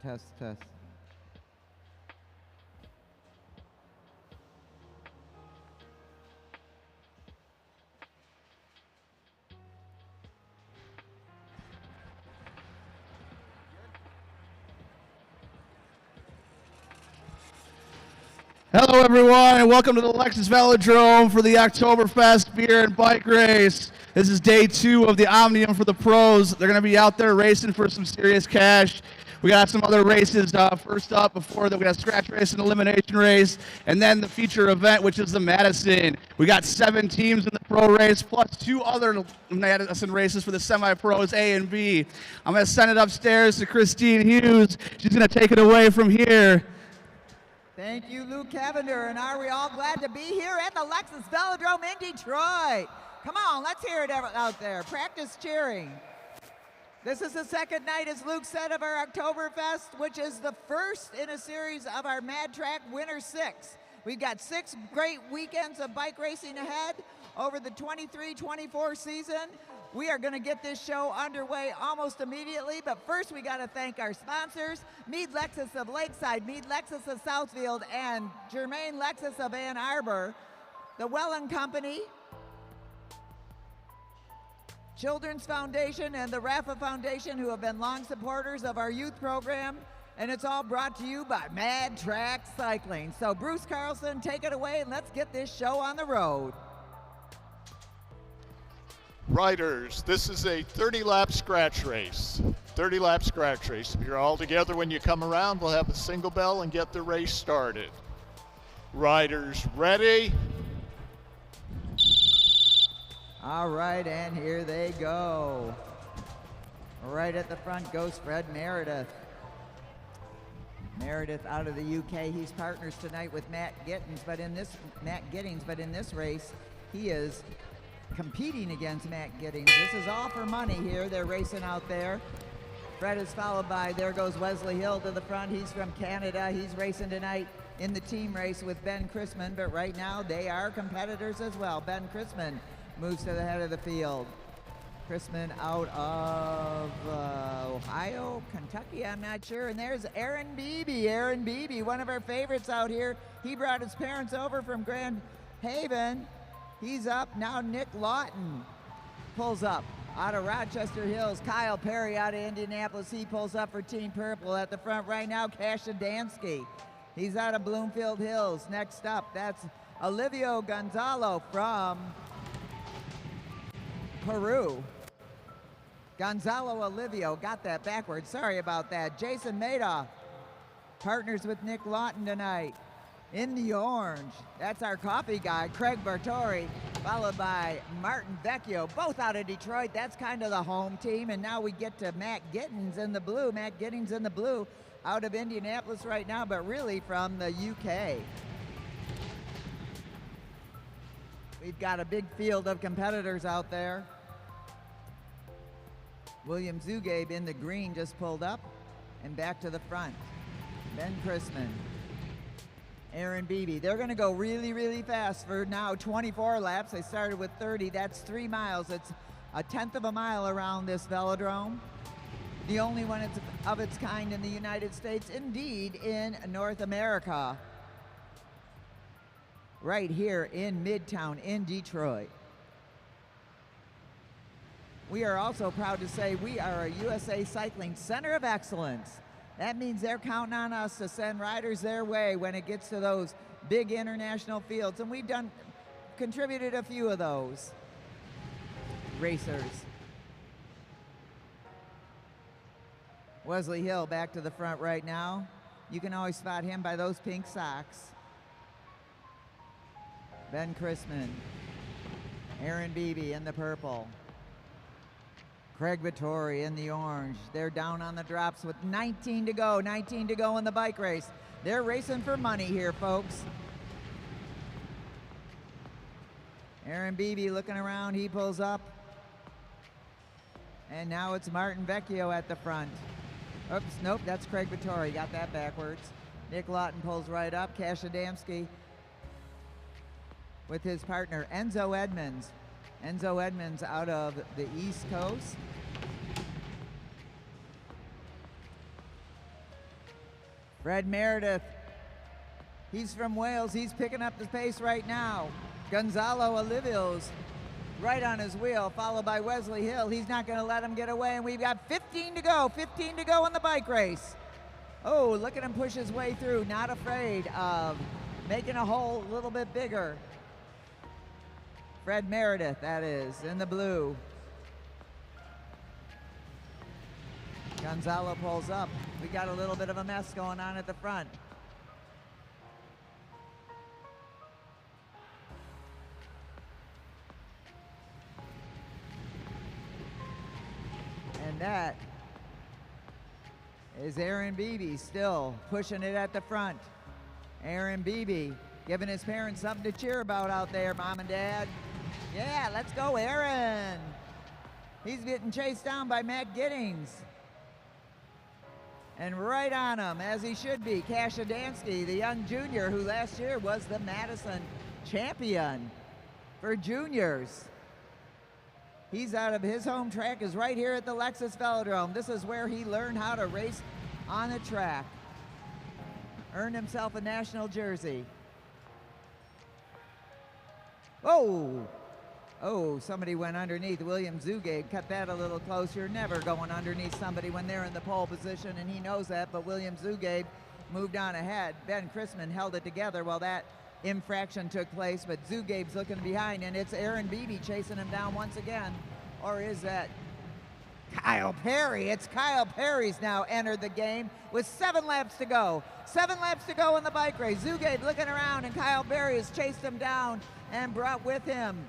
Test. Hello, everyone, and welcome to the Lexus Velodrome for the Oktoberfest beer and bike race. This is day 2 of the Omnium for the pros. They're going to be out there racing for some serious cash. We got some other races first up before that. We got scratch race and elimination race, and then the feature event, which is the Madison. We got 7 teams in the pro race, plus 2 other Madison races for the semi-pros A and B. I'm going to send it upstairs to Christine Hughes. She's going to take it away from here. Thank you, Luke Cavender, and are we all glad to be here at the Lexus Velodrome in Detroit? Come on, let's hear it out there. Practice cheering. This is the second night, as Luke said, of our Oktoberfest, which is the first in a series of our Mad Track Winter 6. We've got 6 great weekends of bike racing ahead over the 23-24 season. We are going to get this show underway almost immediately, but first we got to thank our sponsors, Mead Lexus of Lakeside, Mead Lexus of Southfield, and Germain Lexus of Ann Arbor, the Wellen Company, Children's Foundation, and the Rafa Foundation, who have been long supporters of our youth program, and it's all brought to you by Mad Track Cycling. So Bruce Carlson, take it away, and let's get this show on the road. Riders, this is a 30-lap scratch race. 30-lap scratch race. If you're all together when you come around, we'll have a single bell and get the race started. Riders, ready? All right, and here they go. Right at the front goes Fred Meredith. Meredith out of the UK. He's partners tonight with Matt Gittins, but in this race, he is competing against Matt Giddings. This is all for money here. They're racing out there. Fred is followed by, there goes Wesley Hill to the front. He's from Canada. He's racing tonight in the team race with Ben Chrisman, but right now they are competitors as well. Ben Chrisman moves to the head of the field. Chrisman out of Ohio, Kentucky, I'm not sure. And there's Aaron Beebe. Aaron Beebe, one of our favorites out here. He brought his parents over from Grand Haven. He's up. Now Nick Lawton pulls up out of Rochester Hills. Kyle Perry out of Indianapolis. He pulls up for Team Purple. At the front right now, Kasia Dansky. He's out of Bloomfield Hills. Next up, that's Olivio Gonzalo from Peru. Gonzalo Olivio, got that backwards. Sorry about that. Jason Madoff partners with Nick Lawton tonight. In the orange, that's our coffee guy, Craig Bartori, followed by Martin Vecchio, both out of Detroit. That's kind of the home team. And now we get to Matt Gittins in the blue. Matt Gittins in the blue out of Indianapolis right now, but really from the UK. We've got a big field of competitors out there. William Zugabe in the green just pulled up and back to the front. Ben Chrisman. Aaron Beebe. They're going to go really, really fast for now 24 laps. They started with 30. That's 3 miles. It's a tenth of a mile around this velodrome. The only one of its kind in the United States, indeed in North America. Right here in Midtown in Detroit. We are also proud to say we are a USA Cycling Center of Excellence. That means they're counting on us to send riders their way when it gets to those big international fields. And we've contributed a few of those racers. Wesley Hill back to the front right now. You can always spot him by those pink socks. Ben Chrisman. Aaron Beebe in the purple. Craig Vittori in the orange. They're down on the drops with 19 to go. 19 to go in the bike race. They're racing for money here, folks. Aaron Beebe looking around. He pulls up. And now it's Martin Vecchio at the front. Oops, nope, that's Craig Vittori. Got that backwards. Nick Lawton pulls right up. Kasia Dansky with his partner Enzo Edmonds. Enzo Edmonds out of the East Coast. Fred Meredith, he's from Wales. He's picking up the pace right now. Gonzalo Olivio's right on his wheel, followed by Wesley Hill. He's not going to let him get away, and we've got 15 to go. 15 to go in the bike race. Oh, look at him push his way through, not afraid of making a hole a little bit bigger. Fred Meredith, that is, in the blue. Gonzalo pulls up. We got a little bit of a mess going on at the front. And that is Aaron Beebe still pushing it at the front. Aaron Beebe giving his parents something to cheer about out there, Mom and Dad. Yeah, let's go, Aaron. He's getting chased down by Matt Giddings. And right on him, as he should be, Cash Adansky, the young junior who last year was the Madison champion for juniors. He's out of his home track, is right here at the Lexus Velodrome. This is where he learned how to race on the track. Earned himself a national jersey. Oh, somebody went underneath. William Zugade cut that a little close. You're never going underneath somebody when they're in the pole position, and he knows that, but William Zugade moved on ahead. Ben Chrisman held it together while that infraction took place, but Zugabe's looking behind, and it's Aaron Beebe chasing him down once again. Or is that Kyle Perry? It's Kyle Perry's now entered the game with 7 laps to go. 7 laps to go in the bike race. Zugabe looking around, and Kyle Perry has chased him down and brought with him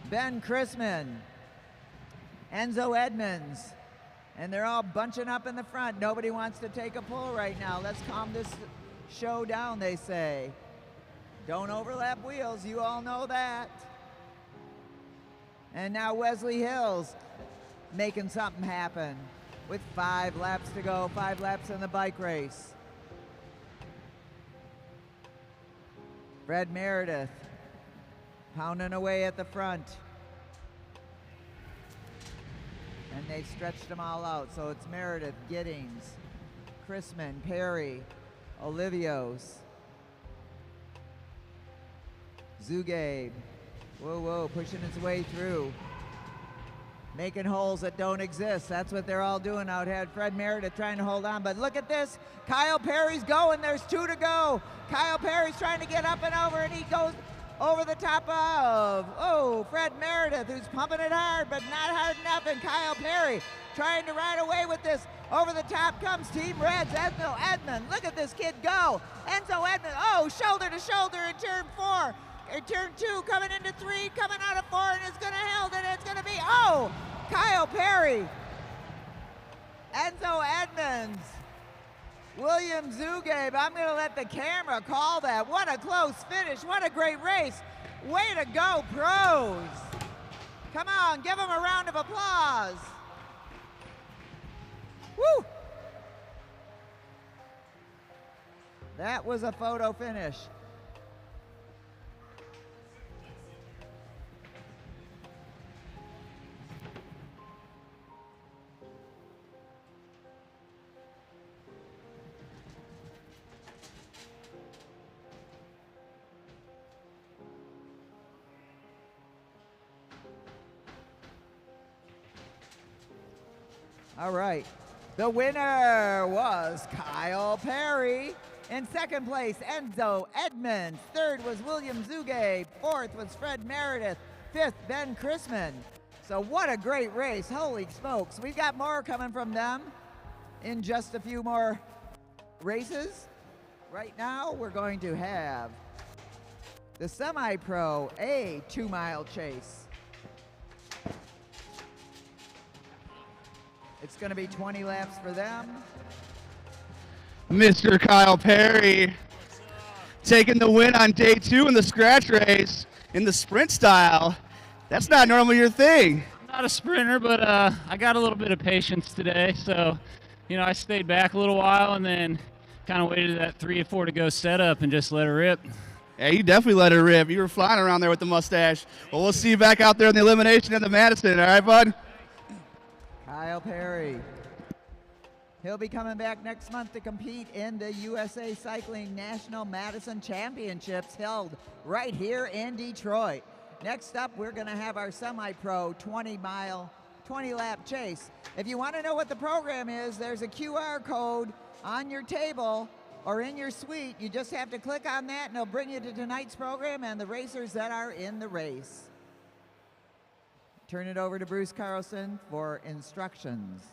Ben Chrisman, Enzo Edmonds, and they're all bunching up in the front. Nobody wants to take a pull right now. Let's calm this show down, they say. Don't overlap wheels, you all know that. And now Wesley Hill's making something happen with 5 laps to go, 5 laps in the bike race. Fred Meredith pounding away at the front. And they stretched them all out. So it's Meredith, Giddings, Chrisman, Perry, Olivios, Zugabe. Whoa, pushing its way through. Making holes that don't exist. That's what they're all doing out here. Fred Meredith trying to hold on, but look at this. Kyle Perry's going. There's 2 to go. Kyle Perry's trying to get up and over, and he goes over the top of, Fred Meredith, who's pumping it hard, but not hard enough, and Kyle Perry trying to ride away with this. Over the top comes Team Red's Enzo Edmond. Look at this kid go. Enzo Edmond, shoulder to shoulder in turn 4. In turn 2, coming into 3, coming out of 4, and it's going to held, and it's going to be, Kyle Perry, Enzo Edmonds, William Zugabe. I'm going to let the camera call that. What a close finish. What a great race. Way to go, pros. Come on, give them a round of applause. Woo! That was a photo finish. All right, the winner was Kyle Perry. In second place, Enzo Edmonds. Third was William Zugabe. Fourth was Fred Meredith. Fifth, Ben Chrisman. So what a great race, holy smokes. We've got more coming from them in just a few more races. Right now, we're going to have the semi-pro, a 2-mile chase. It's going to be 20 laps for them. Mr. Kyle Perry taking the win on day 2 in the scratch race in the sprint style. That's not normally your thing. I'm not a sprinter, but I got a little bit of patience today. So, I stayed back a little while and then kind of waited that 3 or 4 to go setup and just let her rip. Yeah, you definitely let her rip. You were flying around there with the mustache. Well, we'll see you back out there in the elimination at the Madison. All right, bud? Kyle Perry. He'll be coming back next month to compete in the USA Cycling National Madison Championships held right here in Detroit. Next up, we're going to have our semi-pro 20-lap chase. If you want to know what the program is, there's a QR code on your table or in your suite. You just have to click on that and it'll bring you to tonight's program and the racers that are in the race. Turn it over to Bruce Carlson for instructions.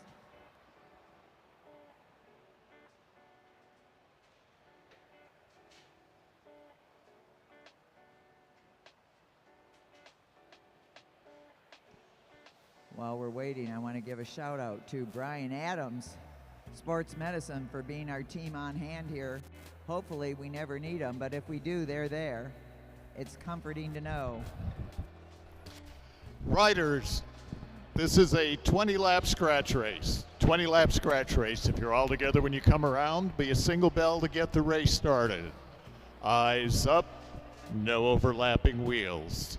While we're waiting, I want to give a shout out to Brian Adams, Sports Medicine, for being our team on hand here. Hopefully we never need them, but if we do, they're there. It's comforting to know. Riders, this is a 20-lap scratch race. 20-lap scratch race. If you're all together when you come around, be a single bell to get the race started. Eyes up, no overlapping wheels.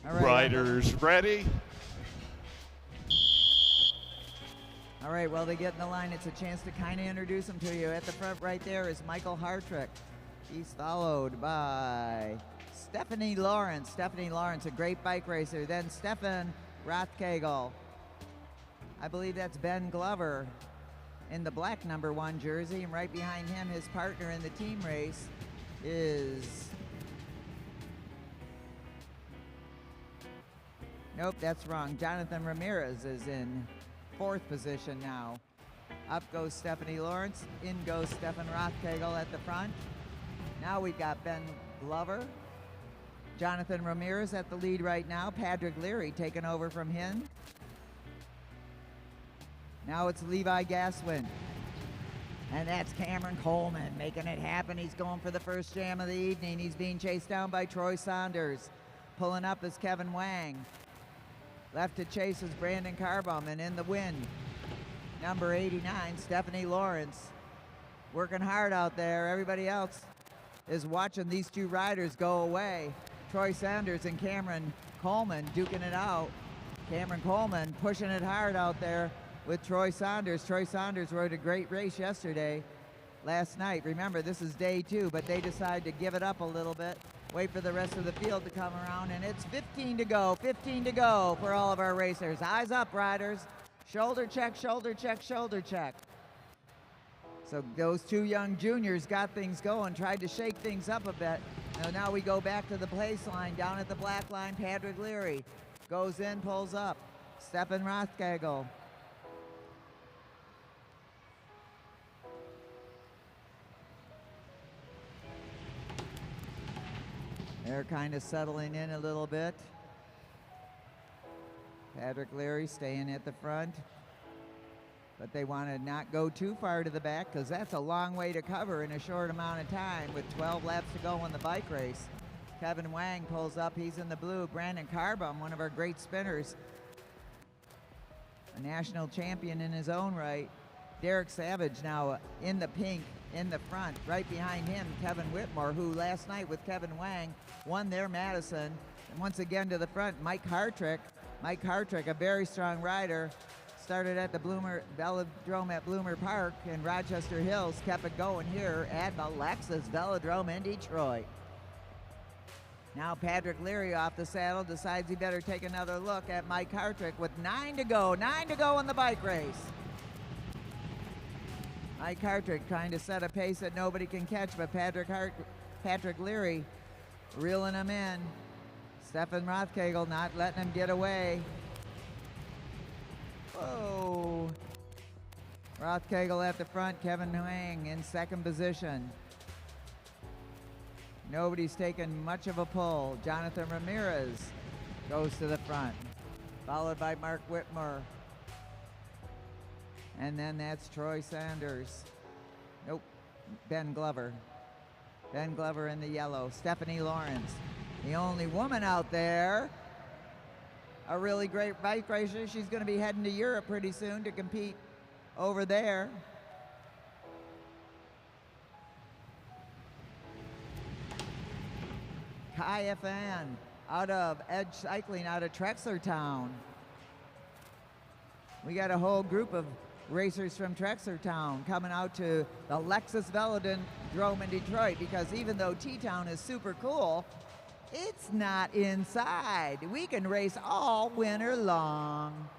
All right, Riders ready. All right, well, they get in the line. It's a chance to kind of introduce them to you. At the front right there is Michael Hartrick. He's followed by Stephanie Lawrence. Stephanie Lawrence, a great bike racer. Then Stefan Rothkegel. I believe that's Ben Glover in the black #1 jersey. And right behind him, his partner in the team race is... Nope, that's wrong. Jonathan Ramirez is in 4th position now. Up goes Stephanie Lawrence. In goes Stefan Rothkegel at the front. Now we've got Ben Glover. Jonathan Ramirez at the lead right now. Patrick Leary taking over from him. Now it's Levi Gaswin. And that's Cameron Coleman making it happen. He's going for the first jam of the evening. He's being chased down by Troy Saunders. Pulling up is Kevin Wang. Left to chase is Brandon Carbom, and in the wind, number 89, Stephanie Lawrence. Working hard out there. Everybody else is watching these two riders go away. Troy Sanders and Cameron Coleman duking it out. Cameron Coleman pushing it hard out there with Troy Saunders. Troy Saunders rode a great race yesterday, last night. Remember, this is day 2, but they decided to give it up a little bit. Wait for the rest of the field to come around, and it's 15 to go for all of our racers. Eyes up, riders. Shoulder check, shoulder check, shoulder check. So those two young juniors got things going, tried to shake things up a bit. Now we go back to the place line. Down at the black line, Patrick Leary goes in, pulls up. Stefan Rothkegel. They're kind of settling in a little bit. Patrick Leary staying at the front. But they want to not go too far to the back because that's a long way to cover in a short amount of time with 12 laps to go in the bike race. Kevin Wang pulls up. He's in the blue. Brandon Carbom, one of our great spinners. A national champion in his own right. Derek Savage now in the pink in the front. Right behind him, Kevin Whitmore, who last night with Kevin Wang won their Madison. And once again to the front, Mike Hartrick. Mike Hartrick, a very strong rider. Started at the Velodrome at Bloomer Park in Rochester Hills. Kept it going here at the Lexus Velodrome in Detroit. Now Patrick Leary off the saddle, decides he better take another look at Mike Hartrick with 9 to go in the bike race. Mike Hartrick trying to set a pace that nobody can catch, but Patrick Leary reeling him in. Stefan Rothkegel not letting him get away. Whoa. Rothkegel at the front, Kevin Wang in 2nd position. Nobody's taking much of a pull. Jonathan Ramirez goes to the front, followed by Mark Whitmore. And then that's Troy Sanders. Nope, Ben Glover. Ben Glover in the yellow. Stephanie Lawrence, the only woman out there. A really great bike racer. She's going to be heading to Europe pretty soon to compete over there. Kaya Fan out of Edge Cycling out of Trexlertown. We got a whole group of racers from Trexlertown coming out to the Lexus Velodrome in Detroit, because even though T-Town is super cool, it's not inside. We can race all winter long.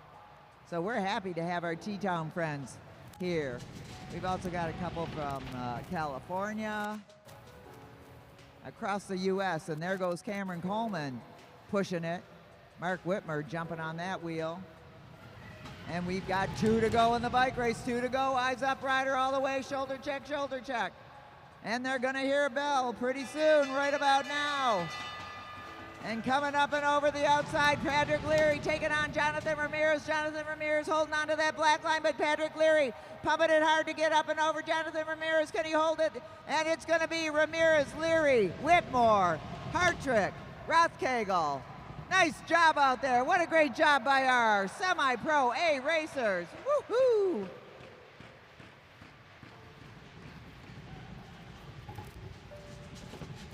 So we're happy to have our T-Town friends here. We've also got a couple from California, across the U.S., and there goes Cameron Coleman pushing it. Mark Whitmer jumping on that wheel. And we've got 2 to go in the bike race, 2 to go. Eyes up, rider all the way, shoulder check, shoulder check. And they're gonna hear a bell pretty soon, right about now. And coming up and over the outside, Patrick Leary taking on Jonathan Ramirez. Jonathan Ramirez holding on to that black line, but Patrick Leary pumping it hard to get up and over Jonathan Ramirez. Can he hold it? And it's gonna be Ramirez, Leary, Whitmore, Hartrick, Rothkagel. Nice job out there. What a great job by our semi-pro A racers. Woohoo!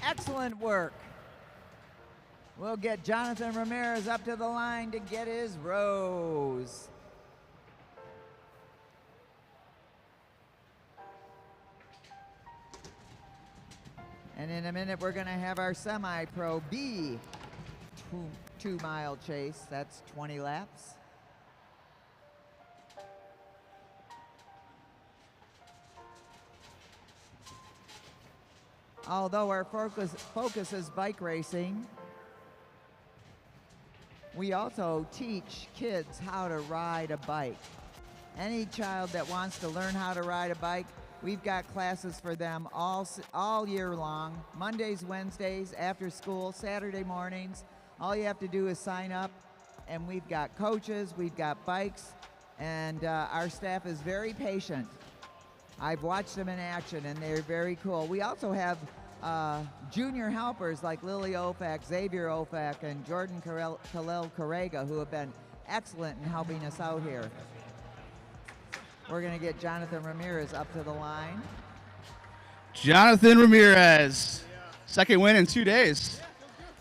Excellent work. We'll get Jonathan Ramirez up to the line to get his rose. And in a minute, we're going to have our semi-pro B 2-mile chase. That's 20 laps. Although our focus is bike racing, we also teach kids how to ride a bike. Any child that wants to learn how to ride a bike, we've got classes for them all year long, Mondays, Wednesdays, after school, Saturday mornings. All you have to do is sign up, and we've got coaches, we've got bikes, and our staff is very patient. I've watched them in action, and they're very cool. We also have junior helpers like Lily Ofak, Xavier Ofak, and Jordan Khalil Correga, who have been excellent in helping us out here. We're going to get Jonathan Ramirez up to the line. Jonathan Ramirez, second win in 2 days.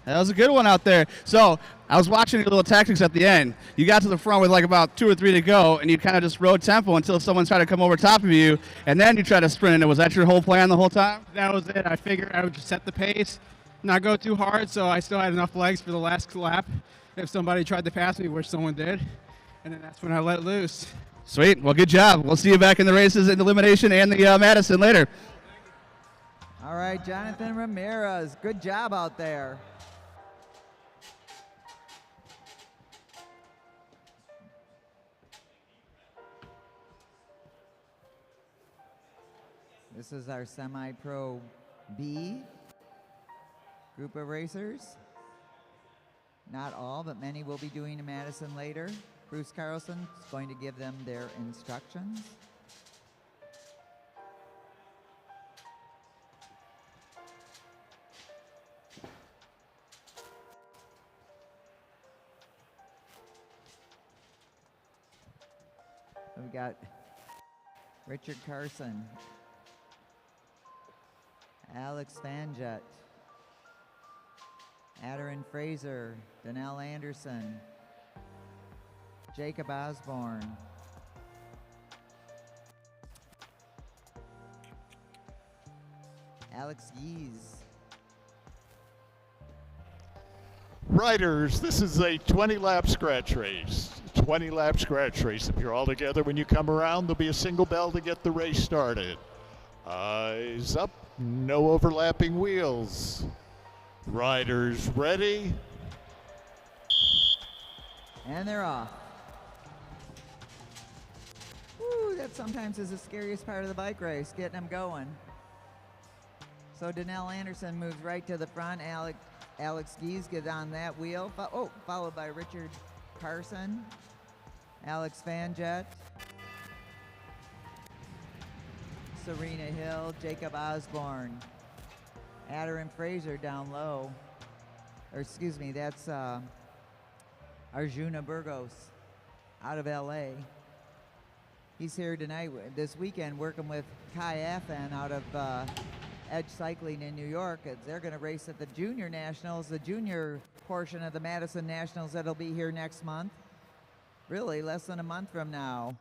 That was a good one out there. So I was watching your little tactics at the end. You got to the front with like about 2 or 3 to go, and you kind of just rode tempo until someone tried to come over top of you, and then you tried to sprint. And was that your whole plan the whole time? That was it. I figured I would just set the pace, not go too hard, so I still had enough legs for the last lap if somebody tried to pass me, which someone did, and then that's when I let loose. Sweet. Well, good job. We'll see you back in the races in the elimination and the Madison later. All right, Jonathan Ramirez, good job out there. This is our semi-pro B group of racers. Not all, but many will be doing in Madison later. Bruce Carlson is going to give them their instructions. We got Richard Carson, Alex Fanjet, Adarin Fraser, Donnell Anderson, Jacob Osborne, Alex Yees. Riders, this is a 20-lap scratch race. 20-lap scratch race. If you're all together when you come around, there'll be a single bell to get the race started. Eyes up, no overlapping wheels. Riders ready. And they're off. Woo, that sometimes is the scariest part of the bike race, getting them going. So Donnell Anderson moves right to the front. Alex Gees gets on that wheel. Followed by Richard Carson, Alex Fanjet, Serena Hill, Jacob Osborne, Adarin Fraser down low. Or excuse me, that's Arjuna Burgos out of LA. He's here tonight, this weekend, working with Kai Athan out of Edge Cycling in New York. They're going to race at the Junior Nationals, the junior portion of the Madison Nationals that'll be here next month. Really, less than a month from now.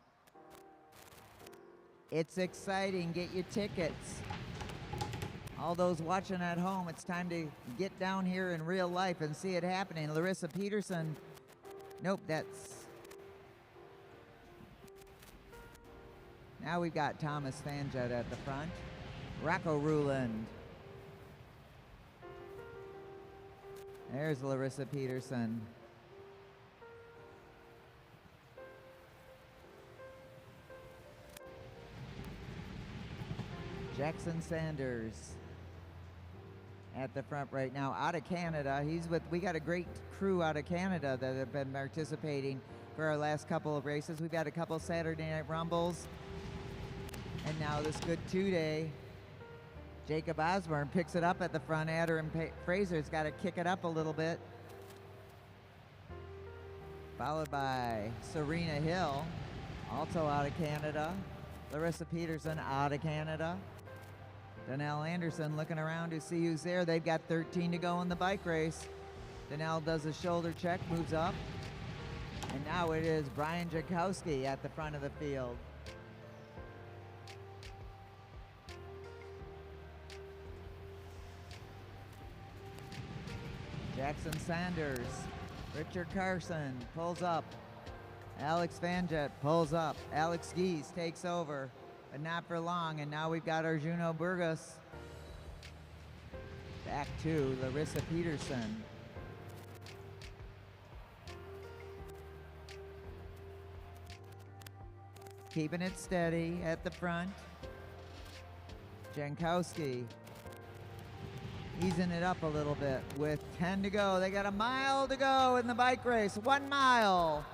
It's exciting. Get your tickets. All those watching at home, it's time to get down here in real life and see it happening. Larissa Peterson. Nope, that's... Now we've got Thomas Fanjet at the front. Rocco Ruland. There's Larissa Peterson. Jackson Sanders at the front right now, out of Canada. We got a great crew out of Canada that have been participating for our last couple of races. We've got a couple Saturday Night Rumbles. And now this Good 2-Day. Jacob Osborne picks it up at the front. Adam Fraser's got to kick it up a little bit. Followed by Serena Hill, also out of Canada. Larissa Peterson out of Canada. Donnell Anderson looking around to see who's there. They've got 13 to go in the bike race. Donnell does a shoulder check, moves up. And now it is Brian Jakowski at the front of the field. Jackson Sanders, Richard Carson pulls up. Alex Fanjet pulls up. Alex Gies takes over, but not for long. And now we've got Arjuno Burgos back to Larissa Peterson. Keeping it steady at the front. Jankowski easing it up a little bit with 10 to go. They got a mile to go in the bike race. 1 mile.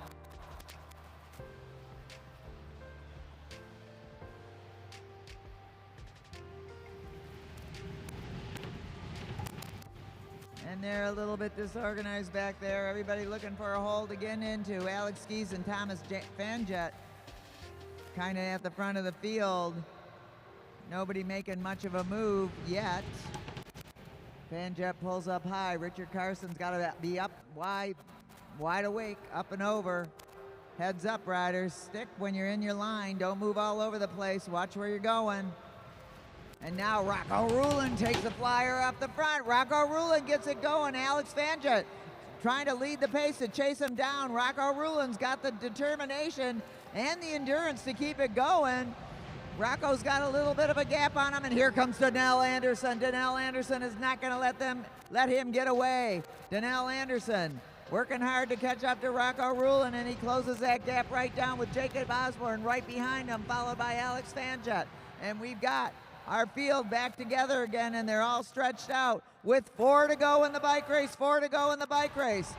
And they're a little bit disorganized back there. Everybody looking for a hole to get into. Alex Gies and Thomas Fanjet kind of at the front of the field. Nobody making much of a move yet. Fanjet pulls up high. Richard Carson's got to be up wide awake, up and over. Heads up, riders. Stick when you're in your line. Don't move all over the place. Watch where you're going. And now Rocco Ruland takes the flyer up the front. Rocco Ruland gets it going. Alex Fanjet trying to lead the pace to chase him down. Rocco Ruland's got the determination and the endurance to keep it going. Rocco's got a little bit of a gap on him, and here comes Donnell Anderson. Donnell Anderson is not going to let him get away. Donnell Anderson working hard to catch up to Rocco Ruland, and he closes that gap right down with Jacob Osborne right behind him, followed by Alex Fanjet. And we've got our field back together again, and they're all stretched out with 4 to go in the bike race, 4 to go in the bike race.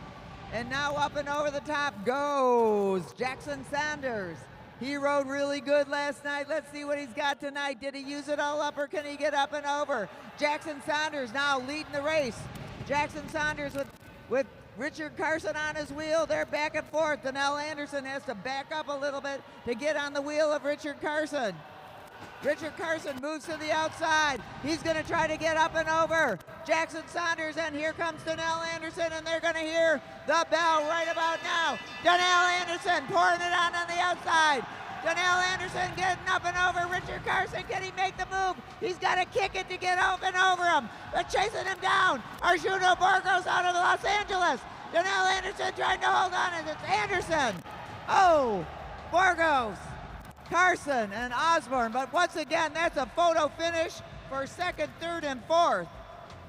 And now up and over the top goes Jackson Sanders. He rode really good last night. Let's see what he's got tonight. Did he use it all up, or can he get up and over? Jackson Saunders now leading the race. Jackson Saunders with Richard Carson on his wheel. They're back and forth. Donnell Anderson has to back up a little bit to get on the wheel of Richard Carson. Richard Carson moves to the outside. He's going to try to get up and over Jackson Saunders, and here comes Donnell Anderson, and they're going to hear the bell right about now. Donnell Anderson pouring it on the outside. Donnell Anderson getting up and over Richard Carson. Can he make the move? He's got to kick it to get up and over him. But chasing him down, Arjuno Burgos out of Los Angeles. Donnell Anderson trying to hold on, and it's Anderson. Oh, Burgos, Carson, and Osborne. But once again, that's a photo finish for second, third, and fourth.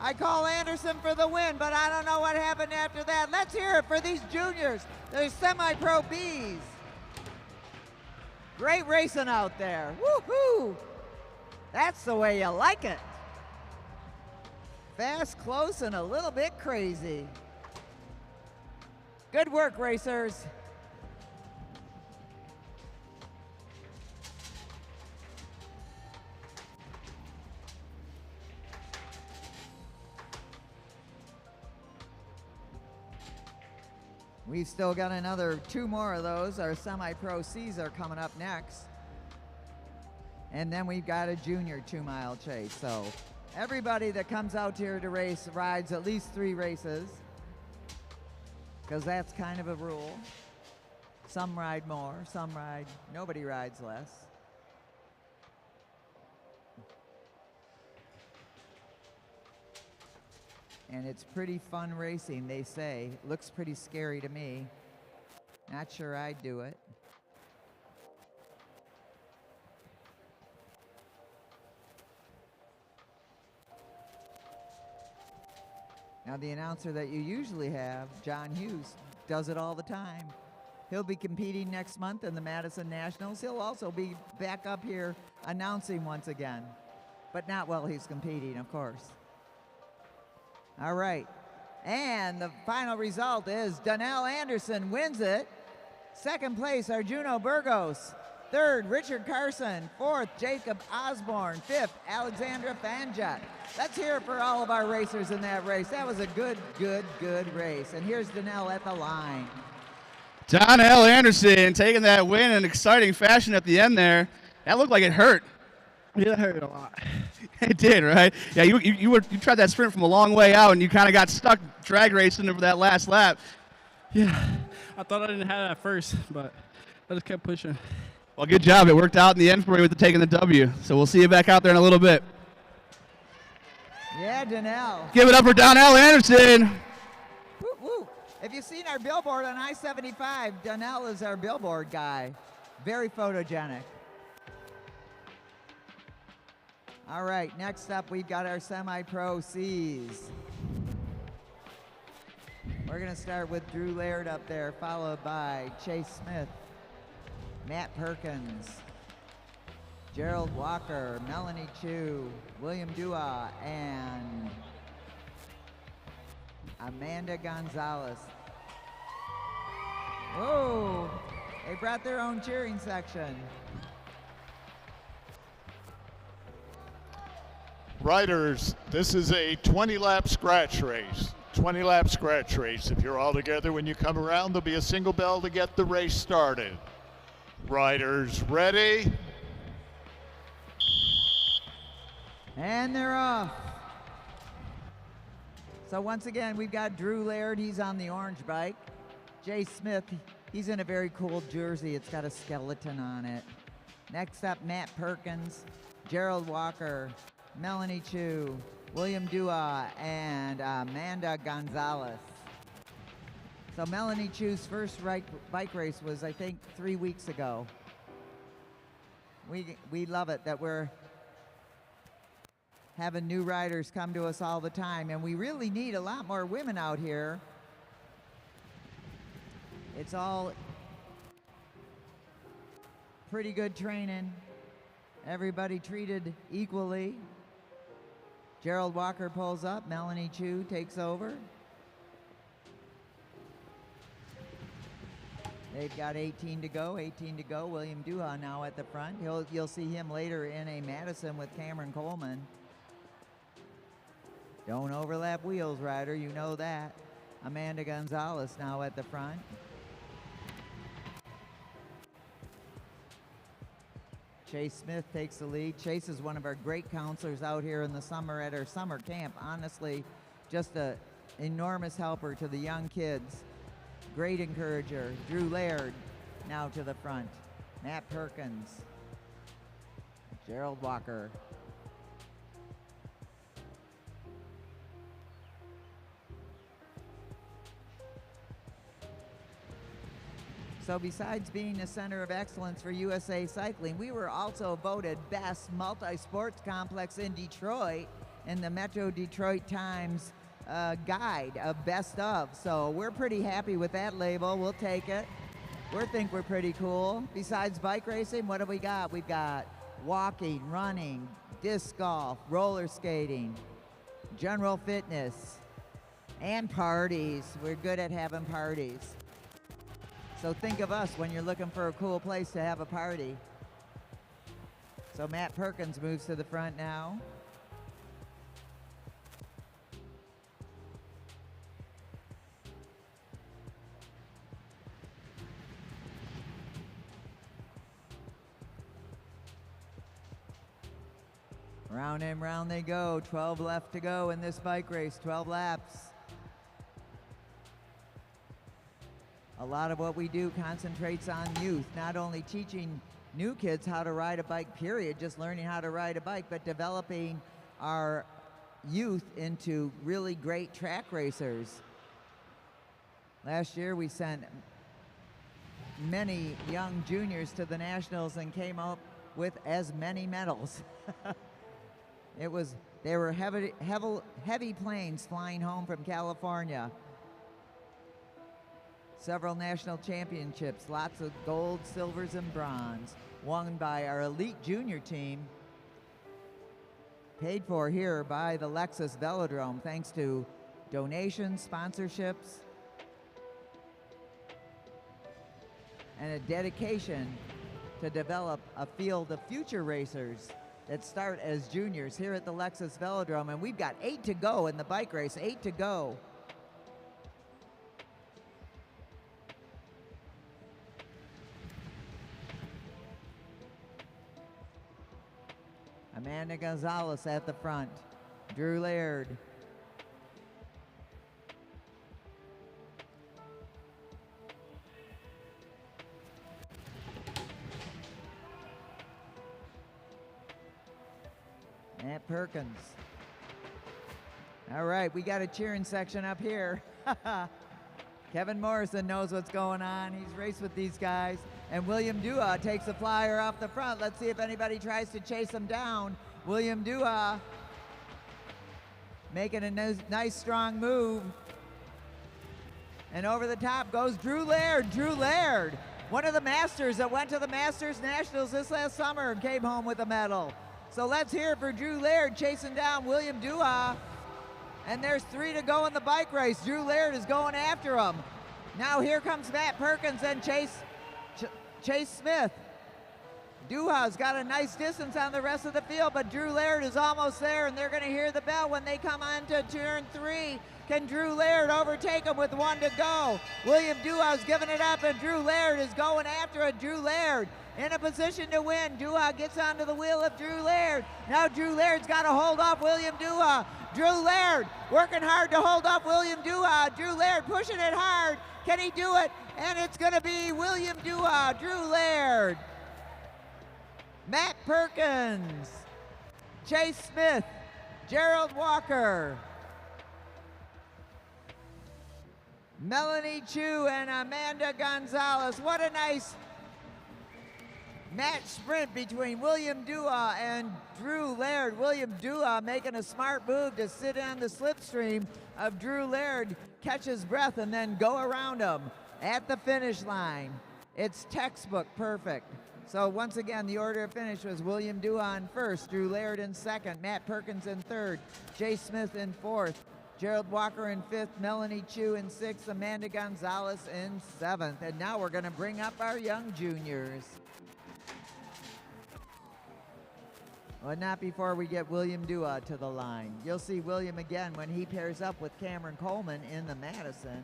I call Anderson for the win, but I don't know what happened after that. Let's hear it for these juniors. They're semi-pro Bs. Great racing out there. Woohoo! That's the way you like it. Fast, close, and a little bit crazy. Good work, racers. We've still got another 2 more of those. Our semi-pro Cs are coming up next. And then we've got a junior 2-mile chase. So Everybody that comes out here to race rides at least 3 races, because that's kind of a rule. Some ride more, nobody rides less. And it's pretty fun racing, they say. Looks pretty scary to me. Not sure I'd do it. Now the announcer that you usually have, John Hughes, does it all the time. He'll be competing next month in the Madison Nationals. He'll also be back up here announcing once again, but not while he's competing, of course. All right, and the final result is Donnell Anderson wins it. Second place, Arjuno Burgos. Third, Richard Carson. Fourth, Jacob Osborne. Fifth, Alexandra Fanjet. Let's hear it for all of our racers in that race. That was a good race. And here's Donnell at the line. Donnell Anderson taking that win in exciting fashion at the end there. That looked like it hurt. Yeah, that hurt a lot. It did, right? Yeah, you tried that sprint from a long way out, and you kind of got stuck drag racing over that last lap. Yeah, I thought I didn't have it at first, but I just kept pushing. Well, good job. It worked out in the end for you with taking the W. So we'll see you back out there in a little bit. Yeah, Donnell. Give it up for Donnell Anderson. Woo, woo. If you've seen our billboard on I-75, Donnell is our billboard guy. Very photogenic. All right, next up we've got our semi-pro Cs. We're gonna start with Drew Laird up there, followed by Chase Smith, Matt Perkins, Gerald Walker, Melanie Chu, William Dua, and Amanda Gonzalez. Whoa, they brought their own cheering section. Riders, this is a 20-lap scratch race. 20-lap scratch race. If you're all together when you come around, there'll be a single bell to get the race started. Riders ready? And they're off. So once again, we've got Drew Laird. He's on the orange bike. Jay Smith, he's in a very cool jersey. It's got a skeleton on it. Next up, Matt Perkins, Gerald Walker, Melanie Chu, William Dua, and Amanda Gonzalez. So Melanie Chu's first bike race was, I think, 3 weeks ago. We love it that we're having new riders come to us all the time, and we really need a lot more women out here. It's all pretty good training. Everybody treated equally. Gerald Walker pulls up, Melanie Chu takes over. They've got 18 to go. William Duha now at the front. You'll see him later in a Madison with Cameron Coleman. Don't overlap wheels, rider, you know that. Amanda Gonzalez now at the front. Chase Smith takes the lead. Chase is one of our great counselors out here in the summer at our summer camp. Honestly, just an enormous helper to the young kids. Great encourager. Drew Laird now to the front. Matt Perkins. Gerald Walker. So besides being the center of excellence for USA Cycling, we were also voted best multi-sports complex in Detroit in the Metro Detroit Times guide of best of. So we're pretty happy with that label. We'll take it. We think we're pretty cool. Besides bike racing, what have we got? We've got walking, running, disc golf, roller skating, general fitness, and parties. We're good at having parties. So think of us when you're looking for a cool place to have a party. So Matt Perkins moves to the front now. Round and round they go. 12 left to go in this bike race, 12 laps. A lot of what we do concentrates on youth, not only teaching new kids how to ride a bike, period, just learning how to ride a bike, but developing our youth into really great track racers. Last year we sent many young juniors to the nationals and came up with as many medals. They were heavy planes flying home from California. Several national championships, lots of gold, silvers, and bronze, won by our elite junior team, paid for here by the Lexus Velodrome thanks to donations, sponsorships, and a dedication to develop a field of future racers that start as juniors here at the Lexus Velodrome. And we've got 8 to go in the bike race, 8 to go. Amanda Gonzalez at the front. Drew Laird. Matt Perkins. All right, we got a cheering section up here. Kevin Morrison knows what's going on. He's raced with these guys. And William Dua takes a flyer off the front. Let's see if anybody tries to chase him down. William Dua making a nice strong move. And over the top goes Drew Laird. Drew Laird, one of the masters that went to the Masters Nationals this last summer and came home with a medal. So let's hear it for Drew Laird chasing down William Dua. And there's 3 to go in the bike race. Drew Laird is going after him. Now here comes Matt Perkins and Chase Smith. Duha's got a nice distance on the rest of the field, but Drew Laird is almost there, and they're going to hear the bell when they come on to turn 3. Can Drew Laird overtake him with 1 to go? William Duha's giving it up, and Drew Laird is going after it. Drew Laird in a position to win. Duha gets onto the wheel of Drew Laird. Now Drew Laird's got to hold off William Duha. Drew Laird working hard to hold off William Duha. Drew Laird pushing it hard. Can he do it? And it's going to be William Duha, Drew Laird, Matt Perkins, Chase Smith, Gerald Walker, Melanie Chu, and Amanda Gonzalez. What a nice match sprint between William Dua and Drew Laird. William Dua making a smart move to sit on the slipstream of Drew Laird, catch his breath, and then go around him at the finish line. It's textbook perfect. So once again, the order of finish was William Dua in first, Drew Laird in second, Matt Perkins in third, Jay Smith in fourth, Gerald Walker in fifth, Melanie Chu in sixth, Amanda Gonzalez in seventh. And now we're going to bring up our young juniors. Well, not before we get William Dua to the line. You'll see William again when he pairs up with Cameron Coleman in the Madison.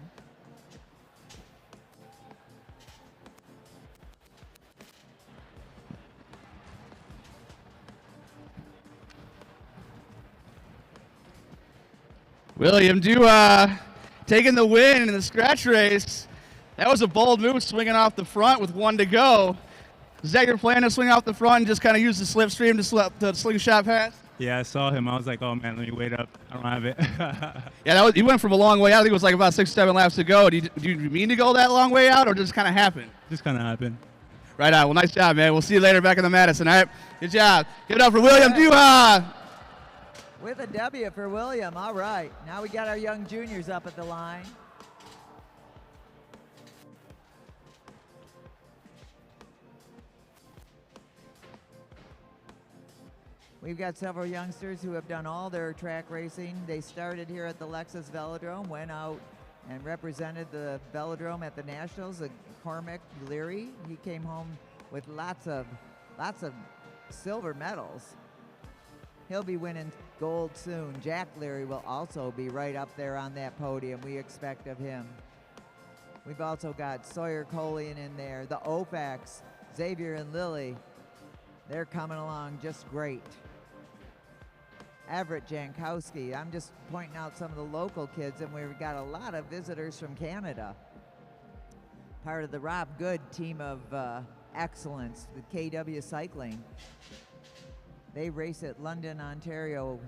William Dua taking the win in the scratch race. That was a bold move, swinging off the front with 1 to go. Is that your plan, to swing off the front and just kind of use the slipstream to slingshot pass? Yeah, I saw him. I was like, oh, man, let me wait up. I don't have it. Yeah, he went from a long way out. I think it was like about 6 or 7 laps to go. Do you mean to go that long way out, or just kind of happen? Just kind of happened. Right on. Well, nice job, man. We'll see you later back in the Madison, all right? Good job. Give it up for William Dua. With a W for William. All right. Now we got our young juniors up at the line. We've got several youngsters who have done all their track racing. They started here at the Lexus Velodrome, went out and represented the Velodrome at the Nationals. Cormac Leary, he came home with lots of silver medals. He'll be winning gold soon. Jack Leary will also be right up there on that podium, we expect of him. We've also got Sawyer Colian in there, the OPEX, Xavier and Lilly. They're coming along just great. Everett Jankowski. I'm just pointing out some of the local kids, and we've got a lot of visitors from Canada. Part of the Rob Good team of excellence with KW Cycling. They race at London, Ontario.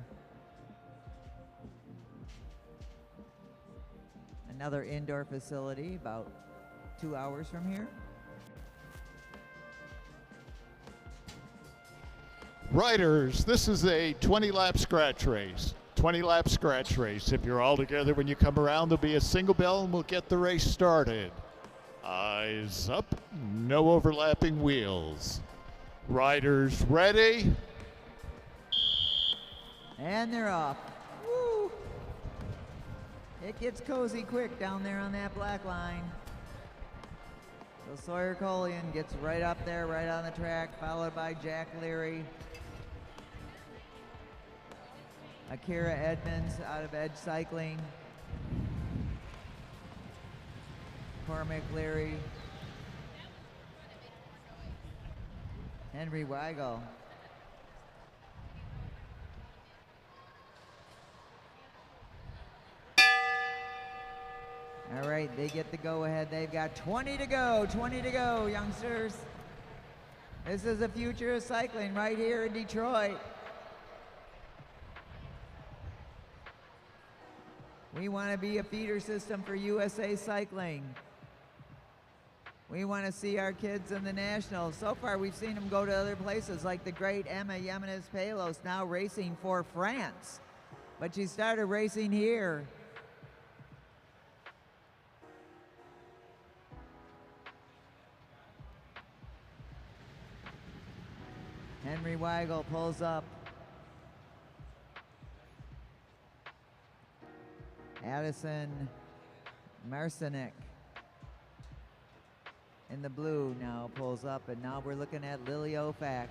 Another indoor facility about 2 hours from here. Riders, this is a 20-lap scratch race. 20-lap scratch race. If you're all together when you come around, there'll be a single bell and we'll get the race started. Eyes up, no overlapping wheels. Riders ready? And they're off. Woo! It gets cozy quick down there on that black line. So Sawyer Collian gets right up there, right on the track, followed by Jack Leary. Akira Edmonds out of Edge Cycling. Cormac Leary. Henry Weigel. All right, they get the go-ahead. They've got 20 to go, 20 to go, youngsters. This is the future of cycling right here in Detroit. We want to be a feeder system for USA Cycling. We want to see our kids in the Nationals. So far, we've seen them go to other places, like the great Emma Jimenez-Palos, now racing for France. But she started racing here. Henry Weigel pulls up. Addison Marcinek in the blue now pulls up, and now we're looking at Lily Ofak.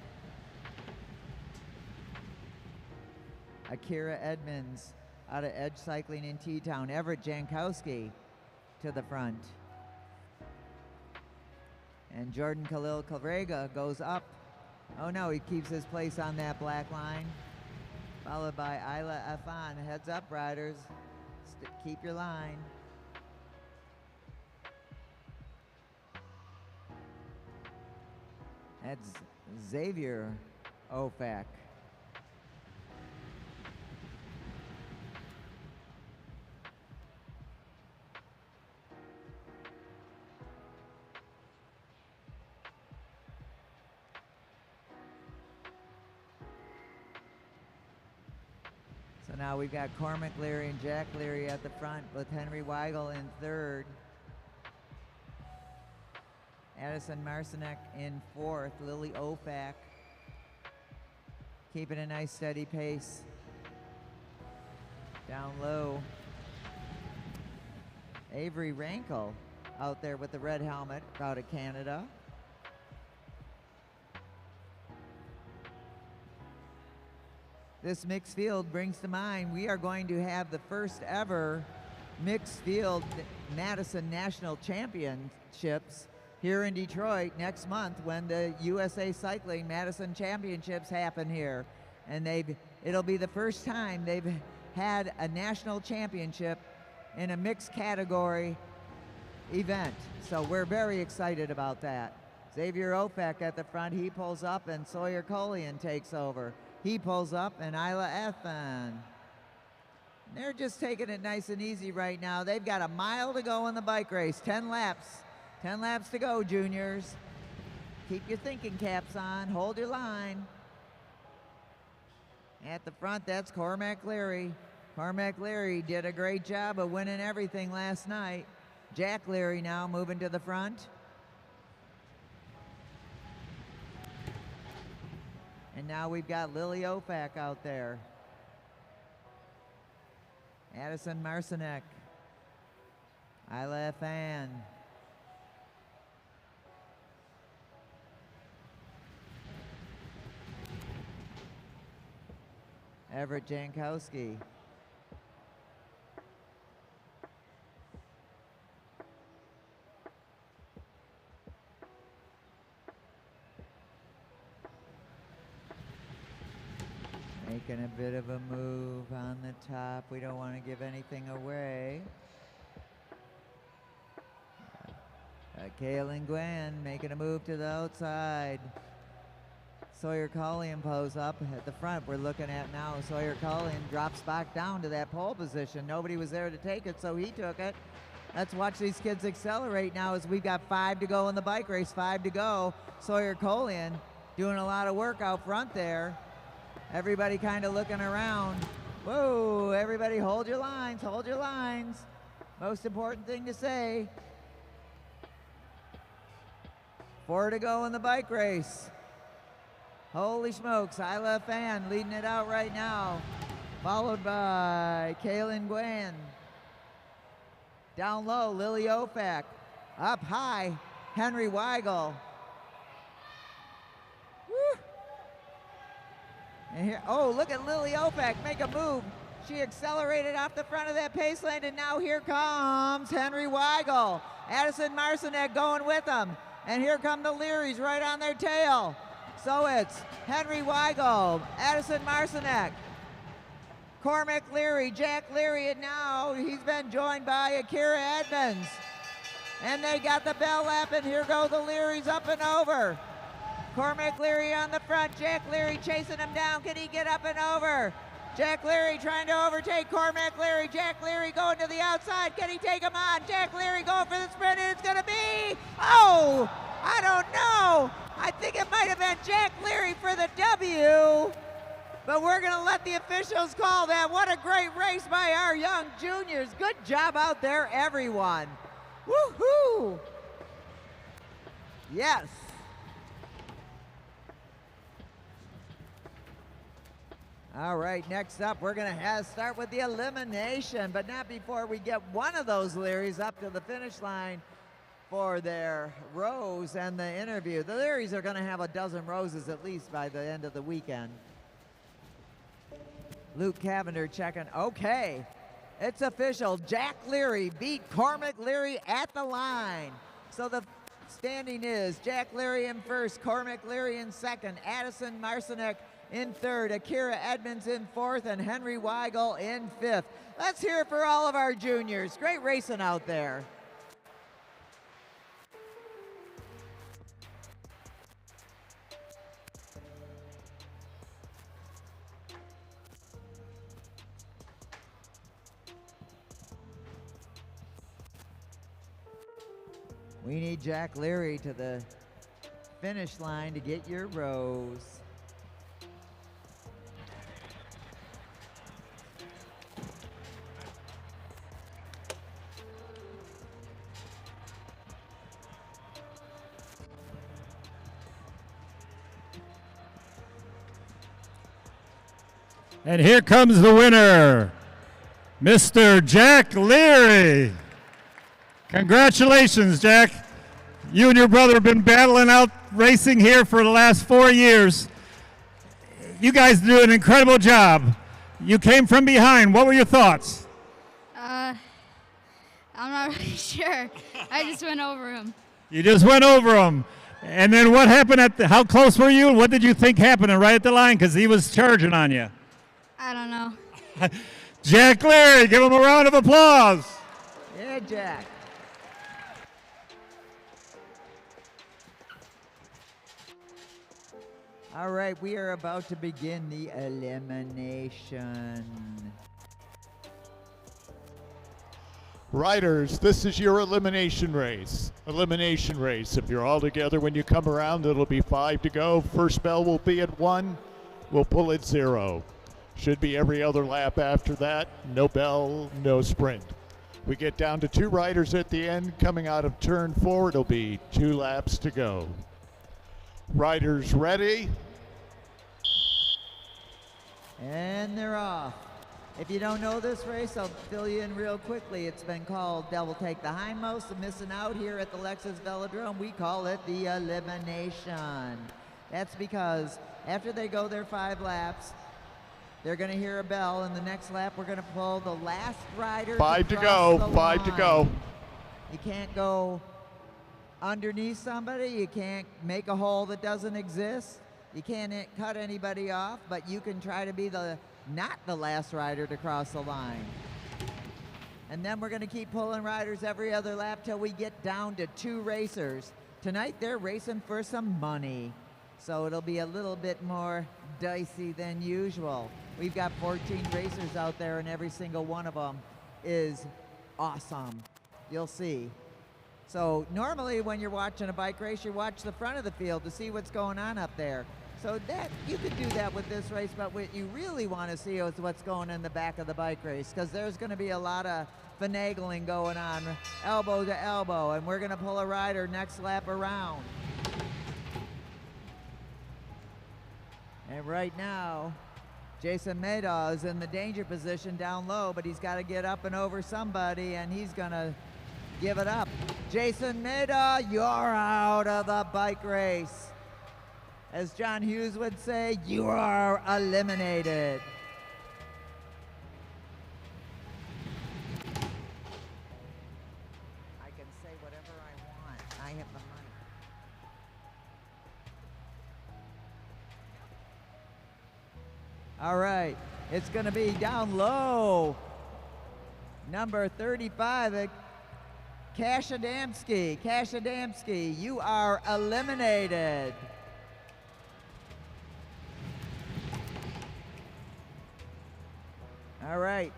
Akira Edmonds out of Edge Cycling in T-Town. Everett Jankowski to the front. And Jordan Khalil Cabrega goes up. Oh no, he keeps his place on that black line. Followed by Isla Afan. Heads up, riders. Keep your line. That's Xavier Ofak. So now we've got Cormac Leary and Jack Leary at the front with Henry Weigel in third. Addison Marcinek in fourth. Lily Ofak keeping a nice steady pace. Down low. Avery Rankle out there with the red helmet out of Canada. This mixed field brings to mind we are going to have the first ever mixed field Madison National Championships here in Detroit next month when the USA Cycling Madison Championships happen here. And it'll be the first time they've had a national championship in a mixed category event. So we're very excited about that. Xavier Ofak at the front, he pulls up, and Sawyer Collian takes over. He pulls up, and Isla Ethan. They're just taking it nice and easy right now. They've got a mile to go in the bike race, 10 laps. 10 laps to go, juniors. Keep your thinking caps on, hold your line. At the front, that's Cormac Leary. Cormac Leary did a great job of winning everything last night. Jack Leary now moving to the front. And now we've got Lily Ofak out there. Addison Marcinek. Isla Fan. Everett Jankowski. They Making a bit of a move on the top. We don't want to give anything away. Kaylin Gwen making a move to the outside. Sawyer Cullian pose up at the front. We're looking at now Sawyer Cullian drops back down to that pole position. Nobody was there to take it, so he took it. Let's watch these kids accelerate now as we've got 5 to go in the bike race, 5 to go. Sawyer Cullian doing a lot of work out front there. Everybody kind of looking around. Whoa, everybody hold your lines, hold your lines. Most important thing to say. 4 to go in the bike race. Holy smokes, Isla Fan leading it out right now. Followed by Kaylin Gwen. Down low, Lily Ofak. Up high, Henry Weigel. Woo. And here, oh, look at Lily Ofak make a move. She accelerated off the front of that pace lane, and now here comes Henry Weigel. Addison Marcinek going with them. And here come the Learys right on their tail. So it's Henry Weigel, Addison Marcinek, Cormac Leary, Jack Leary, and now he's been joined by Akira Edmonds. And they got the bell lap, and here go the Learys up and over. Cormac Leary on the front, Jack Leary chasing him down. Can he get up and over? Jack Leary trying to overtake Cormac Leary. Jack Leary going to the outside. Can he take him on? Jack Leary going for the sprint, and it's going to be, oh, I don't know. I think it might have been Jack Leary for the W, but we're going to let the officials call that. What a great race by our young juniors. Good job out there, everyone. Woohoo! Yes. All right, next up, we're going to start with the elimination, but not before we get one of those Learys up to the finish line for their rose and the interview. The Learys are going to have a dozen roses at least by the end of the weekend. Luke Cavender checking. Okay, it's official. Jack Leary beat Cormac Leary at the line. So the standing is Jack Leary in first, Cormac Leary in second, Addison Marcinek in third, Akira Edmonds in fourth, and Henry Weigel in fifth. Let's hear it for all of our juniors. Great racing out there. We need Jack Leary to the finish line to get your rose. And here comes the winner, Mr. Jack Leary. Congratulations, Jack. You and your brother have been battling out racing here for the last 4 years. You guys do an incredible job. You came from behind. What were your thoughts? I'm not really sure. I just went over him. You just went over him. And then what happened how close were you? What did you think happened right at the line? Because he was charging on you. I don't know. Jack Leary, give him a round of applause. Yeah, Jack. All right, we are about to begin the elimination. Riders, this is your elimination race. Elimination race. If you're all together when you come around, it'll be 5 to go. First bell will be at 1. We'll pull at 0. Should be every other lap after that. No bell, no sprint. We get down to 2 riders at the end. Coming out of turn 4, it'll be 2 laps to go. Riders ready? And they're off. If you don't know this race, I'll fill you in real quickly. It's been called Devil Take the Hindmost. The missing out here at the Lexus Velodrome, we call it the elimination. That's because after they go their 5 laps, they're going to hear a bell, and the next lap we're going to pull the last rider 5 to go, 5 to go. You can't go underneath somebody. You can't make a hole that doesn't exist. You can't cut anybody off, but you can try to be not the last rider to cross the line. And then we're going to keep pulling riders every other lap till we get down to 2 racers. Tonight they're racing for some money, so it'll be a little bit more dicey than usual. We've got 14 racers out there, and every single one of them is awesome. You'll see. So normally when you're watching a bike race, you watch the front of the field to see what's going on up there. So that you could do that with this race, but what you really want to see is what's going in the back of the bike race, because there's going to be a lot of finagling going on, elbow to elbow, and we're going to pull a rider next lap around. And right now, Jason Madoff is in the danger position down low, but he's got to get up and over somebody, and he's going to give it up. Jason Madoff, you're out of the bike race. As John Hughes would say, you are eliminated. I can say whatever I want. I have the money. All right, it's going to be down low. Number 35, Cash Adamski, you are eliminated. All right.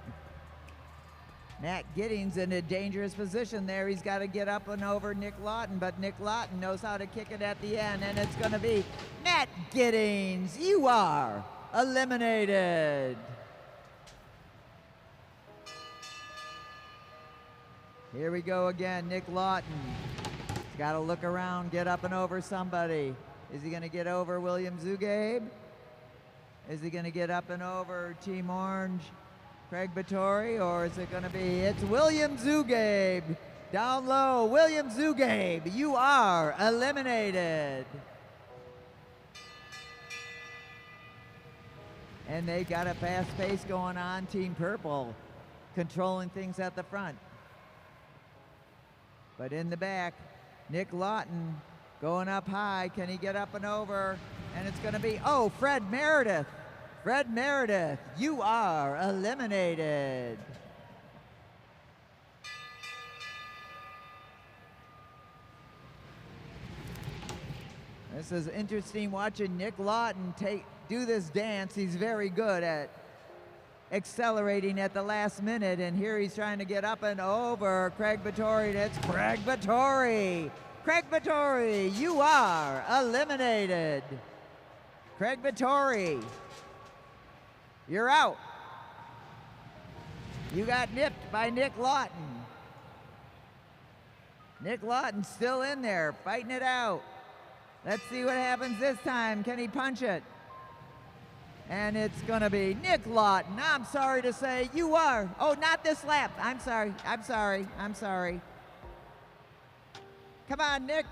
Matt Giddings in a dangerous position there. He's got to get up and over Nick Lawton, but Nick Lawton knows how to kick it at the end, and it's going to be Matt Giddings. You are eliminated. Here we go again, Nick Lawton. He's got to look around, get up and over somebody. Is he going to get over William Zugabe? Is he going to get up and over Team Orange, Craig Vittori, or is it going to be, it's William Zugabe. Down low, William Zugabe, you are eliminated. And they got a fast pace going on, Team Purple, controlling things at the front. But in the back, Nick Lawton going up high. Can he get up and over? And it's going to be, oh, Fred Meredith. Fred Meredith, you are eliminated. This is interesting watching Nick Lawton do this dance. He's very good at accelerating at the last minute, and here he's trying to get up and over Craig Vittori. That's Craig Vittori. Craig Vittori, you are eliminated. Craig Vittori, you're out. You got nipped by Nick Lawton. Nick Lawton's still in there, fighting it out. Let's see what happens this time. Can he punch it? And it's gonna be Nick Lawton. I'm sorry to say, you are. Oh, not this lap. I'm sorry. Come on, Nick.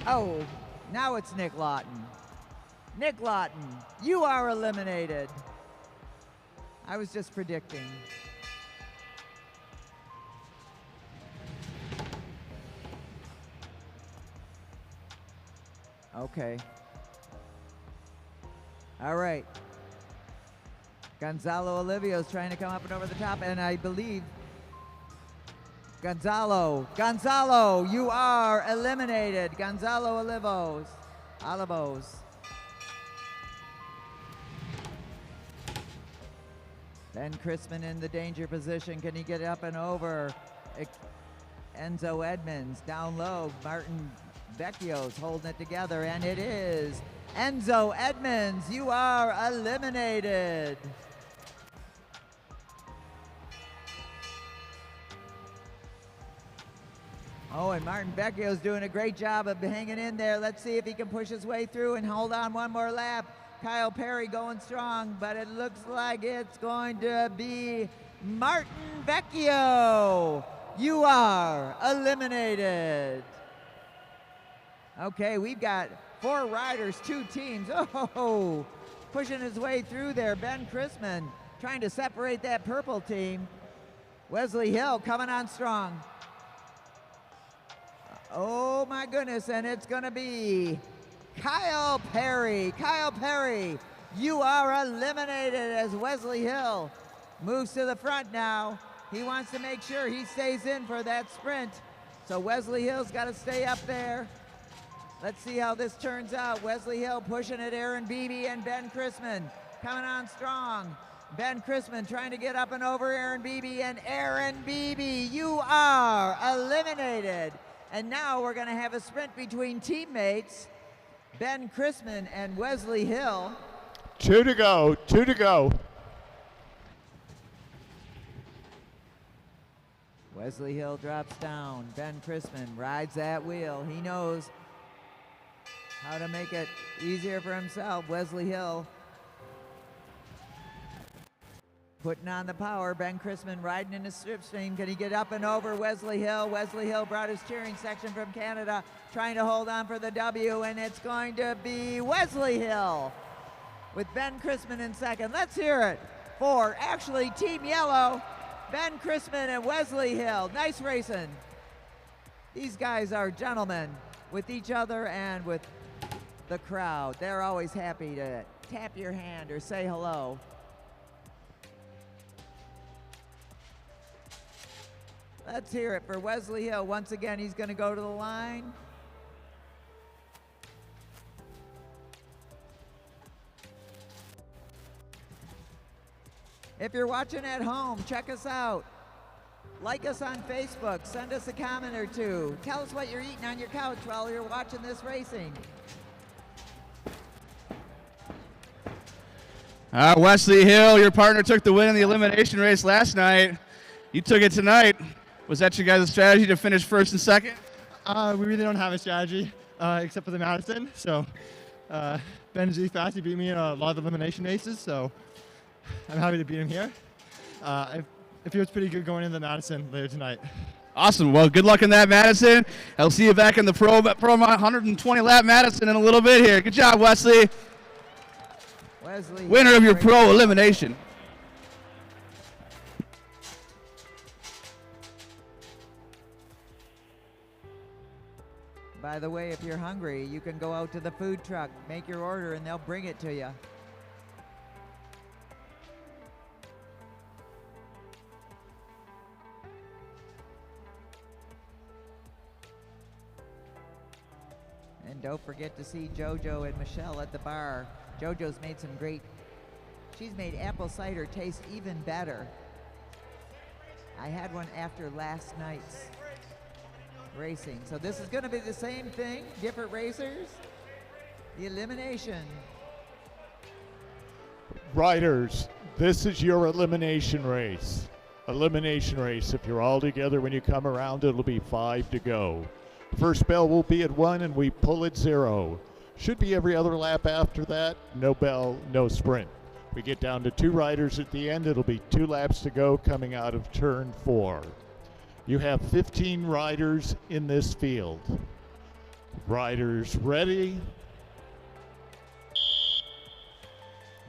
Oh, now it's Nick Lawton. Nick Lawton, you are eliminated. I was just predicting. Okay. All right. Gonzalo Olivio's trying to come up and over the top, and I believe Gonzalo, you are eliminated. Gonzalo Olivos. Ben Chrisman in the danger position. Can he get up and over? Enzo Edmonds down low. Martin Vecchio's holding it together, and it is Enzo Edmonds. You are eliminated. Oh, and Martin Vecchio's doing a great job of hanging in there. Let's see if he can push his way through and hold on one more lap. Kyle Perry going strong, but it looks like it's going to be Martin Vecchio. You are eliminated. Okay, we've got 4 riders, 2 teams. Oh, pushing his way through there. Ben Chrisman trying to separate that purple team. Wesley Hill coming on strong. Oh my goodness, and it's gonna be Kyle Perry. Kyle Perry, you are eliminated as Wesley Hill moves to the front now. He wants to make sure he stays in for that sprint. So Wesley Hill's got to stay up there. Let's see how this turns out. Wesley Hill pushing at Aaron Beebe and Ben Chrisman coming on strong. Ben Chrisman trying to get up and over Aaron Beebe, and Aaron Beebe, you are eliminated. And now we're going to have a sprint between teammates, Ben Chrisman and Wesley Hill. 2 to go, 2 to go. Wesley Hill drops down. Ben Chrisman rides that wheel. He knows how to make it easier for himself. Wesley Hill putting on the power. Ben Chrisman riding in the slipstream. Can he get up and over Wesley Hill? Wesley Hill brought his cheering section from Canada, trying to hold on for the W, and it's going to be Wesley Hill with Ben Chrisman in second. Let's hear it for actually Team Yellow, Ben Chrisman and Wesley Hill. Nice racing. These guys are gentlemen with each other and with the crowd. They're always happy to tap your hand or say hello. Let's hear it for Wesley Hill. Once again, he's going to go to the line. If you're watching at home, check us out. Like us on Facebook. Send us a comment or two. Tell us what you're eating on your couch while you're watching this racing. Wesley Hill, your partner took the win in the elimination race last night. You took it tonight. Was that your guys' strategy to finish first and second? We really don't have a strategy except for the Madison. So Ben's really fast. He beat me in a lot of elimination races. So I'm happy to beat him here. It feels pretty good going into the Madison later tonight. Awesome. Well, good luck in that, Madison. I'll see you back in the pro 120 lap Madison in a little bit here. Good job, Wesley. Wesley, winner of your pro elimination. By the way, if you're hungry, you can go out to the food truck, make your order, and they'll bring it to you. And don't forget to see JoJo and Michelle at the bar. JoJo's made some great, she's made apple cider taste even better. I had one after last night's racing. So this is going to be the same thing, different racers. The elimination. Riders, this is your elimination race. Elimination race. If you're all together when you come around, it'll be 5 to go. First bell will be at 1 and we pull at 0. Should be every other lap after that. No bell, no sprint. We get down to 2 riders at the end. It'll be 2 laps to go coming out of turn 4. You have 15 riders in this field. Riders ready?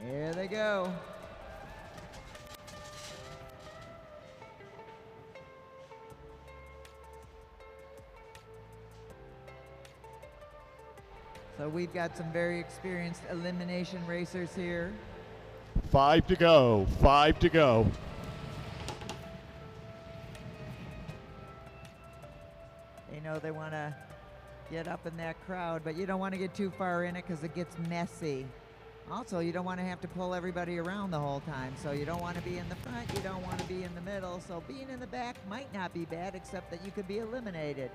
Here they go. So we've got some very experienced elimination racers here. 5 to go, 5 to go. They know they want to get up in that crowd, but you don't want to get too far in it because it gets messy. Also, you don't want to have to pull everybody around the whole time. So you don't want to be in the front, you don't want to be in the middle. So being in the back might not be bad, except that you could be eliminated.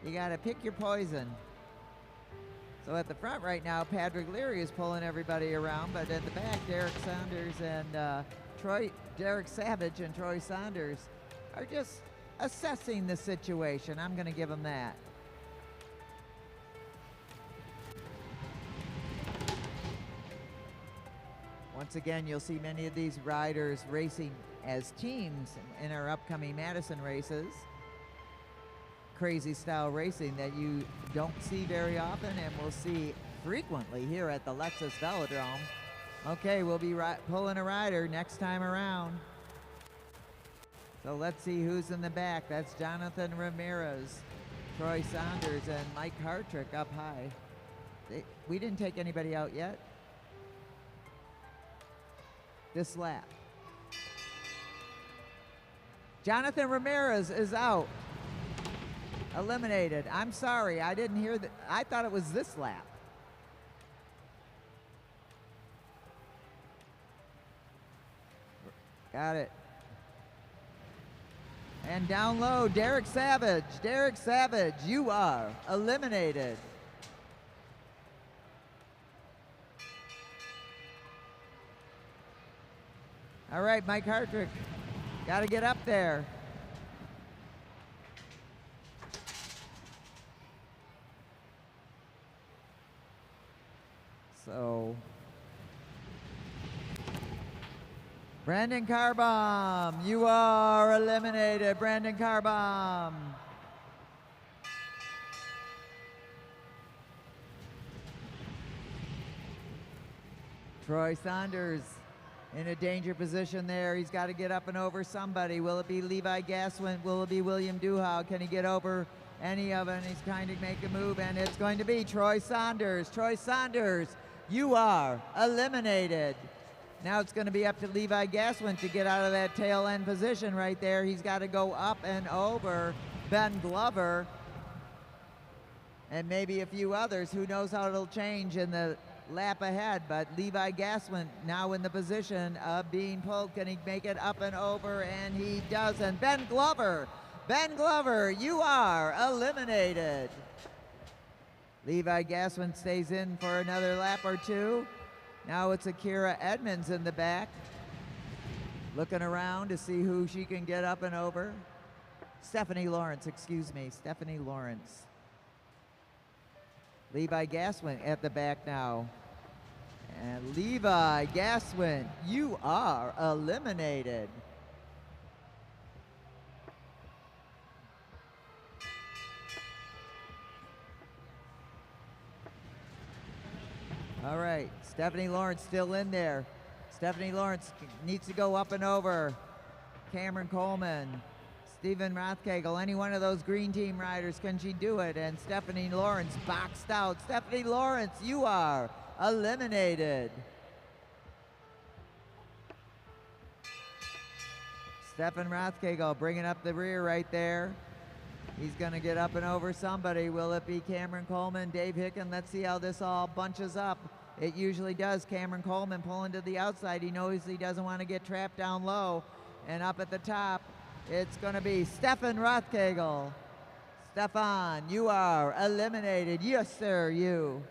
You got to pick your poison. So at the front right now, Patrick Leary is pulling everybody around, but at the back, Derek Saunders and Derek Savage and Troy Saunders are just assessing the situation. I'm going to give them that. Once again, you'll see many of these riders racing as teams in our upcoming Madison races. Crazy style racing that you don't see very often and we'll see frequently here at the Lexus Velodrome. Okay, we'll be pulling a rider next time around. So let's see who's in the back. That's Jonathan Ramirez Troy Saunders and Mike Hartrick up high. We didn't take anybody out yet. This lap. Jonathan Ramirez is out. Eliminated. I'm sorry, I didn't hear that. I thought it was this lap. Got it. And down low, Derek Savage. Derek Savage, you are eliminated. All right, Mike Hartrick, got to get up there. So, Brandon Carbom, you are eliminated, Brandon Carbom. Troy Saunders in a danger position there. He's got to get up and over somebody. Will it be Levi Gaswin? Will it be William Duhau? Can he get over any of it? He's trying to make a move, and it's going to be Troy Saunders. Troy Saunders, you are eliminated. Now it's going to be up to Levi Gaswin to get out of that tail end position right there. He's got to go up and over Ben Glover and maybe a few others. Who knows how it'll change in the lap ahead, but Levi Gaswin now in the position of being pulled. Can he make it up and over? And he doesn't. Ben Glover, you are eliminated. Levi Gaswin stays in for another lap or two. Now it's Akira Edmonds in the back, looking around to see who she can get up and over. Stephanie Lawrence. Levi Gaswin at the back now. And Levi Gaswin, you are eliminated. All right, Stephanie Lawrence still in there. Stephanie Lawrence needs to go up and over. Cameron Coleman, Stephen Rothkegel, any one of those green team riders, can she do it? And Stephanie Lawrence boxed out. Stephanie Lawrence, you are eliminated. Stephen Rothkegel bringing up the rear right there. He's going to get up and over somebody. Will it be Cameron Coleman, Dave Hicken? Let's see how this all bunches up. It usually does. Cameron Coleman pulling to the outside. He knows he doesn't want to get trapped down low. And up at the top, it's going to be Stefan Rothkegel. Stefan, you are eliminated. Yes, sir, you.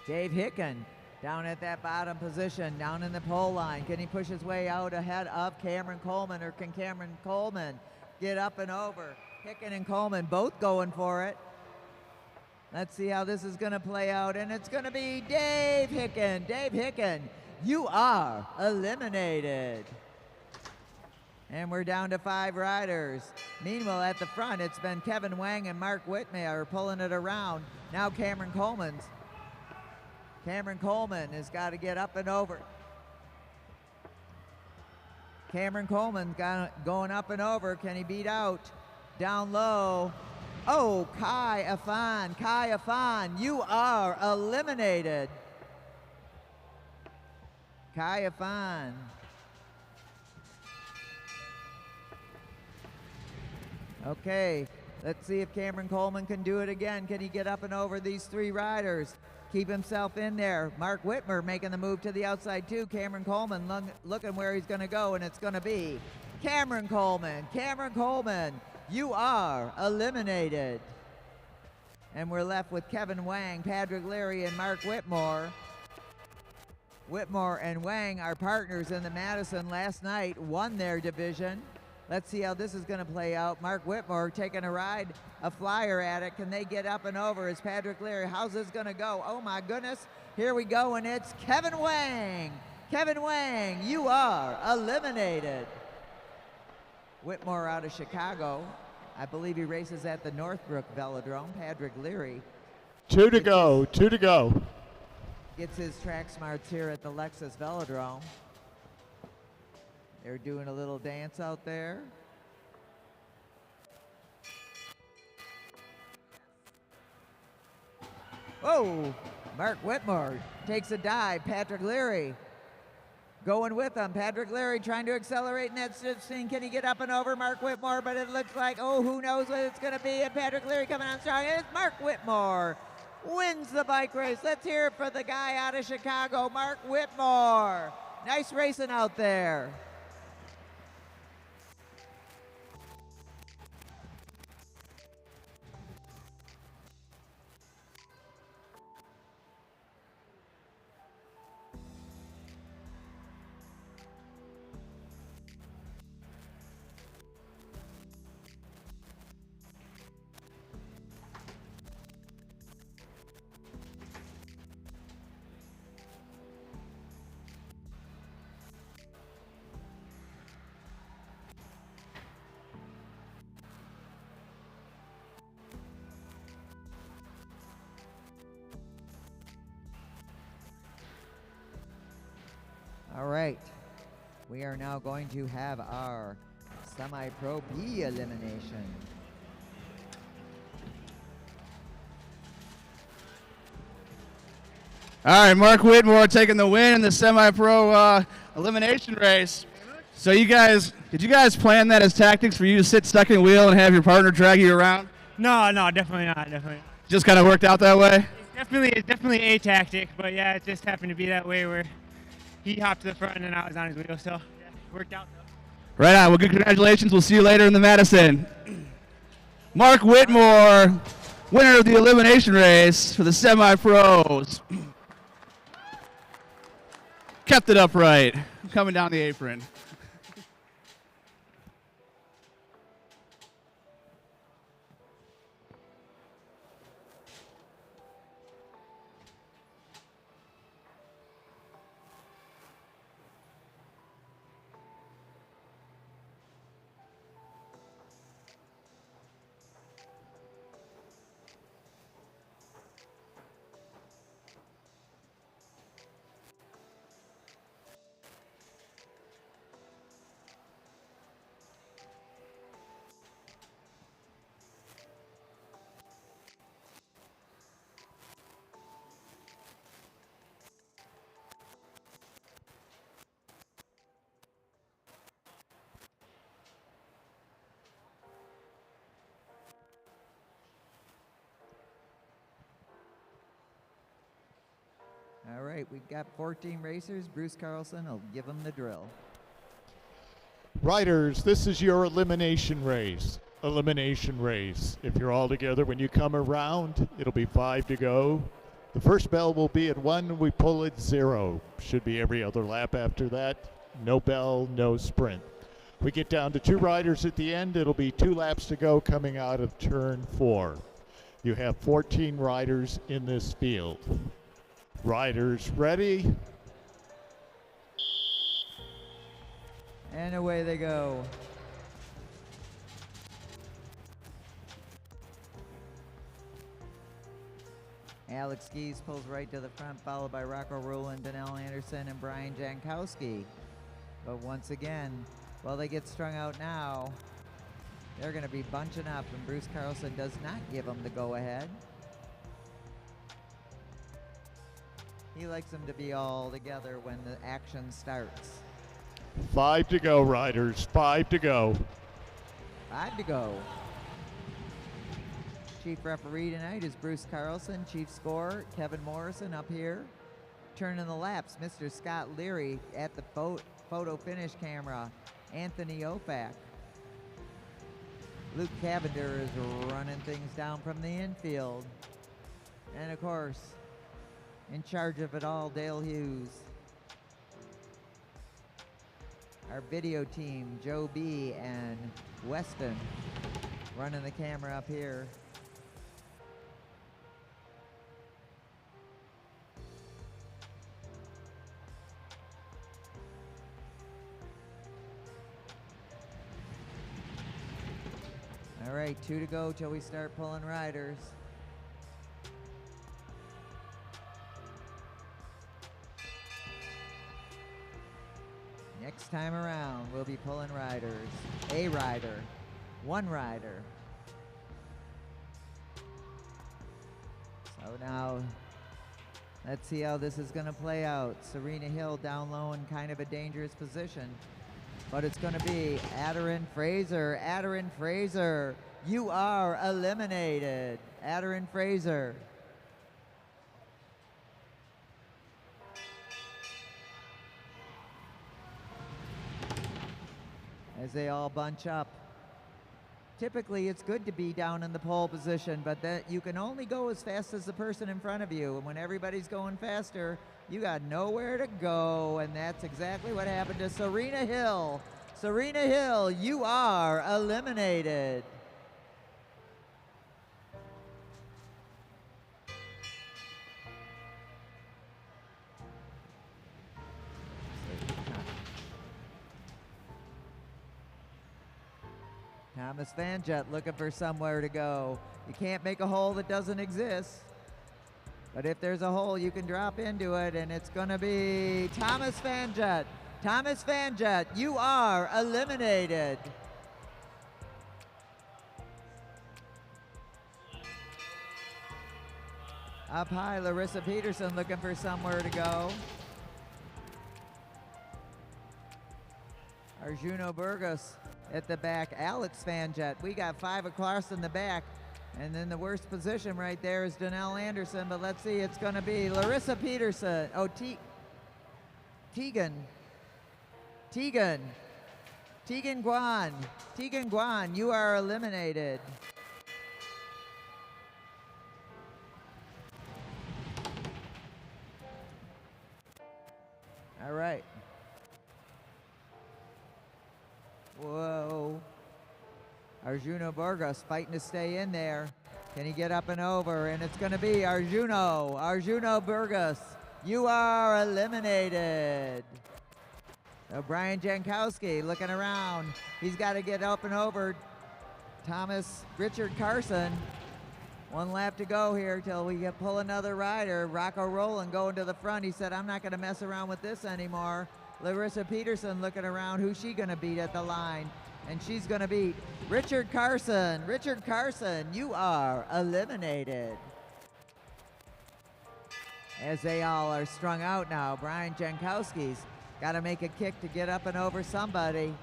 Dave Hicken down at that bottom position, down in the pole line. Can he push his way out ahead of Cameron Coleman, or can Cameron Coleman get up and over? Hicken and Coleman both going for it. Let's see how this is going to play out, and it's going to be Dave Hicken. Dave Hicken, you are eliminated. And we're down to 5 riders. Meanwhile, at the front, it's been Kevin Wang and Mark Whitmire pulling it around. Now Cameron Coleman has got to get up and over. Cameron Coleman going up and over. Can he beat out? Down low. Oh, Kai Afan, you are eliminated. Kai Afan. Okay, let's see if Cameron Coleman can do it again. Can he get up and over these 3 riders? Keep himself in there. Mark Whitmer making the move to the outside too. Cameron Coleman looking where he's going to go, and it's going to be Cameron Coleman. Cameron Coleman, you are eliminated. And we're left with Kevin Wang, Patrick Leary, and Mark Whitmore. Whitmore and Wang are partners in the Madison last night, won their division. Let's see how this is going to play out. Mark Whitmore taking a flyer at it. Can they get up and over? Is Patrick Leary? How's this going to go? Oh my goodness. Here we go, and it's Kevin Wang. Kevin Wang, you are eliminated. Whitmore out of Chicago. I believe he races at the Northbrook Velodrome. Patrick Leary. 2 to go, 2 to go. Gets his track smarts here at the Lexus Velodrome. They're doing a little dance out there. Oh, Mark Whitmore takes a dive. Patrick Leary going with him. Patrick Leary trying to accelerate in that scene. Can he get up and over Mark Whitmore? But it looks like, oh, who knows what it's going to be. And Patrick Leary coming on strong. And it's Mark Whitmore wins the bike race. Let's hear it for the guy out of Chicago, Mark Whitmore. Nice racing out there. All right, we are now going to have our semi-pro B elimination. All right, Mark Whitmore taking the win in the semi-pro elimination race. So did you guys plan that as tactics for you to sit stuck in the wheel and have your partner drag you around? No, definitely not. Definitely not. Just kind of worked out that way? It's definitely a tactic, but yeah, it just happened to be that way where he hopped to the front and I was on his wheel, so yeah, it worked out though. Right on. Well, good congratulations. We'll see you later in the Madison. Mark Whitmore, winner of the elimination race for the semi-pros. Kept it upright, coming down the apron. All right, we've got 14 racers. Bruce Carlson will give them the drill. Riders, this is your elimination race. Elimination race. If you're all together when you come around, it'll be 5 to go. The first bell will be at 1, we pull at 0. Should be every other lap after that. No bell, no sprint. We get down to 2 riders at the end, it'll be 2 laps to go coming out of turn 4. You have 14 riders in this field. Riders ready? And away they go. Alex Gies pulls right to the front, followed by Rocco Rowland, Donnell Anderson, and Brian Jankowski. But once again, while they get strung out now, they're going to be bunching up, and Bruce Carlson does not give them the go-ahead. He likes them to be all together when the action starts. 5 to go, riders. 5 to go. 5 to go. Chief referee tonight is Bruce Carlson. Chief scorer, Kevin Morrison up here. Turning the laps, Mr. Scott Leary at the photo finish camera, Anthony Opak. Luke Cavender is running things down from the infield. And of course, in charge of it all, Dale Hughes. Our video team, Joe B. and Weston, running the camera up here. All right, 2 to go till we start pulling riders. Next time around, we'll be pulling riders. A rider, 1 rider. So now, let's see how this is going to play out. Serena Hill down low in kind of a dangerous position. But it's going to be Adarin Fraser. Adarin Fraser, you are eliminated. Adarin Fraser. As they all bunch up. Typically, it's good to be down in the pole position, but that you can only go as fast as the person in front of you. And when everybody's going faster, you got nowhere to go. And that's exactly what happened to Serena Hill. Serena Hill, you are eliminated. Thomas Vanjet looking for somewhere to go. You can't make a hole that doesn't exist. But if there's a hole, you can drop into it, and it's going to be Thomas Vanjet. Thomas Vanjet, you are eliminated. Up high, Larissa Peterson looking for somewhere to go. Arjuno Burgos at the back. Alex Vanjet. We got 5 across in the back. And then the worst position right there is Donnell Anderson. But let's see, it's going to be Larissa Peterson. Oh, Tegan Guan. Tegan Guan, you are eliminated. All right. Whoa. Arjuno Burgos fighting to stay in there. Can he get up and over? And it's going to be Arjuno Burgos. You are eliminated. So Brian Jankowski looking around. He's got to get up and over Richard Carson. 1 lap to go here till we pull another rider. Rocco Rowland going to the front. He said, I'm not going to mess around with this anymore. Larissa Peterson looking around. Who's she going to beat at the line? And she's going to beat Richard Carson. Richard Carson, you are eliminated. As they all are strung out now, Brian Jankowski's got to make a kick to get up and over somebody.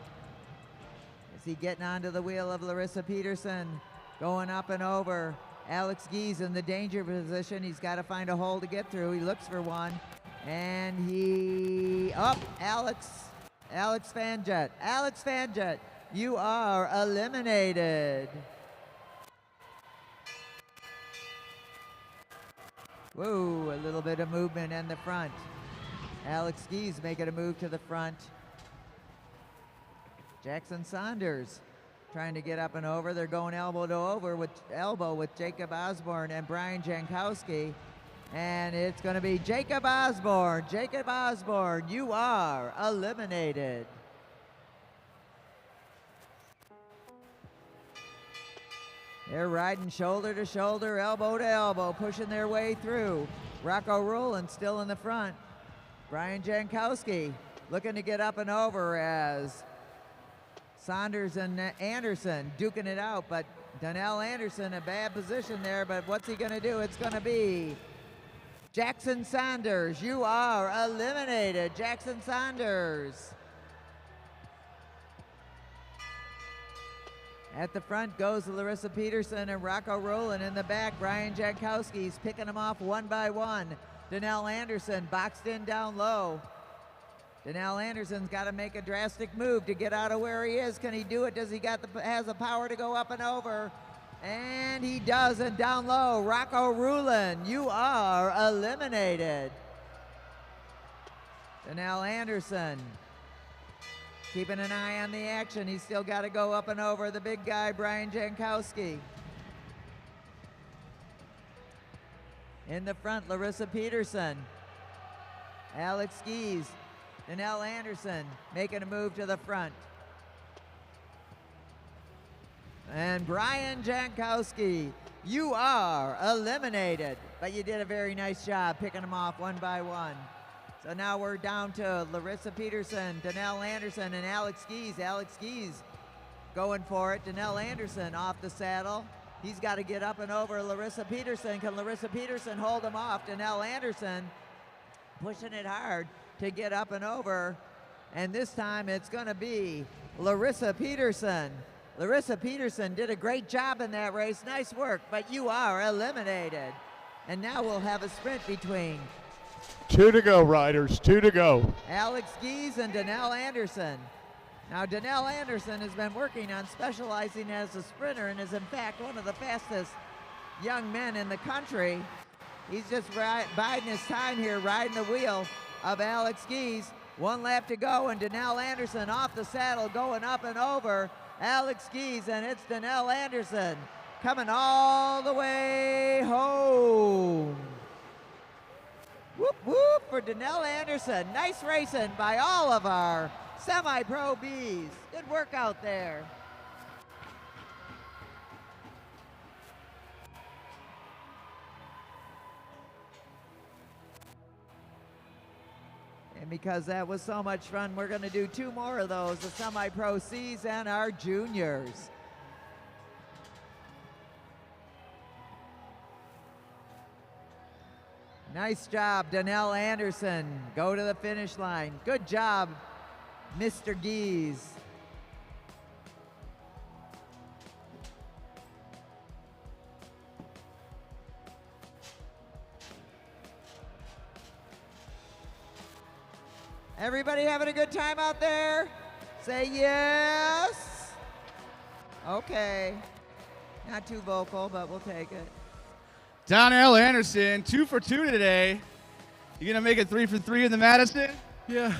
Is he getting onto the wheel of Larissa Peterson? Going up and over. Alex Gies in the danger position. He's got to find a hole to get through. He looks for one. And Alex Vanjet. Alex Vanjet, you are eliminated. Whoa, a little bit of movement in the front. Alex Gies making a move to the front. Jackson Saunders trying to get up and over. They're going elbow to elbow with Jacob Osborne and Brian Jankowski. And it's going to be Jacob Osborne. Jacob Osborne, you are eliminated. They're riding shoulder to shoulder, elbow to elbow, pushing their way through. Rocco Rowland still in the front. Brian Jankowski looking to get up and over as Saunders and Anderson duking it out, but Donnell Anderson, a bad position there, but what's he going to do? It's going to be Jackson Saunders. You are eliminated, Jackson Saunders. At the front goes Larissa Peterson and Rocco Rowland. In the back, Brian Jankowski's picking them off one by one. Donnell Anderson boxed in down low. Donnell Anderson's got to make a drastic move to get out of where he is. Can he do it? Does he has the power to go up and over? And he does, and down low, Rocco Rowland, you are eliminated. Donnell Anderson keeping an eye on the action. He's still got to go up and over the big guy, Brian Jankowski. In the front, Larissa Peterson. Alex Gies. Donnell Anderson making a move to the front. And Brian Jankowski, you are eliminated. But you did a very nice job picking them off one by one. So now we're down to Larissa Peterson, Donnell Anderson, and Alex Gies. Alex Gies going for it. Donnell Anderson off the saddle. He's got to get up and over Larissa Peterson. Can Larissa Peterson hold him off? Danelle Anderson pushing it hard to get up and over. And this time it's going to be Larissa Peterson. Larissa Peterson did a great job in that race. Nice work, but you are eliminated. And now we'll have a sprint between 2 to go, riders, 2 to go. Alex Gies and Danelle Anderson. Now, Danelle Anderson has been working on specializing as a sprinter and is, in fact, one of the fastest young men in the country. He's just biding his time here, riding the wheel of Alex Gies. 1 lap to go, and Danelle Anderson off the saddle, going up and over Alex Gies, and it's Danelle Anderson coming all the way home. Whoop, whoop for Danelle Anderson. Nice racing by all of our semi-pro Bs. Good work out there. And because that was so much fun, we're going to do 2 more of those, the semi-pro Cs and our juniors. Nice job, Danelle Anderson. Go to the finish line. Good job, Mr. Gies. Everybody having a good time out there? Say yes. Okay. Not too vocal, but we'll take it. Donnell Anderson, 2 for 2 today. You gonna make it 3 for 3 in the Madison? Yeah.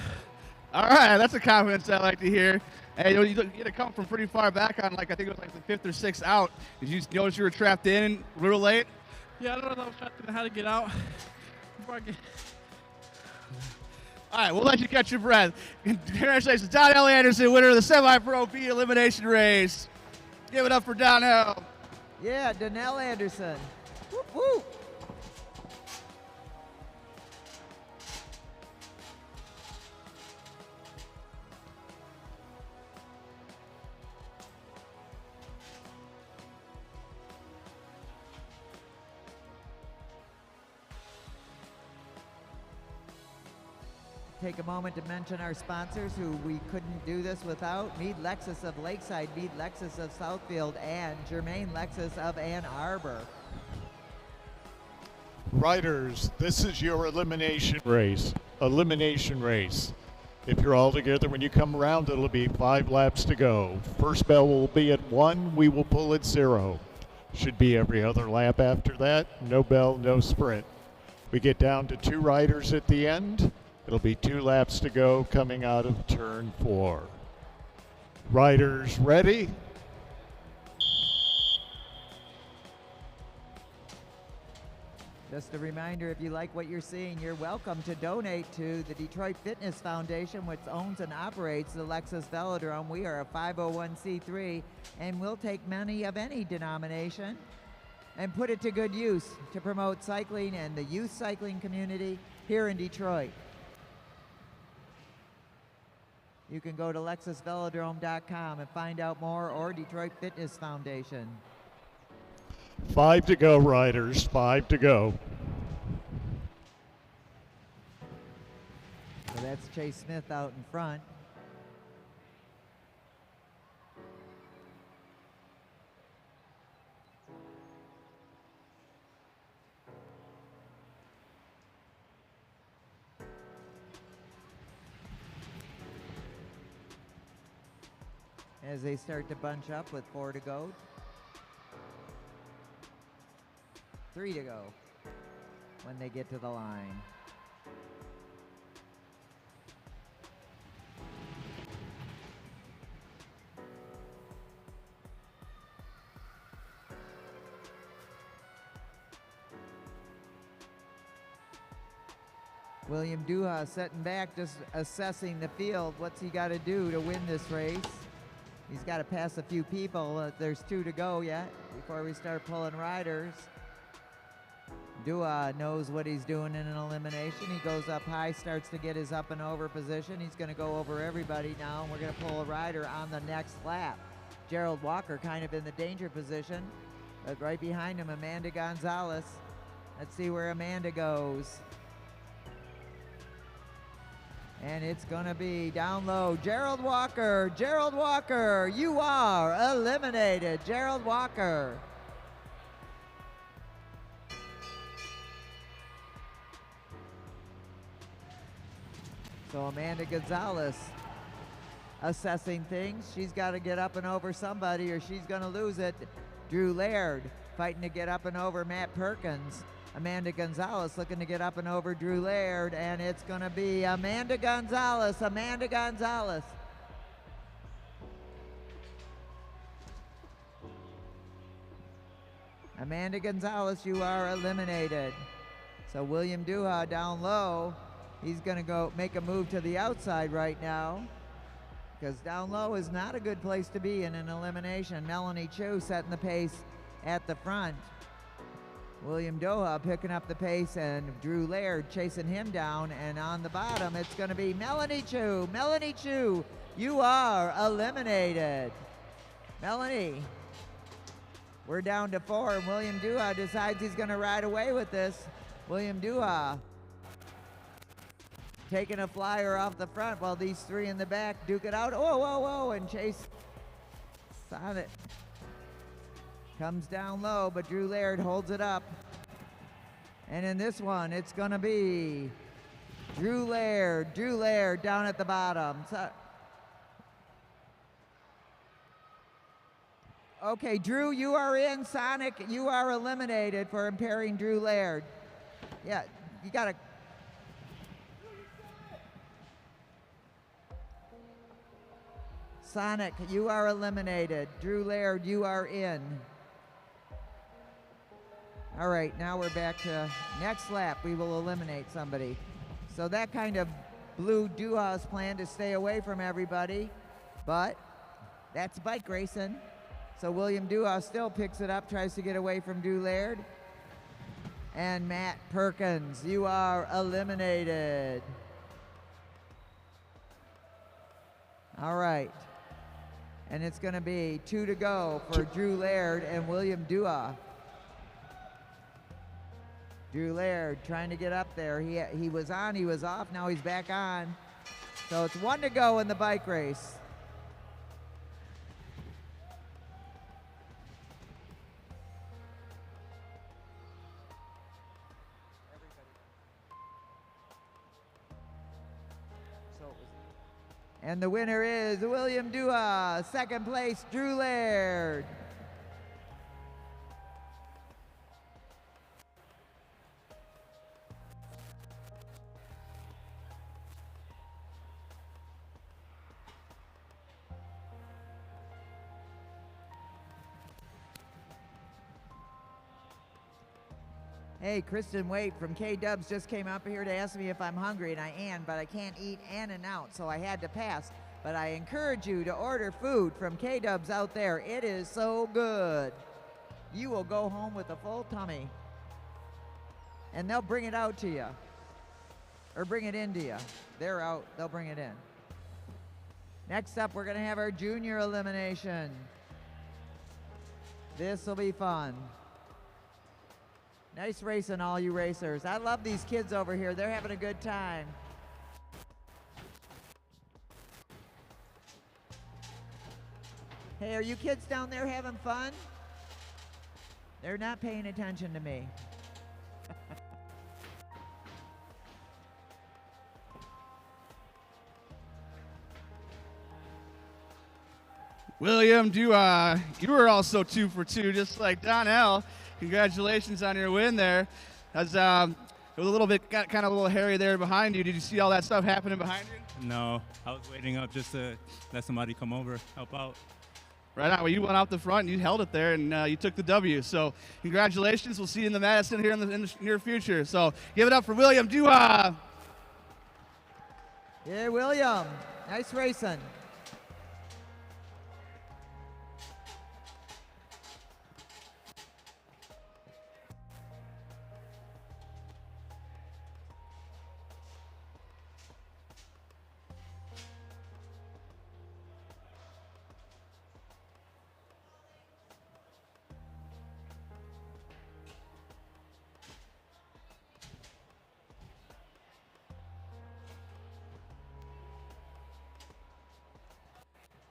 All right, that's a confidence I like to hear. Hey, you had to come from pretty far back on, like, I think it was like the 5th or 6th out. Did you notice you were trapped in real late? Yeah, I don't know how to get out. All right, we'll let you catch your breath. Congratulations, Donnell Anderson, winner of the semi-pro B elimination race. Give it up for Donnell. Yeah, Danelle Anderson. Whoop, whoop. Take a moment to mention our sponsors who we couldn't do this without. Mead Lexus of Lakeside, Mead Lexus of Southfield, and Germain Lexus of Ann Arbor. Riders, this is your elimination race. Elimination race. If you're all together when you come around, it'll be 5 laps to go. First bell will be at 1, we will pull at 0. Should be every other lap after that. No bell, no sprint. We get down to 2 riders at the end. It'll be 2 laps to go coming out of turn 4. Riders ready? Just a reminder, if you like what you're seeing, you're welcome to donate to the Detroit Fitness Foundation, which owns and operates the Lexus Velodrome. We are a 501c3, and we'll take money of any denomination and put it to good use to promote cycling and the youth cycling community here in Detroit. You can go to LexusVelodrome.com and find out more, or Detroit Fitness Foundation. 5 to go, riders. 5 to go. So that's Chase Smith out in front. As they start to bunch up with 4 to go. 3 to go when they get to the line. William Duha sitting back, just assessing the field. What's he got to do to win this race? He's got to pass a few people. There's 2 to go yet before we start pulling riders. Dua knows what he's doing in an elimination. He goes up high, starts to get his up and over position. He's going to go over everybody now, and we're going to pull a rider on the next lap. Gerald Walker kind of in the danger position. But right behind him, Amanda Gonzalez. Let's see where Amanda goes. And it's going to be down low. Gerald Walker. Gerald Walker, you are eliminated. Gerald Walker. So Amanda Gonzalez assessing things. She's got to get up and over somebody or she's going to lose it. Drew Laird fighting to get up and over Matt Perkins. Amanda Gonzalez looking to get up and over Drew Laird, and it's going to be Amanda Gonzalez. Amanda Gonzalez. Amanda Gonzalez, you are eliminated. So William Duha down low. He's going to go make a move to the outside right now because down low is not a good place to be in an elimination. Melanie Chu setting the pace at the front. William Doha picking up the pace and Drew Laird chasing him down, and on the bottom it's going to be Melanie Chu. Melanie Chu, you are eliminated. Melanie, we're down to 4 and William Duha decides he's going to ride away with this. William Duha taking a flyer off the front while these 3 in the back duke it out. Oh, whoa, whoa, and Chase Sonnet comes down low, but Drew Laird holds it up. And in this one, it's going to be Drew Laird down at the bottom. So, okay, Drew, you are in. Sonic, you are eliminated for impairing Drew Laird. Yeah, you got to. Sonic, you are eliminated. Drew Laird, you are in. All right, now we're back to next lap. We will eliminate somebody. So that kind of blew Duha's plan to stay away from everybody, but that's bike racing. So William Duha still picks it up, tries to get away from Drew Laird. And Matt Perkins, you are eliminated. All right. And it's going to be 2 to go for Drew Laird and William Duha. Drew Laird trying to get up there. He was on, he was off, now he's back on. So it's 1 to go in the bike race. And the winner is William Duha. Second place, Drew Laird. Hey, Kristen Waite from K-Dubs just came up here to ask me if I'm hungry, and I am, but I can't eat and out, so I had to pass. But I encourage you to order food from K-Dubs out there. It is so good. You will go home with a full tummy. And they'll bring it out to you. Or bring it into you. They're out, they'll bring it in. Next up, we're going to have our junior elimination. This will be fun. Nice racing, all you racers. I love these kids over here. They're having a good time. Hey, are you kids down there having fun? They're not paying attention to me. William Duha, you were also 2 for 2, just like Donnell. Congratulations on your win there. As it was a little bit, got kind of a little hairy there behind you. Did you see all that stuff happening behind you? No, I was waiting up just to let somebody come over, help out. Right on. Well, you went out the front and you held it there, and you took the W. So congratulations. We'll see you in the Madison here in the near future. So give it up for William Duha. Yeah, William. Nice racing.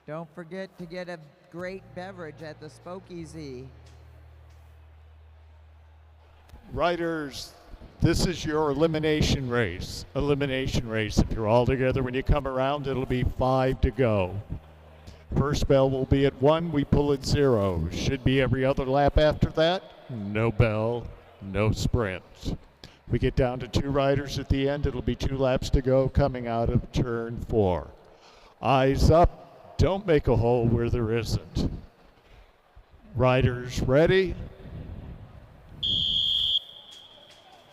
Don't forget to get a great beverage at the Spokeasy. Riders, this is your elimination race. Elimination race. If you're all together when you come around, it'll be 5 to go. First bell will be at 1, we pull at 0. Should be every other lap after that. No bell, no sprint. We get down to 2 riders at the end. It'll be 2 laps to go coming out of turn 4. Eyes up. Don't make a hole where there isn't. Riders ready?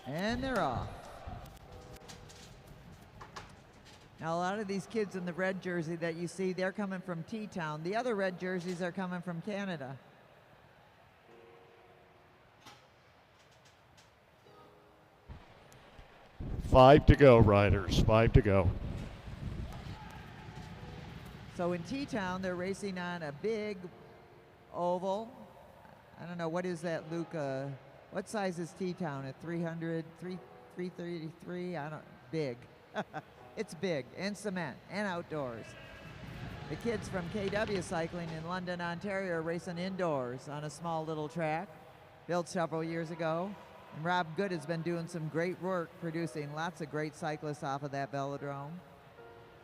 And they're off. Now, a lot of these kids in the red jersey that you see, they're coming from T-Town. The other red jerseys are coming from Canada. Five to go, riders. 5 to go. So in T-Town, they're racing on a big oval. I don't know, what is that, Luke? What size is T-Town? At 300, 333? I don't, big. It's big, and cement, and outdoors. The kids from KW Cycling in London, Ontario are racing indoors on a small little track, built several years ago. And Rob Good has been doing some great work producing lots of great cyclists off of that velodrome.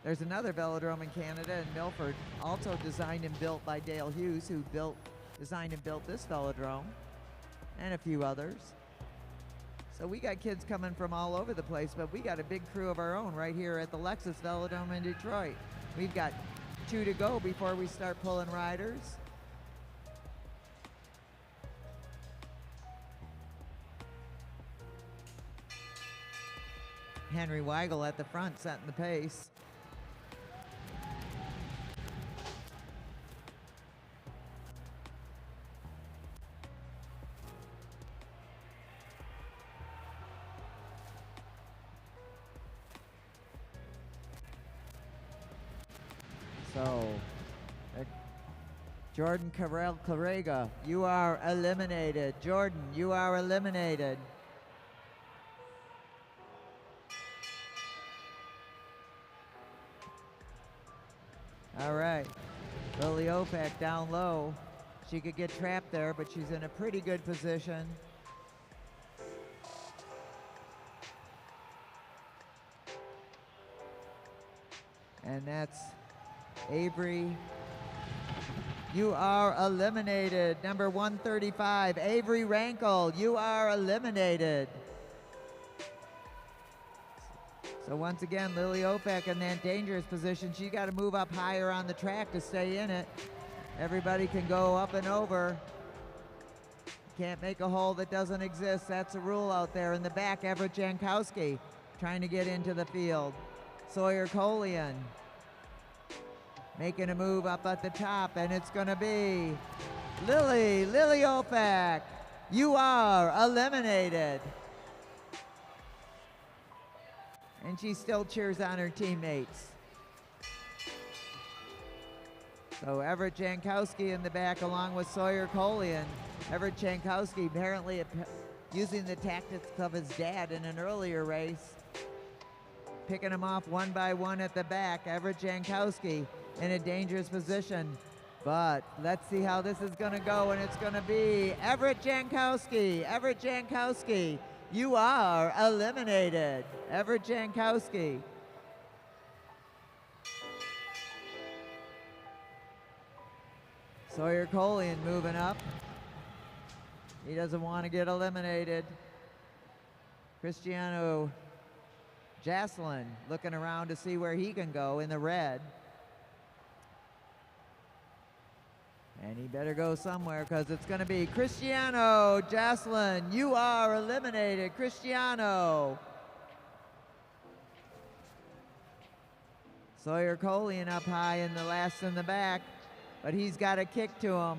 There's another velodrome in Canada in Milford, also designed and built by Dale Hughes, who designed and built this velodrome, and a few others. So we got kids coming from all over the place, but we got a big crew of our own right here at the Lexus Velodrome in Detroit. We've got 2 to go before we start pulling riders. Henry Weigel at the front setting the pace. So, Jordan Carrega, you are eliminated. Jordan, you are eliminated. All right, Lily Opek down low. She could get trapped there, but she's in a pretty good position. And that's Avery. You are eliminated. Number 135, Avery Rankle, you are eliminated. So once again, Lily Opek in that dangerous position. She got to move up higher on the track to stay in it. Everybody can go up and over. Can't make a hole that doesn't exist. That's a rule out there. In the back, Everett Jankowski trying to get into the field. Sawyer Colian making a move up at the top, and it's going to be Lily Opek. You are eliminated. And she still cheers on her teammates. So Everett Jankowski in the back along with Sawyer Colian. Everett Jankowski apparently using the tactics of his dad in an earlier race. Picking them off one by one at the back. Everett Jankowski in a dangerous position. But let's see how this is going to go, and it's going to be Everett Jankowski. Everett Jankowski, you are eliminated. Everett Jankowski. Sawyer Colian moving up. He doesn't want to get eliminated. Cristiano Jaslin looking around to see where he can go in the red. And he better go somewhere, because it's going to be Cristiano Jaslin. You are eliminated, Cristiano. Sawyer Colian up high in the last in the back, but he's got a kick to him.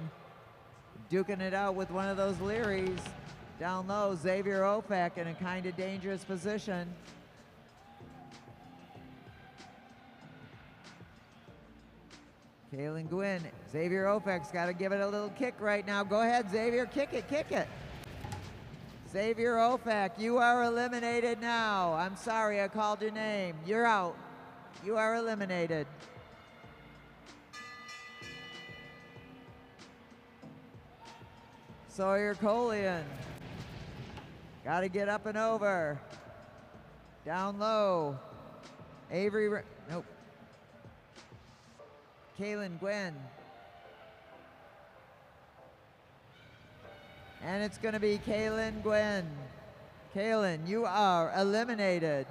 Duking it out with one of those Learys. Down low, Xavier Opek in a kind of dangerous position. Kaylin Gwynn, Xavier Opek's got to give it a little kick right now. Go ahead, Xavier, kick it, kick it. Xavier Opek, you are eliminated now. I'm sorry, I called your name. You're out. You are eliminated. Sawyer Colian. Got to get up and over. Down low. Nope. Kaylin Gwen. And it's going to be Kaylin Gwen. Kaylin, you are eliminated.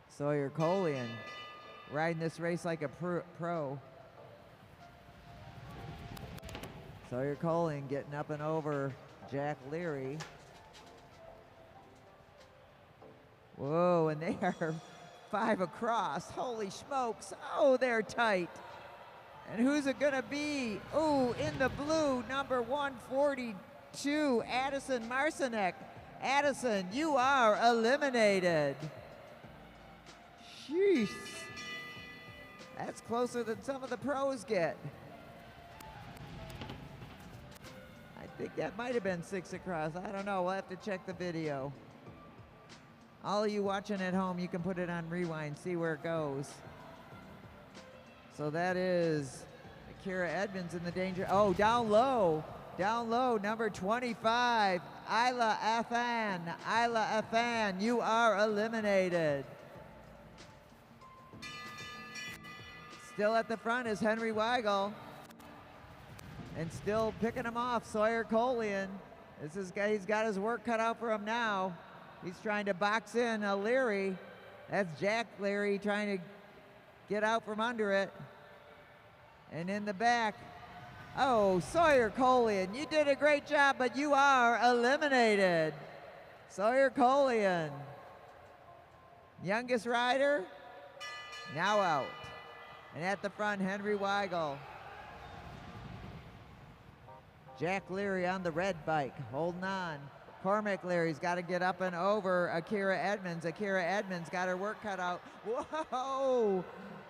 Sawyer Colian riding this race like a pro. Sawyer Colian getting up and over Jack Leary. Whoa, and they are 5 across. Holy smokes. Oh, they're tight. And who's it gonna be? Oh, in the blue, number 142, Addison Marcinek. Addison, you are eliminated. Sheesh. That's closer than some of the pros get. I think that might have been 6 across. I don't know. We'll have to check the video. All of you watching at home, you can put it on rewind, see where it goes. So that is Akira Edmonds in the danger. Oh, down low, number 25, Isla Afan. Isla Afan, you are eliminated. Still at the front is Henry Weigel. And still picking him off, Sawyer Colian. He's got his work cut out for him now. He's trying to box in Leary. That's Jack Leary trying to get out from under it. And in the back, oh, Sawyer Colian, you did a great job, but you are eliminated. Sawyer Colian, youngest rider, now out. And at the front, Henry Weigel. Jack Leary on the red bike, holding on. Cormac Leary's got to get up and over Akira Edmonds. Akira Edmonds got her work cut out. Whoa!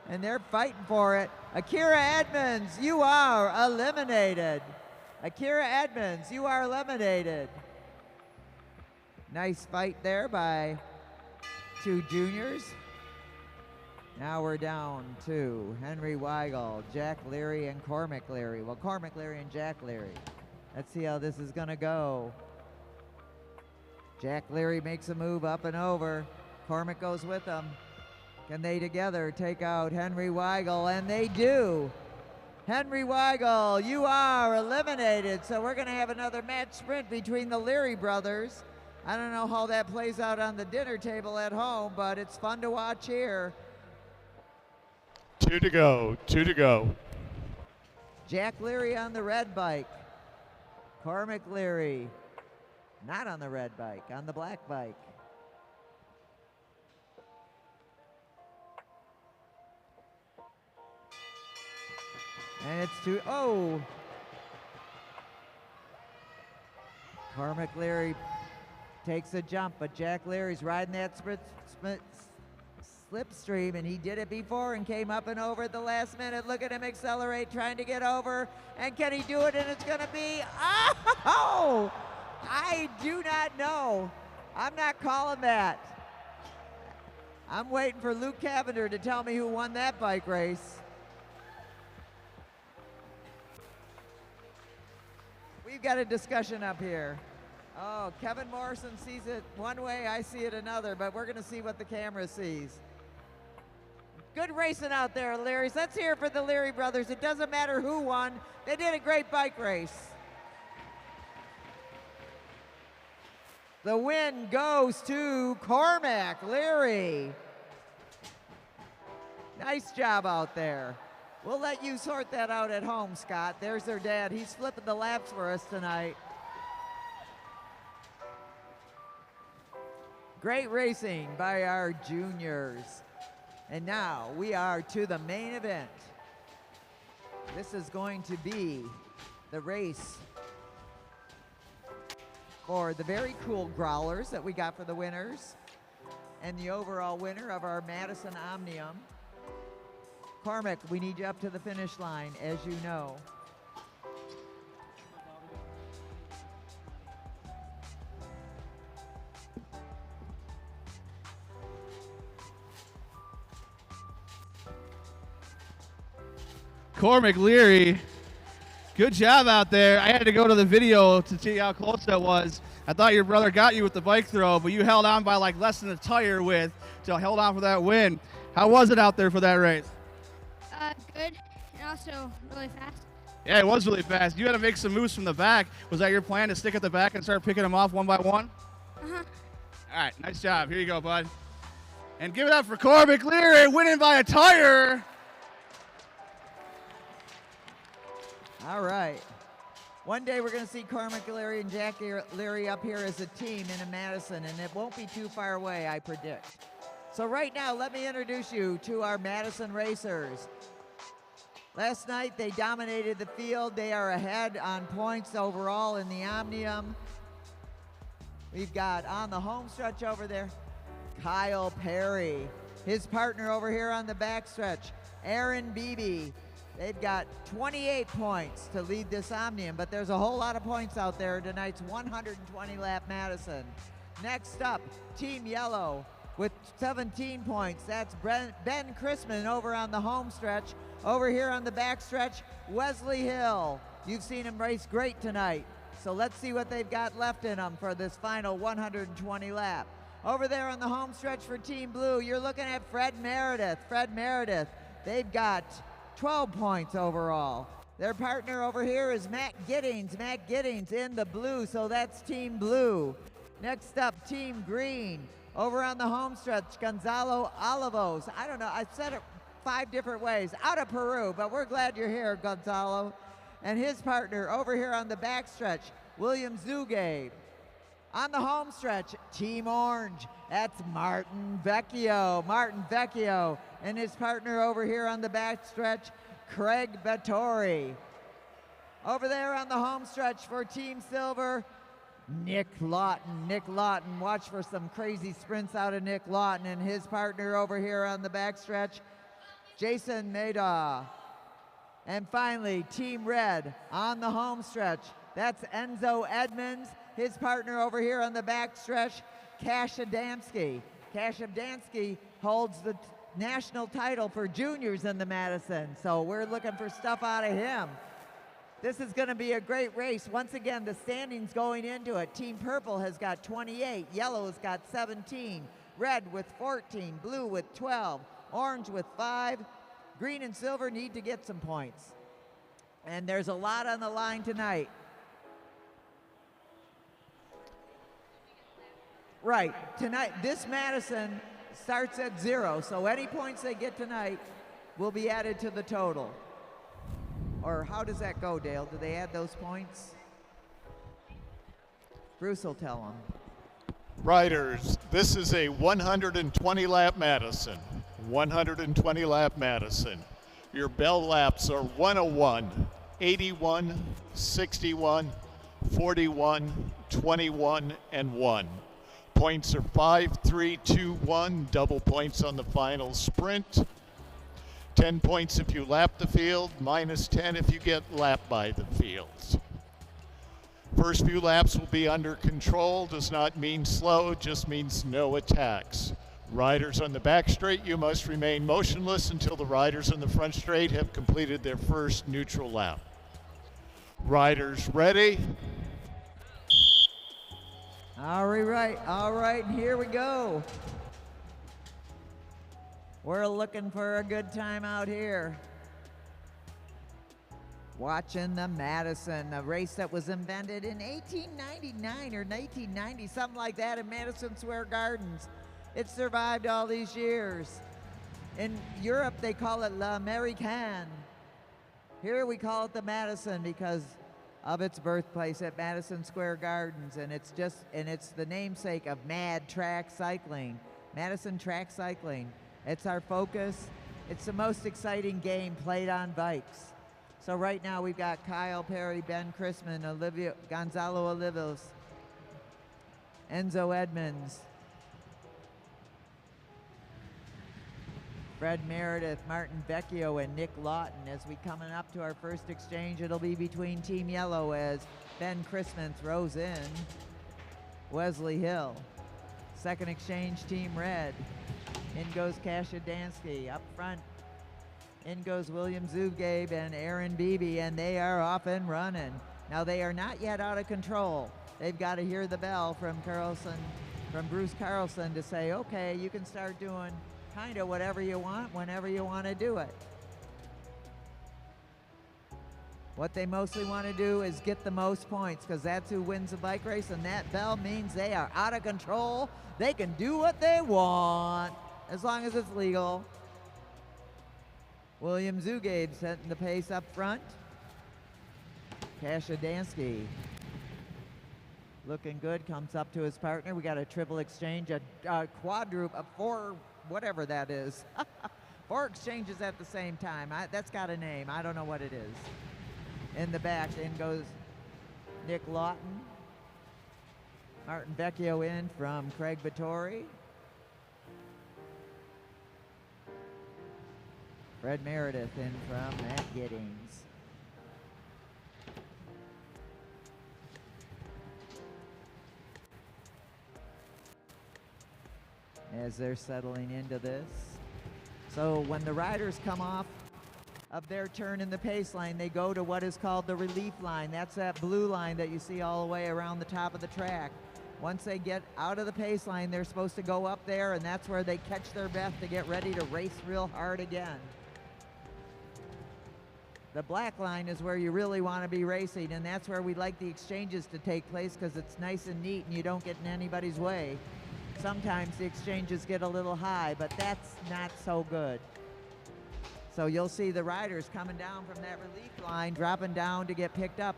And they're fighting for it. Akira Edmonds, you are eliminated. Akira Edmonds, you are eliminated. Nice fight there by 2 juniors. Now we're down to Henry Weigel, Jack Leary, and Cormac Leary. Well, Cormac Leary and Jack Leary. Let's see how this is going to go. Jack Leary makes a move up and over. Cormac goes with him. Can they together take out Henry Weigel? And they do. Henry Weigel, you are eliminated. So we're going to have another match sprint between the Leary brothers. I don't know how that plays out on the dinner table at home, but it's fun to watch here. 2 to go, 2 to go. Jack Leary on the red bike. Cormac Leary not on the red bike, on the black bike. And it's oh! Cormac Leary takes a jump, but Jack Leary's riding that slipstream, and he did it before and came up and over at the last minute. Look at him accelerate, trying to get over. And can he do it? And it's going to be, oh! I do not know. I'm not calling that. I'm waiting for Luke Cavender to tell me who won that bike race. We've got a discussion up here. Oh, Kevin Morrison sees it one way, I see it another, but we're going to see what the camera sees. Good racing out there, Learys. Let's hear it for the Leary brothers. It doesn't matter who won. They did a great bike race. The win goes to Cormac Leary. Nice job out there. We'll let you sort that out at home, Scott. There's their dad. He's flipping the laps for us tonight. Great racing by our juniors. And now we are to the main event. This is going to be the race for the very cool growlers that we got for the winners and the overall winner of our Madison Omnium. Cormac, we need you up to the finish line, as you know. Cormac Leary. Good job out there. I had to go to the video to see how close that was. I thought your brother got you with the bike throw, but you held on by like less than a tire width, so held on for that win. How was it out there for that race? Good, and also really fast. Yeah, it was really fast. You had to make some moves from the back. Was that your plan, to stick at the back and start picking them off one by one? Uh-huh. All right, nice job. Here you go, bud. And give it up for Cormac Leary, winning by a tire. All right. One day we're going to see Cormac Leary and Jackie Leary up here as a team in Madison, and it won't be too far away, I predict. So right now, let me introduce you to our Madison racers. Last night, they dominated the field. They are ahead on points overall in the Omnium. We've got on the home stretch over there, Kyle Perry. His partner over here on the back stretch, Aaron Beebe. They've got 28 points to lead this Omnium, but there's a whole lot of points out there in tonight's 120-lap Madison. Next up, Team Yellow with 17 points. That's Ben Chrisman over on the home stretch. Over here on the back stretch, Wesley Hill. You've seen him race great tonight. So let's see what they've got left in them for this final 120 lap. Over there on the home stretch for Team Blue, you're looking at Fred Meredith. Fred Meredith, they've got 12 points overall. Their partner over here is Matt Giddings. Matt Giddings in the blue, so that's Team Blue. Next up, Team Green. Over on the home stretch, Gonzalo Olivos. I don't know, I said it 5 different ways, out of Peru, but we're glad you're here, Gonzalo. And his partner over here on the back stretch, William Zugabe. On the home stretch, Team Orange, that's Martin Vecchio. Martin Vecchio and his partner over here on the back stretch, Craig Vettori. Over there on the home stretch for Team Silver, Nick Lawton. Nick Lawton, watch for some crazy sprints out of Nick Lawton and his partner over here on the back stretch, Jason Maida. And finally, Team Red on the home stretch. That's Enzo Edmonds, his partner over here on the back stretch, Cash Adamski. Cash Adamski holds the national title for juniors in the Madison, so we're looking for stuff out of him. This is going to be a great race. Once again, the standings going into it. Team Purple has got 28, Yellow has got 17, Red with 14, Blue with 12, Orange with 5, Green and Silver need to get some points. And there's a lot on the line tonight. Right, tonight, this Madison starts at 0, so any points they get tonight will be added to the total. Or how does that go, Dale? Do they add those points? Bruce will tell them. Riders, this is a 120-lap Madison. 120-lap Madison. Your bell laps are 101, 81, 61, 41, 21, and 1. Points are 5, 3, 2, 1, double points on the final sprint. 10 points if you lap the field, minus 10 if you get lapped by the fields. First few laps will be under control, does not mean slow, just means no attacks. Riders on the back straight, you must remain motionless until the riders on the front straight have completed their first neutral lap. Riders ready? All right, here we go. We're looking for a good time out here. Watching the Madison, a race that was invented in 1899 or 1990, something like that, in Madison Square Gardens. It survived all these years. In Europe, they call it L'Américaine. Here we call it the Madison because of its birthplace at Madison Square Gardens, and it's the namesake of Mad Track Cycling, Madison Track Cycling. It's our focus. It's the most exciting game played on bikes. So right now we've got Kyle Perry, Ben Chrisman, Gonzalo Olivos, Enzo Edmonds, Fred Meredith, Martin Vecchio, and Nick Lawton. As we coming up to our first exchange, it'll be between Team Yellow as Ben Chrisman throws in Wesley Hill. Second exchange, Team Red. In goes Kasia Dansky. Up front In goes William Zugabe and Aaron Beebe, and they are off and running. Now they are not yet out of control. They've got to hear the bell from Bruce Carlson to say, okay, you can start doing kind of whatever you want, whenever you want to do it. What they mostly want to do is get the most points, because that's who wins the bike race, and that bell means they are out of control. They can do what they want, as long as it's legal. William Zugabe setting the pace up front. Kashidansky looking good, comes up to his partner. We got a triple exchange, a quadruple, a four, whatever that is. 4 exchanges at the same time. That's got a name. I don't know what it is. In the back, in goes Nick Lawton. Martin Vecchio in from Craig Vittori. Fred Meredith in from Matt Giddings. As they're settling into this. So when the riders come off of their turn in the pace line, they go to what is called the relief line. That's that blue line that you see all the way around the top of the track. Once they get out of the pace line, they're supposed to go up there, and that's where they catch their breath to get ready to race real hard again. The black line is where you really want to be racing, and that's where we like the exchanges to take place, because it's nice and neat and you don't get in anybody's way. Sometimes the exchanges get a little high, but that's not so good. So you'll see the riders coming down from that relief line, dropping down to get picked up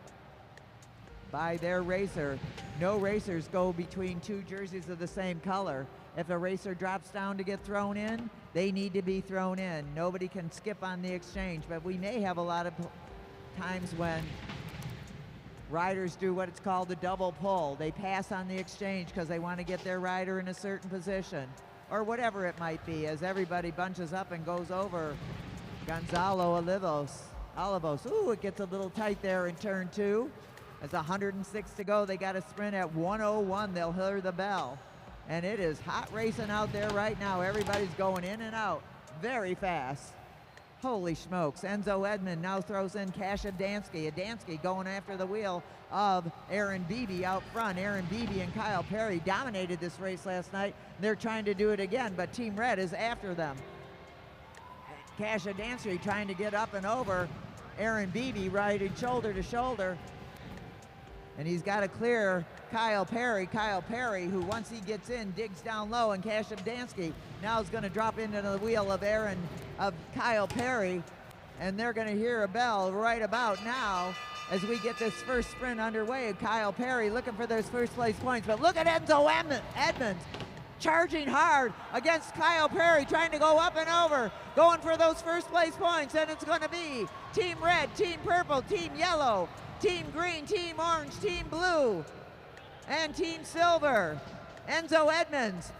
by their racer. No racers go between 2 jerseys of the same color. If a racer drops down to get thrown in, they need to be thrown in. Nobody can skip on the exchange, but we may have a lot of times when riders do what it's called the double pull. They pass on the exchange because they want to get their rider in a certain position, or whatever it might be, as everybody bunches up and goes over Gonzalo Olivos. Ooh, it gets a little tight there in turn 2. There's 106 to go. They got to sprint at 1:01. They'll hear the bell. And it is hot racing out there right now. Everybody's going in and out very fast. Holy smokes. Enzo Edmond now throws in Kashidansky. Adansky going after the wheel of Aaron Beebe out front. Aaron Beebe and Kyle Perry dominated this race last night. They're trying to do it again, but Team Red is after them. Kashidansky trying to get up and over Aaron Beebe, riding shoulder to shoulder. And he's got to clear Kyle Perry. Kyle Perry, who once he gets in, digs down low, and Kashidansky now is going to drop into the wheel of Kyle Perry, and they're going to hear a bell right about now as we get this first sprint underway. Kyle Perry looking for those first place points, but look at Enzo Edmonds charging hard against Kyle Perry, trying to go up and over, going for those first place points, and it's going to be Team Red, Team Purple, Team Yellow, Team Green, Team Orange, Team Blue, and Team Silver. Enzo Edmonds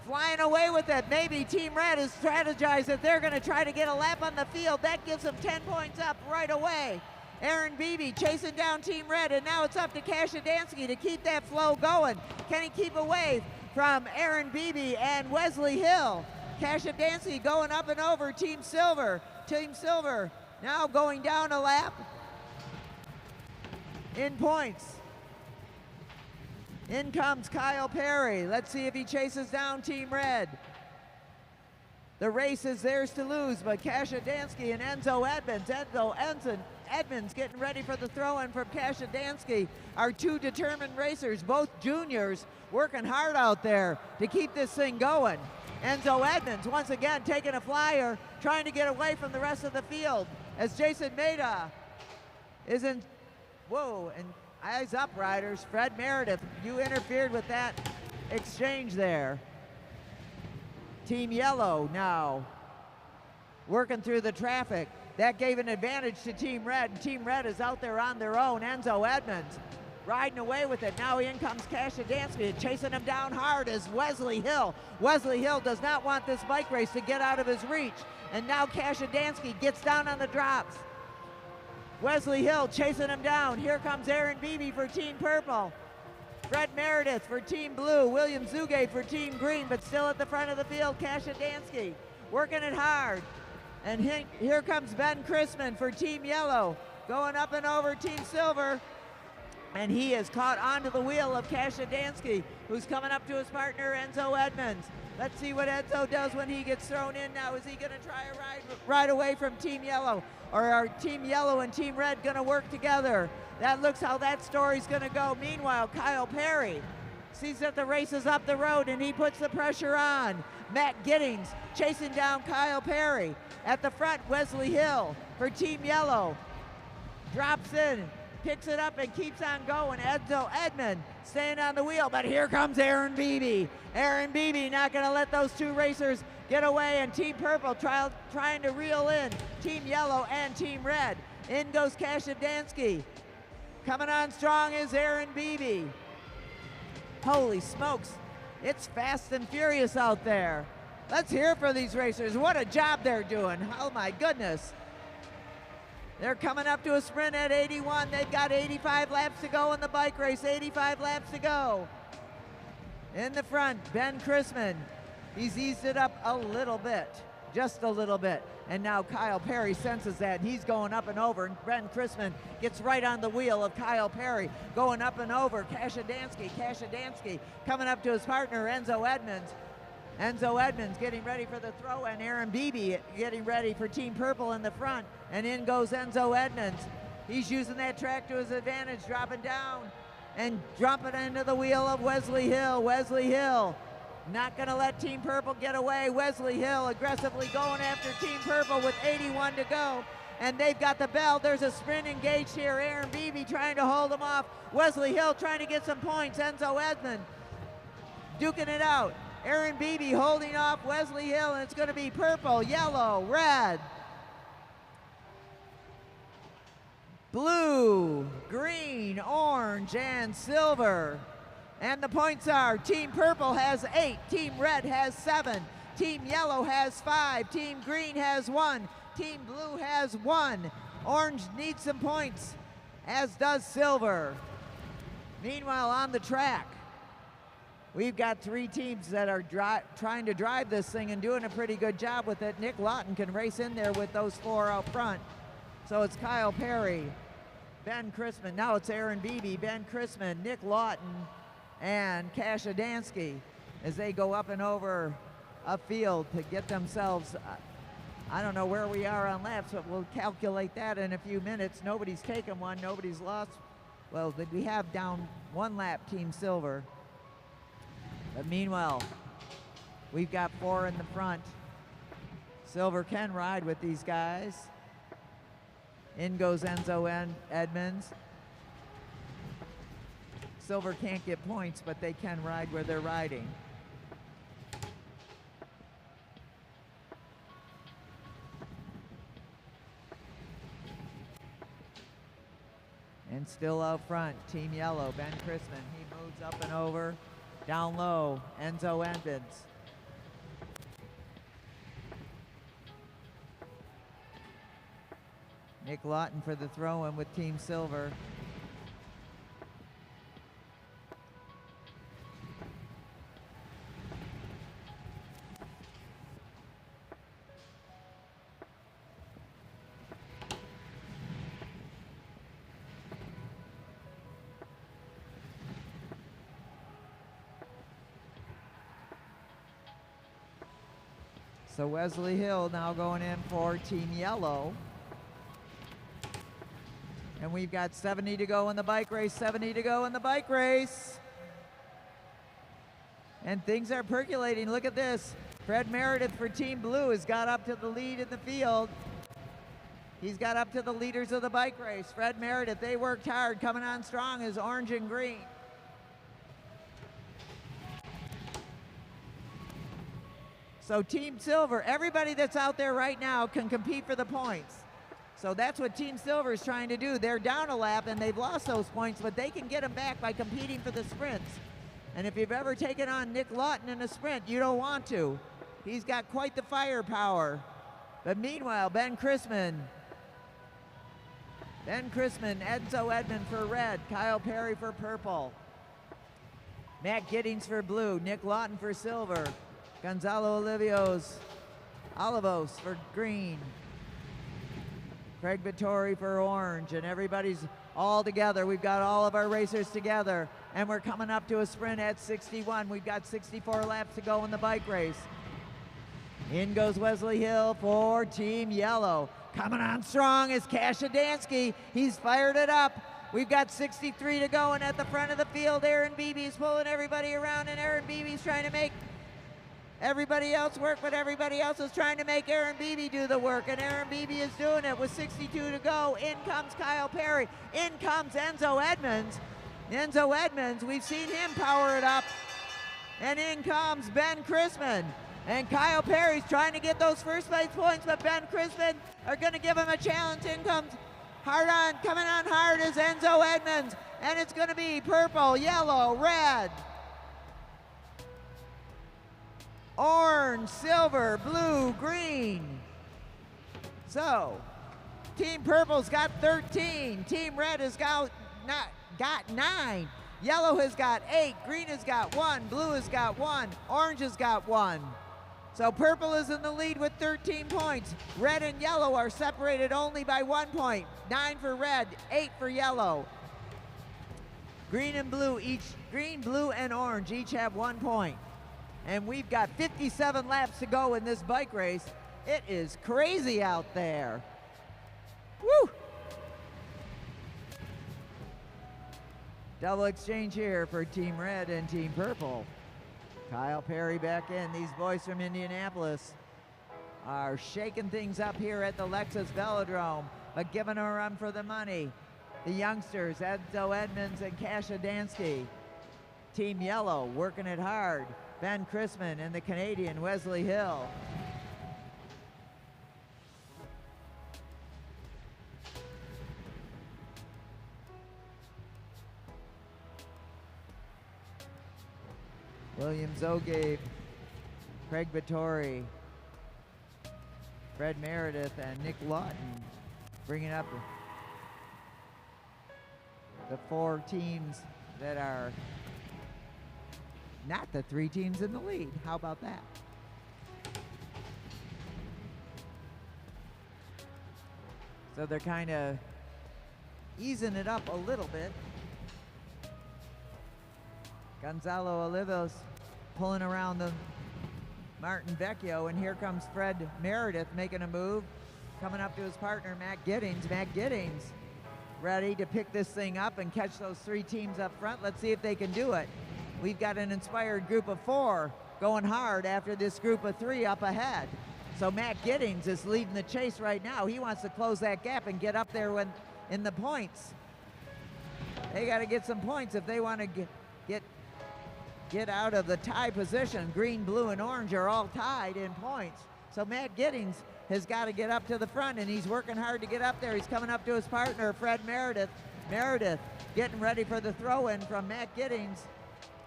flying away with it. Maybe Team Red has strategized that they're going to try to get a lap on the field. That gives them 10 points up right away. Aaron Beebe chasing down Team Red, and now it's up to Kashidansky to keep that flow going. Can he keep away from Aaron Beebe and Wesley Hill? Kashidansky going up and over Team Silver. Team Silver now going down a lap in points. In comes Kyle Perry. Let's see if he chases down Team Red. The race is theirs to lose, but Kashidansky and Enzo Edmonds getting ready for the throw-in from Kashidansky. Our 2 determined racers, both juniors, working hard out there to keep this thing going. Enzo Edmonds once again taking a flyer, trying to get away from the rest of the field as Jason Maida is in, whoa, and eyes up, riders. Fred Meredith, you interfered with that exchange there. Team Yellow now working through the traffic. That gave an advantage to Team Red. Team Red is out there on their own. Enzo Edmonds riding away with it. Now in comes Kashidansky, chasing him down hard is Wesley Hill. Wesley Hill does not want this bike race to get out of his reach. And now Kashidansky gets down on the drops. Wesley Hill chasing him down. Here comes Aaron Beebe for Team Purple. Fred Meredith for Team Blue. William Zugabe for Team Green, but still at the front of the field, Kashidansky working it hard. And here comes Ben Chrisman for Team Yellow, going up and over Team Silver. And he is caught onto the wheel of Kashadansky, who's coming up to his partner, Enzo Edmonds. Let's see what Enzo does when he gets thrown in now. Is he going to try a ride away from Team Yellow? Or are Team Yellow and Team Red going to work together? That looks how that story's going to go. Meanwhile, Kyle Perry sees that the race is up the road, and he puts the pressure on. Matt Giddings chasing down Kyle Perry. At the front, Wesley Hill for Team Yellow. Drops in, picks it up, and keeps on going. Enzo Edmond staying on the wheel, but here comes Aaron Beebe. Aaron Beebe not going to let those two racers get away, and Team Purple trying to reel in Team Yellow and Team Red. In goes Kashadansky. Coming on strong is Aaron Beebe. Holy smokes, it's fast and furious out there. Let's hear for these racers. What a job they're doing. Oh my goodness. They're coming up to a sprint at 81. They've got 85 laps to go in the bike race. 85 laps to go. In the front, Ben Chrisman. He's eased it up a little bit, just a little bit. And now Kyle Perry senses that. He's going up and over, and Ben Chrisman gets right on the wheel of Kyle Perry, going up and over. Kashadansky coming up to his partner, Enzo Edmonds. Enzo Edmonds getting ready for the throw, and Aaron Beebe getting ready for Team Purple in the front. And in goes Enzo Edmonds. He's using that track to his advantage, dropping down and dropping into the wheel of Wesley Hill. Wesley Hill not going to let Team Purple get away. Wesley Hill aggressively going after Team Purple with 81 to go. And they've got the bell. There's a sprint engaged here. Aaron Beebe trying to hold them off. Wesley Hill trying to get some points. Enzo Edmond duking it out. Aaron Beebe holding off Wesley Hill, and it's going to be purple, yellow, red, blue, green, orange, and silver. And the points are Team Purple has 8, Team Red has 7, Team Yellow has 5, Team Green has 1, Team Blue has 1. Orange needs some points, as does Silver. Meanwhile, on the track, we've got 3 teams that are trying to drive this thing and doing a pretty good job with it. Nick Lawton can race in there with those 4 out front. So it's Kyle Perry, Ben Chrisman. Now it's Aaron Beebe, Ben Chrisman, Nick Lawton, and Kashadansky as they go up and over a field to get themselves, I don't know where we are on laps, but we'll calculate that in a few minutes. Nobody's taken one, nobody's lost. Well, we have down 1 lap, Team Silver. But meanwhile, we've got 4 in the front. Silver can ride with these guys. In goes Enzo Edmonds. Silver can't get points, but they can ride where they're riding. And still out front, Team Yellow, Ben Chrisman. He moves up and over. Down low, Enzo Edmonds. Nick Lawton for the throw-in with Team Silver. So Wesley Hill now going in for Team Yellow. And we've got 70 to go in the bike race, 70 to go in the bike race. And things are percolating. Look at this. Fred Meredith for Team Blue has got up to the lead in the field. He's got up to the leaders of the bike race. Fred Meredith, they worked hard. Coming on strong is orange and green. So Team Silver, everybody that's out there right now can compete for the points. So that's what Team Silver is trying to do. They're down a lap and they've lost those points, but they can get them back by competing for the sprints. And if you've ever taken on Nick Lawton in a sprint, you don't want to. He's got quite the firepower. But meanwhile, Ben Chrisman, Enzo Edmond for red, Kyle Perry for purple, Matt Giddings for blue, Nick Lawton for silver, Gonzalo Olivio's Olivos for green. Craig Vittori for orange, and everybody's all together. We've got all of our racers together, and we're coming up to a sprint at 61. We've got 64 laps to go in the bike race. In goes Wesley Hill for Team Yellow. Coming on strong is Kashidansky. He's fired it up. We've got 63 to go, and at the front of the field, Aaron Beebe's pulling everybody around, and Aaron Beebe's trying to make everybody else work, but everybody else is trying to make Aaron Beebe do the work, and Aaron Beebe is doing it with 62 to go. In comes Kyle Perry. In comes Enzo Edmonds. Enzo Edmonds, we've seen him power it up. And in comes Ben Chrisman. And Kyle Perry's trying to get those first place points, but Ben Chrisman are going to give him a challenge. In comes coming on hard is Enzo Edmonds. And it's going to be purple, yellow, red, orange, silver, blue, green. So, Team Purple's got 13. Team Red has got 9. Yellow has got 8. Green has got 1. Blue has got 1. Orange has got 1. So Purple is in the lead with 13 points. Red and yellow are separated only by 1 point. 9 for red, 8 for yellow. Green and blue, green, blue, and orange each have 1 point. And we've got 57 laps to go in this bike race. It is crazy out there. Woo! Double exchange here for Team Red and Team Purple. Kyle Perry back in. These boys from Indianapolis are shaking things up here at the Lexus Velodrome, but giving a run for the money. The youngsters, Enzo Edmonds and Kashidansky. Team Yellow working it hard. Ben Chrisman and the Canadian Wesley Hill. William Zogave, Craig Vittori, Fred Meredith, and Nick Lawton bringing up the 4 teams that are not the 3 teams in the lead. How about that? So they're kind of easing it up a little bit. Gonzalo Olivos pulling around the Martin Vecchio, and here comes Fred Meredith making a move, coming up to his partner, Matt Giddings. Matt Giddings ready to pick this thing up and catch those 3 teams up front. Let's see if they can do it. We've got an inspired group of 4 going hard after this group of 3 up ahead. So Matt Giddings is leading the chase right now. He wants to close that gap and get up there in the points. They got to get some points if they want to get out of the tie position. Green, blue, and orange are all tied in points. So Matt Giddings has got to get up to the front, and he's working hard to get up there. He's coming up to his partner, Fred Meredith. Meredith getting ready for the throw-in from Matt Giddings.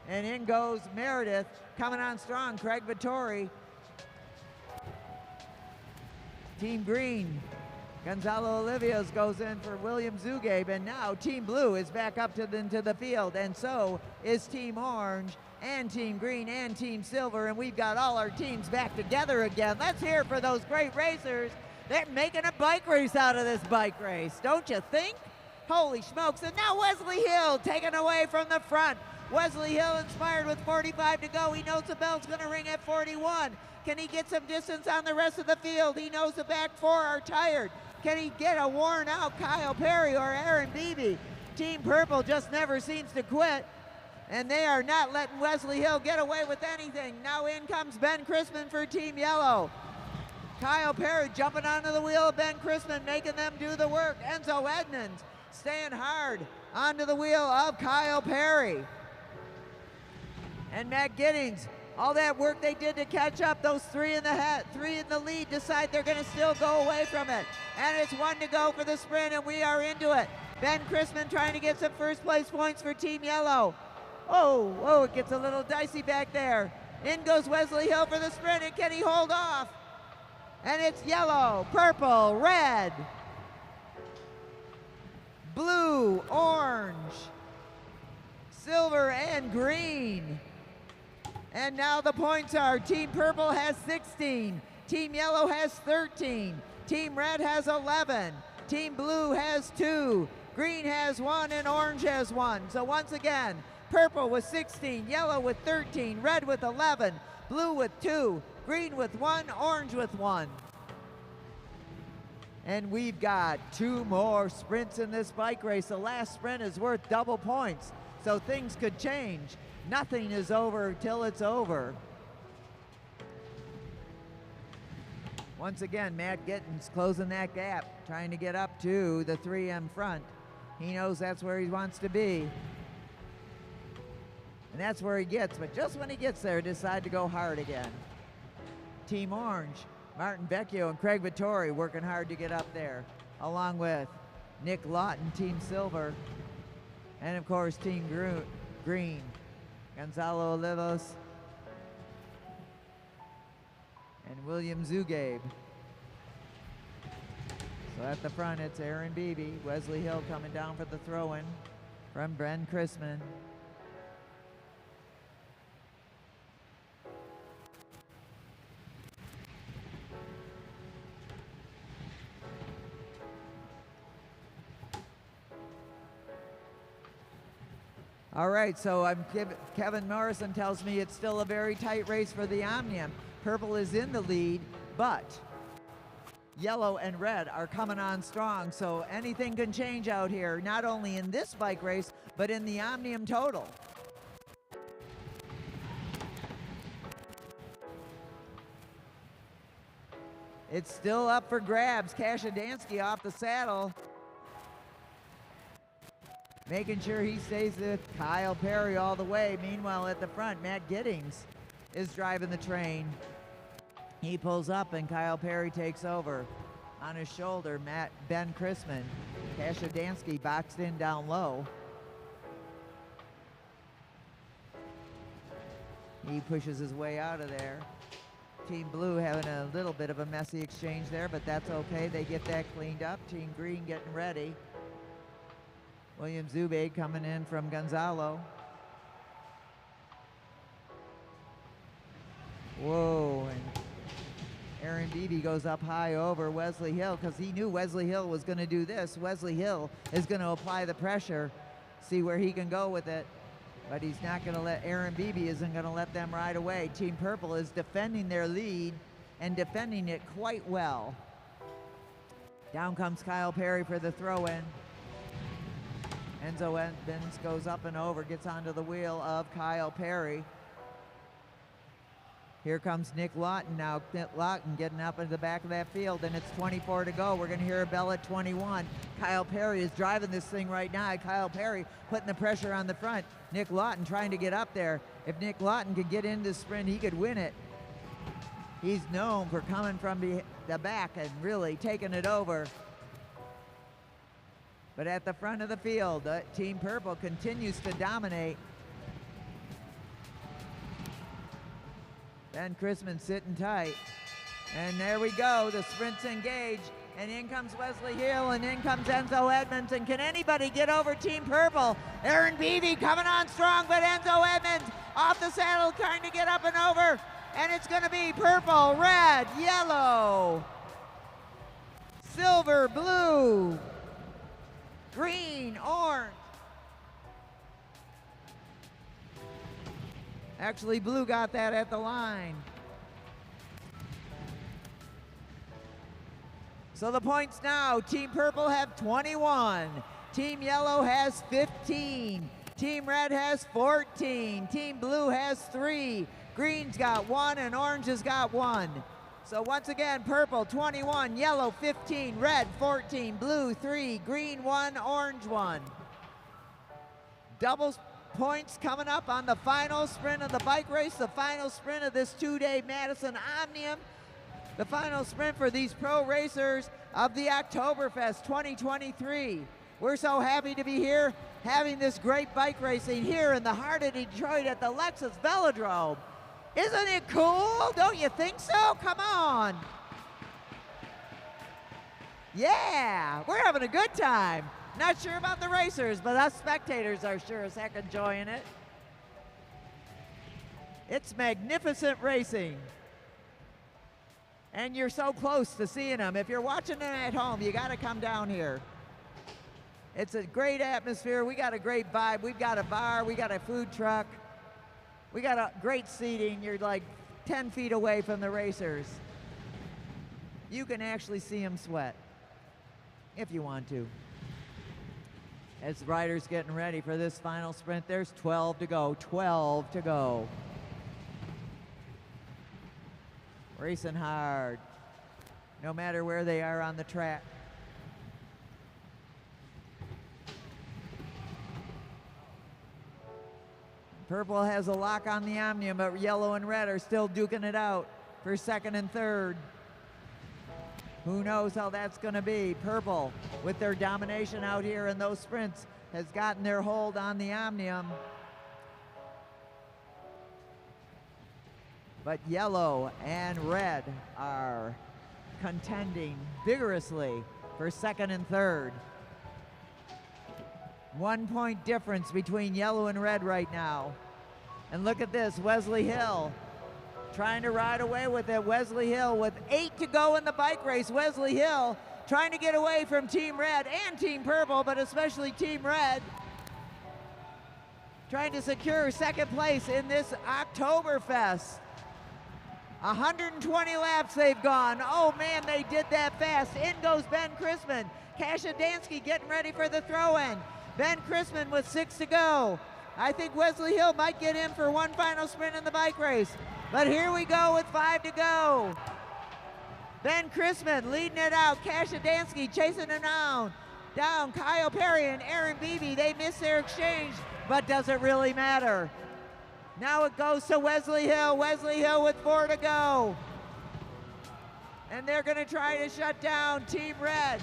And in goes Meredith, coming on strong, Craig Vittori. Team Green, Gonzalo Olivios goes in for William Zugabe, and now Team Blue is back up into the field, and so is Team Orange, and Team Green, and Team Silver, and we've got all our teams back together again. Let's hear for those great racers. They're making a bike race out of this bike race, don't you think? Holy smokes, and now Wesley Hill taken away from the front. Wesley Hill inspired with 45 to go. He knows the bell's gonna ring at 41. Can he get some distance on the rest of the field? He knows the back 4 are tired. Can he get a worn out Kyle Perry or Aaron Beebe? Team Purple just never seems to quit, and they are not letting Wesley Hill get away with anything. Now in comes Ben Chrisman for Team Yellow. Kyle Perry jumping onto the wheel of Ben Chrisman, making them do the work. Enzo Edmonds staying hard onto the wheel of Kyle Perry. And Matt Giddings, all that work they did to catch up, those 3 in the lead decide they're gonna still go away from it. And it's 1 to go for the sprint, and we are into it. Ben Chrisman trying to get some first place points for Team Yellow. Oh, it gets a little dicey back there. In goes Wesley Hill for the sprint, and can he hold off? And it's yellow, purple, red, blue, orange, silver, and green. And now the points are Team Purple has 16, Team yellow has 13. Team red has 11. Team blue has 2. Green has 1 and orange has 1. So once again, purple with 16, yellow with 13, red with 11, blue with 2, green with 1, orange with 1. And we've got 2 more sprints in this bike race. The last sprint is worth double points, so things could change. Nothing is over till it's over. Once again, Matt Gittins closing that gap, trying to get up to the 3M front. He knows that's where he wants to be. And that's where he gets, but just when he gets there, decide to go hard again. Team Orange, Martin Vecchio and Craig Vittori working hard to get up there, along with Nick Lawton, Team Silver, and of course Team Green, Gonzalo Olivos and William Zugabe. So at the front, it's Aaron Beebe, Wesley Hill coming down for the throw-in from Ben Chrisman. All right, so Kevin Morrison tells me it's still a very tight race for the Omnium. Purple is in the lead, but yellow and red are coming on strong, so anything can change out here, not only in this bike race, but in the Omnium total. It's still up for grabs. Kashidansky off the saddle, making sure he stays with Kyle Perry all the way. Meanwhile, at the front, Matt Giddings is driving the train. He pulls up and Kyle Perry takes over. On his shoulder, Ben Chrisman. Kashidansky boxed in down low. He pushes his way out of there. Team Blue having a little bit of a messy exchange there, but that's okay. They get that cleaned up. Team Green getting ready. William Zubay coming in from Gonzalo. Whoa, and Aaron Beebe goes up high over Wesley Hill because he knew Wesley Hill was going to do this. Wesley Hill is going to apply the pressure, see where he can go with it, but he's not going to let, Aaron Beebe isn't going to let them ride away. Team Purple is defending their lead and defending it quite well. Down comes Kyle Perry for the throw-in. Enzo Edmonds goes up and over, gets onto the wheel of Kyle Perry. Here comes Nick Lawton now. Nick Lawton getting up into the back of that field, and it's 24 to go. We're going to hear a bell at 21. Kyle Perry is driving this thing right now. Kyle Perry putting the pressure on the front. Nick Lawton trying to get up there. If Nick Lawton could get into the sprint, he could win it. He's known for coming from the back and really taking it over. But at the front of the field, Team Purple continues to dominate. Ben Chrisman sitting tight. And there we go, the sprint's engaged. And in comes Wesley Hill, and in comes Enzo Edmonds. And can anybody get over Team Purple? Aaron Beebe coming on strong, but Enzo Edmonds off the saddle trying to get up and over. And it's gonna be purple, red, yellow, silver, blue, green, orange. Actually, blue got that at the line. So the points now, Team Purple have 21. Team Yellow has 15. Team Red has 14. Team Blue has 3. Green's got 1 and Orange has got 1. So once again, Purple 21, Yellow 15, Red 14, Blue 3, Green 1, Orange 1. Double points coming up on the final sprint of the bike race, the final sprint of this 2-day Madison Omnium, the final sprint for these pro racers of the Oktoberfest 2023. We're so happy to be here having this great bike racing here in the heart of Detroit at the Lexus Velodrome. Isn't it cool? Don't you think so? Come on. Yeah, we're having a good time. Not sure about the racers, but us spectators are sure as heck enjoying it. It's magnificent racing. And you're so close to seeing them. If you're watching them at home, you got to come down here. It's a great atmosphere. We got a great vibe. We've got a bar. We got a food truck. We got a great seating. You're like 10 feet away from the racers. You can actually see them sweat if you want to. As the riders getting ready for this final sprint, there's 12 to go. 12 to go. Racing hard, no matter where they are on the track. Purple has a lock on the Omnium, but yellow and red are still duking it out for second and third. Who knows how that's going to be? Purple, with their domination out here in those sprints, has gotten their hold on the Omnium. But yellow and red are contending vigorously for second and third. 1 point difference between yellow and red right now. And look at this, Wesley Hill trying to ride away with it. Wesley Hill with 8 to go in the bike race. Wesley Hill trying to get away from Team Red and Team Purple, but especially Team Red. Trying to secure second place in this Oktoberfest. 120 laps they've gone. Oh man, they did that fast. In goes Ben Chrisman. Kashidansky getting ready for the throw-in. Ben Chrisman with 6 to go. I think Wesley Hill might get in for one final sprint in the bike race. But here we go with 5 to go. Ben Chrisman leading it out. Kashidansky chasing it down. Kyle Perry and Aaron Beebe, they missed their exchange, but does it really matter? Now it goes to Wesley Hill. Wesley Hill with 4 to go. And they're going to try to shut down Team Red.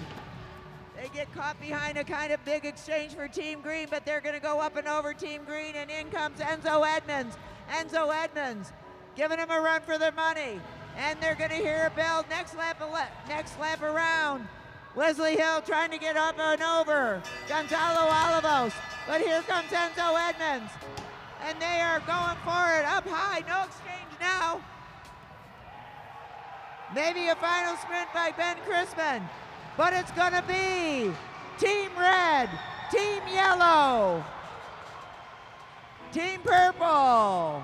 They get caught behind a kind of big exchange for Team Green, but they're going to go up and over Team Green, and in comes Enzo Edmonds. Enzo Edmonds giving him a run for their money. And they're going to hear a bell next lap around. Wesley Hill trying to get up and over Gonzalo Olivos. But here comes Enzo Edmonds. And they are going for it up high. No exchange now. Maybe a final sprint by Ben Chrisman. But it's going to be Team Red, Team Yellow, Team Purple,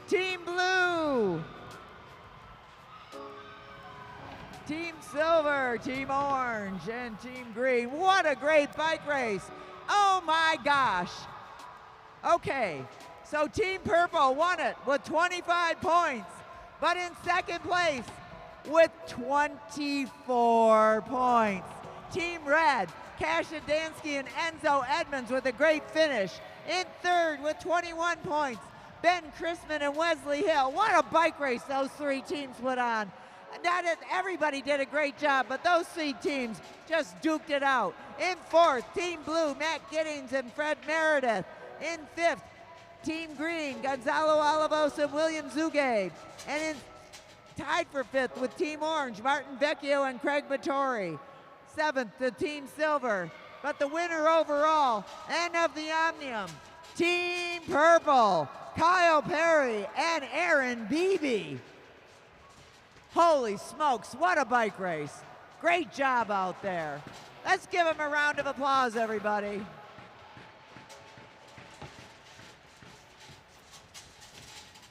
Team Blue, Team Silver, Team Orange, and Team Green. What a great bike race. Oh my gosh. Okay, so Team Purple won it with 25 points, but in second place with 24 points. Team Red, Kashidansky and Enzo Edmonds with a great finish. In third with 21 points, Ben Chrisman and Wesley Hill. What a bike race those three teams put on. Everybody did a great job, but those three teams just duked it out. In fourth, Team Blue, Matt Giddings and Fred Meredith. In fifth, Team Green, Gonzalo Olivos and William Zugabe. And tied for fifth with Team Orange, Martin Vecchio and Craig Vittori. Seventh, the Team Silver. But the winner overall and of the Omnium, Team Purple, Kyle Perry and Aaron Beebe. Holy smokes, what a bike race. Great job out there. Let's give them a round of applause, everybody.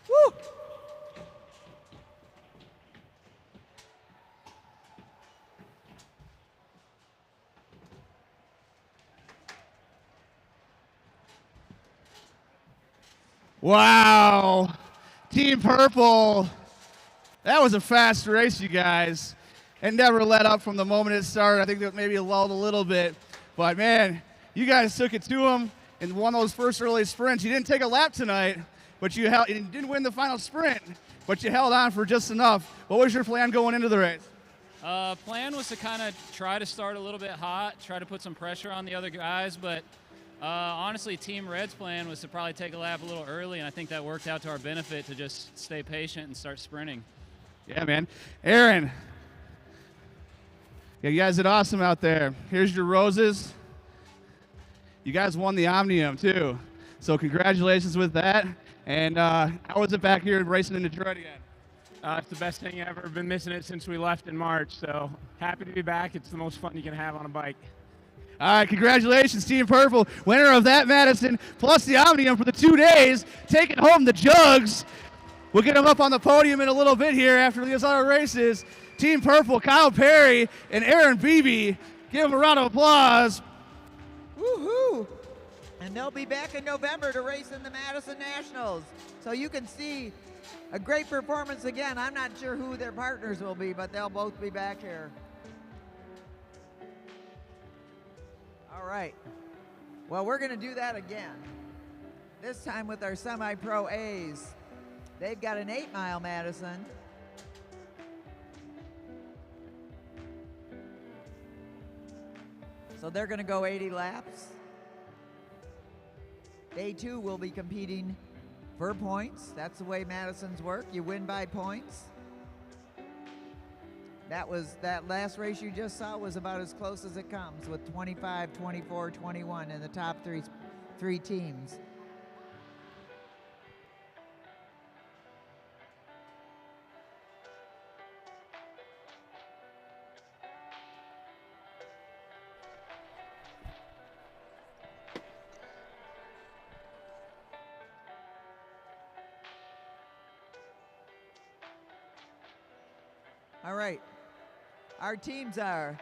Woo! Wow. Team Purple. That was a fast race, you guys. It never let up from the moment it started. I think that maybe it lulled a little bit. But, man, you guys took it to them and won those first early sprints. You didn't take a lap tonight, but you didn't win the final sprint, but you held on for just enough. What was your plan going into the race? Plan was to kind of try to start a little bit hot, try to put some pressure on the other guys, but honestly, Team Red's plan was to probably take a lap a little early, and I think that worked out to our benefit to just stay patient and start sprinting. Yeah, man. Aaron, yeah, you guys did awesome out there. Here's your roses. You guys won the Omnium, too. So congratulations with that. And how was it back here racing in Detroit again? It's the best thing ever. Been missing it since we left in March, so happy to be back. It's the most fun you can have on a bike. All right, congratulations, Team Purple, winner of that Madison, plus the Omnium for the 2 days, taking home the jugs. We'll get them up on the podium in a little bit here after these other races. Team Purple, Kyle Perry and Aaron Beebe. Give them a round of applause. Woohoo! And they'll be back in November to race in the Madison Nationals. So you can see a great performance again. I'm not sure who their partners will be, but they'll both be back here. All right. Well, we're going to do that again. This time with our semi-pro A's. They've got an 8-mile Madison. So they're going to go 80 laps. Day 2 will be competing for points. That's the way Madison's work. You win by points. That last race you just saw was about as close as it comes, with 25, 24, 21 in the top three teams. All right, our teams are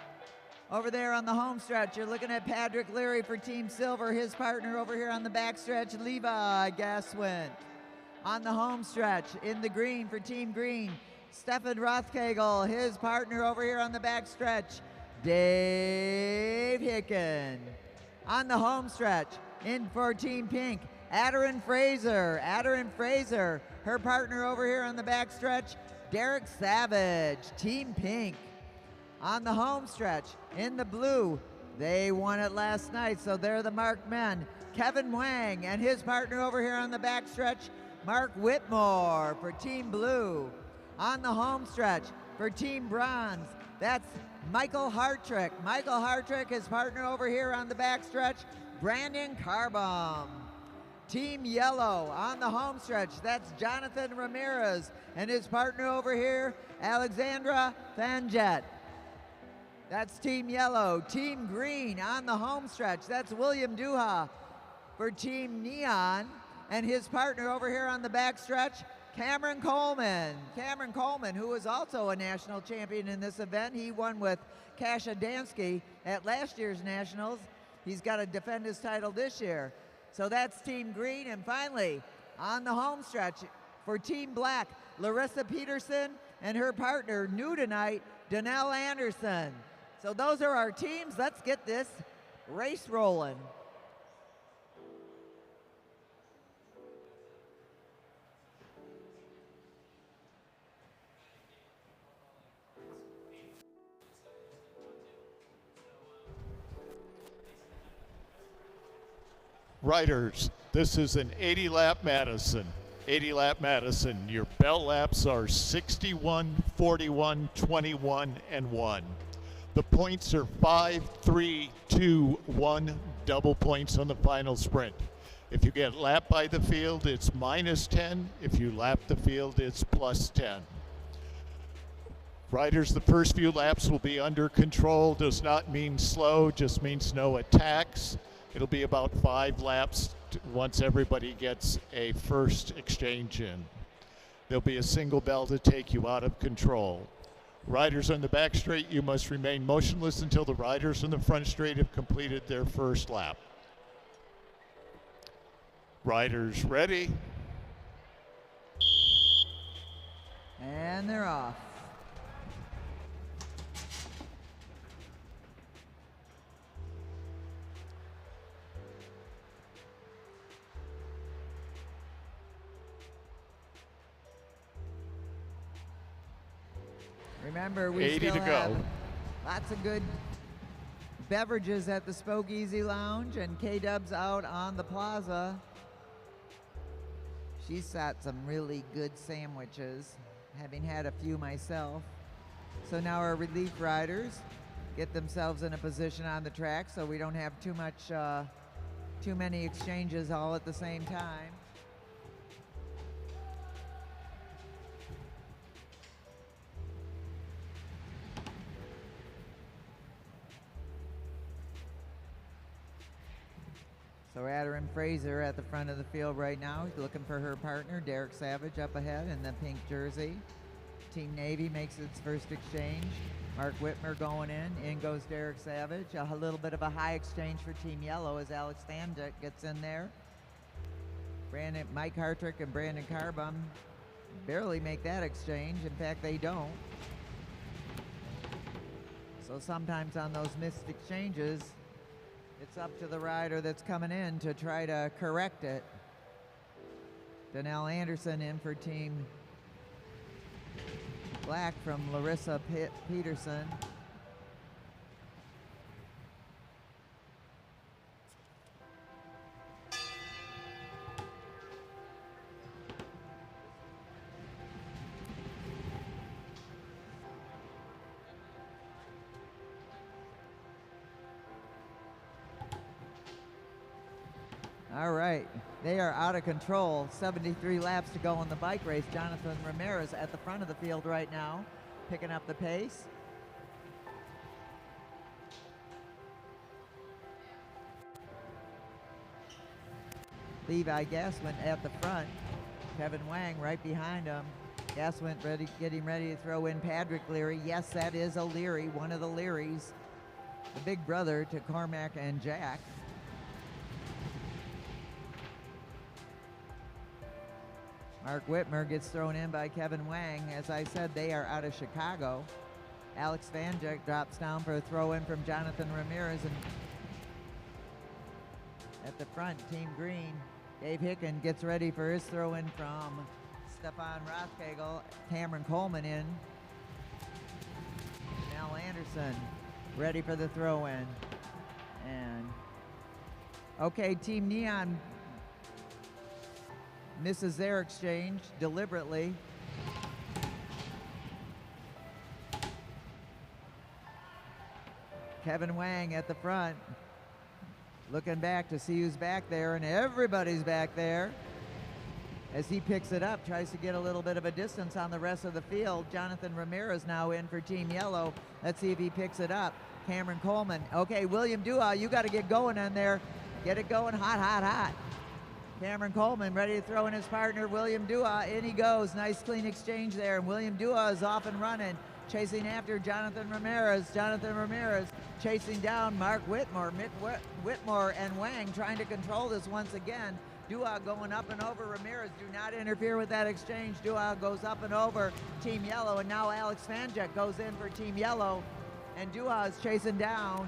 over there on the home stretch. You're looking at Patrick Leary for Team Silver, his partner over here on the back stretch, Levi Gaswint. On the home stretch, in the green for Team Green, Stefan Rothkegel, his partner over here on the back stretch, Dave Hicken. On the home stretch, in for Team Pink, Aderin Fraser. Aderin Fraser, her partner over here on the back stretch, Derek Savage, Team Pink. On the home stretch, in the blue, they won it last night, so they're the marked men. Kevin Wang and his partner over here on the back stretch, Mark Whitmore for Team Blue. On the home stretch, for Team Bronze, that's Michael Hartrick. Michael Hartrick, his partner over here on the back stretch, Brandon Carbom. Team Yellow on the home stretch, that's Jonathan Ramirez and his partner over here, Alexandra Fanjet. That's Team Yellow. Team Green on the home stretch, that's William Duha for Team Neon and his partner over here on the back stretch, Cameron Coleman. Cameron Coleman, who is also a national champion in this event. He won with Kasia Dansky at last year's Nationals. He's got to defend his title this year. So that's Team Green. And finally, on the home stretch for Team Black, Larissa Peterson and her partner, new tonight, Danelle Anderson. So those are our teams. Let's get this race rolling. Riders, this is an 80-lap Madison. 80-lap Madison. Your bell laps are 61, 41, 21, and 1. The points are 5, 3, 2, 1, double points on the final sprint. If you get lapped by the field, it's -10. If you lap the field, it's +10. Riders, the first few laps will be under control. Does not mean slow, just means no attacks. It'll be about 5 laps once everybody gets a first exchange in. There'll be a single bell to take you out of control. Riders on the back straight, you must remain motionless until the riders on the front straight have completed their first lap. Riders ready? And they're off. Remember, we 80 still to have go. Lots of good beverages at the Spoke Easy Lounge, and K-Dub's out on the plaza. She's got some really good sandwiches, having had a few myself. So now our relief riders get themselves in a position on the track so we don't have too many exchanges all at the same time. So Adderham Fraser at the front of the field right now. He's looking for her partner, Derek Savage, up ahead in the pink jersey. Team Navy makes its first exchange. Mark Whitmer going in. In goes Derek Savage. A little bit of a high exchange for Team Yellow as Alex Famdek gets in there. Mike Hartrick and Brandon Carbum barely make that exchange. In fact, they don't. So sometimes on those missed exchanges, it's up to the rider that's coming in to try to correct it. Donnell Anderson in for Team Black from Larissa Peterson. All right, they are out of control. 73 laps to go in the bike race. Jonathan Ramirez at the front of the field right now, picking up the pace. Levi Gaswin at the front. Kevin Wang right behind him. Gaswin getting ready to throw in Patrick Leary. Yes, that is a Leary, one of the Learys. The big brother to Cormac and Jack. Mark Whitmer gets thrown in by Kevin Wang. As I said, they are out of Chicago. Alex Vanjek drops down for a throw-in from Jonathan Ramirez. And at the front, Team Green, Dave Hicken gets ready for his throw-in from Stefan Rothkegel. Cameron Coleman in. Al Anderson ready for the throw-in. And, okay, Team Neon misses their exchange deliberately. Kevin Wang at the front, looking back to see who's back there, and everybody's back there. As he picks it up, tries to get a little bit of a distance on the rest of the field. Jonathan Ramirez now in for Team Yellow. Let's see if he picks it up. Cameron Coleman. Okay, William Dua, you got to get going in there. Get it going hot, hot, hot. Cameron Coleman ready to throw in his partner, William Dua. In he goes. Nice clean exchange there. And William Dua is off and running, chasing after Jonathan Ramirez. Jonathan Ramirez chasing down Mark Whitmore. Whitmore and Wang trying to control this once again. Dua going up and over Ramirez. Do not interfere with that exchange. Dua goes up and over Team Yellow. And now Alex Vanjek goes in for Team Yellow. And Dua is chasing down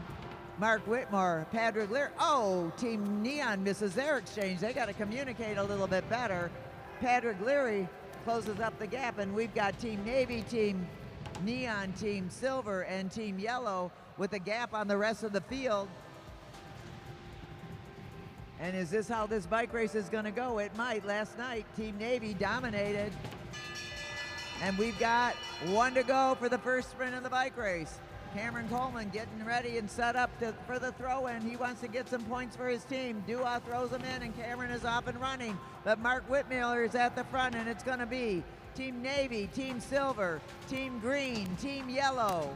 Mark Whitmore, Patrick Lear. Oh, Team Neon misses their exchange. They got to communicate a little bit better. Patrick Leary closes up the gap, and we've got Team Navy, Team Neon, Team Silver, and Team Yellow with a gap on the rest of the field. And is this how this bike race is going to go? It might. Last night, Team Navy dominated. And we've got one to go for the first sprint of the bike race. Cameron Coleman getting ready and set up for the throw-in. He wants to get some points for his team. Dua throws him in, and Cameron is off and running. But Mark Whitmiller is at the front, and it's going to be Team Navy, Team Silver, Team Green, Team Yellow,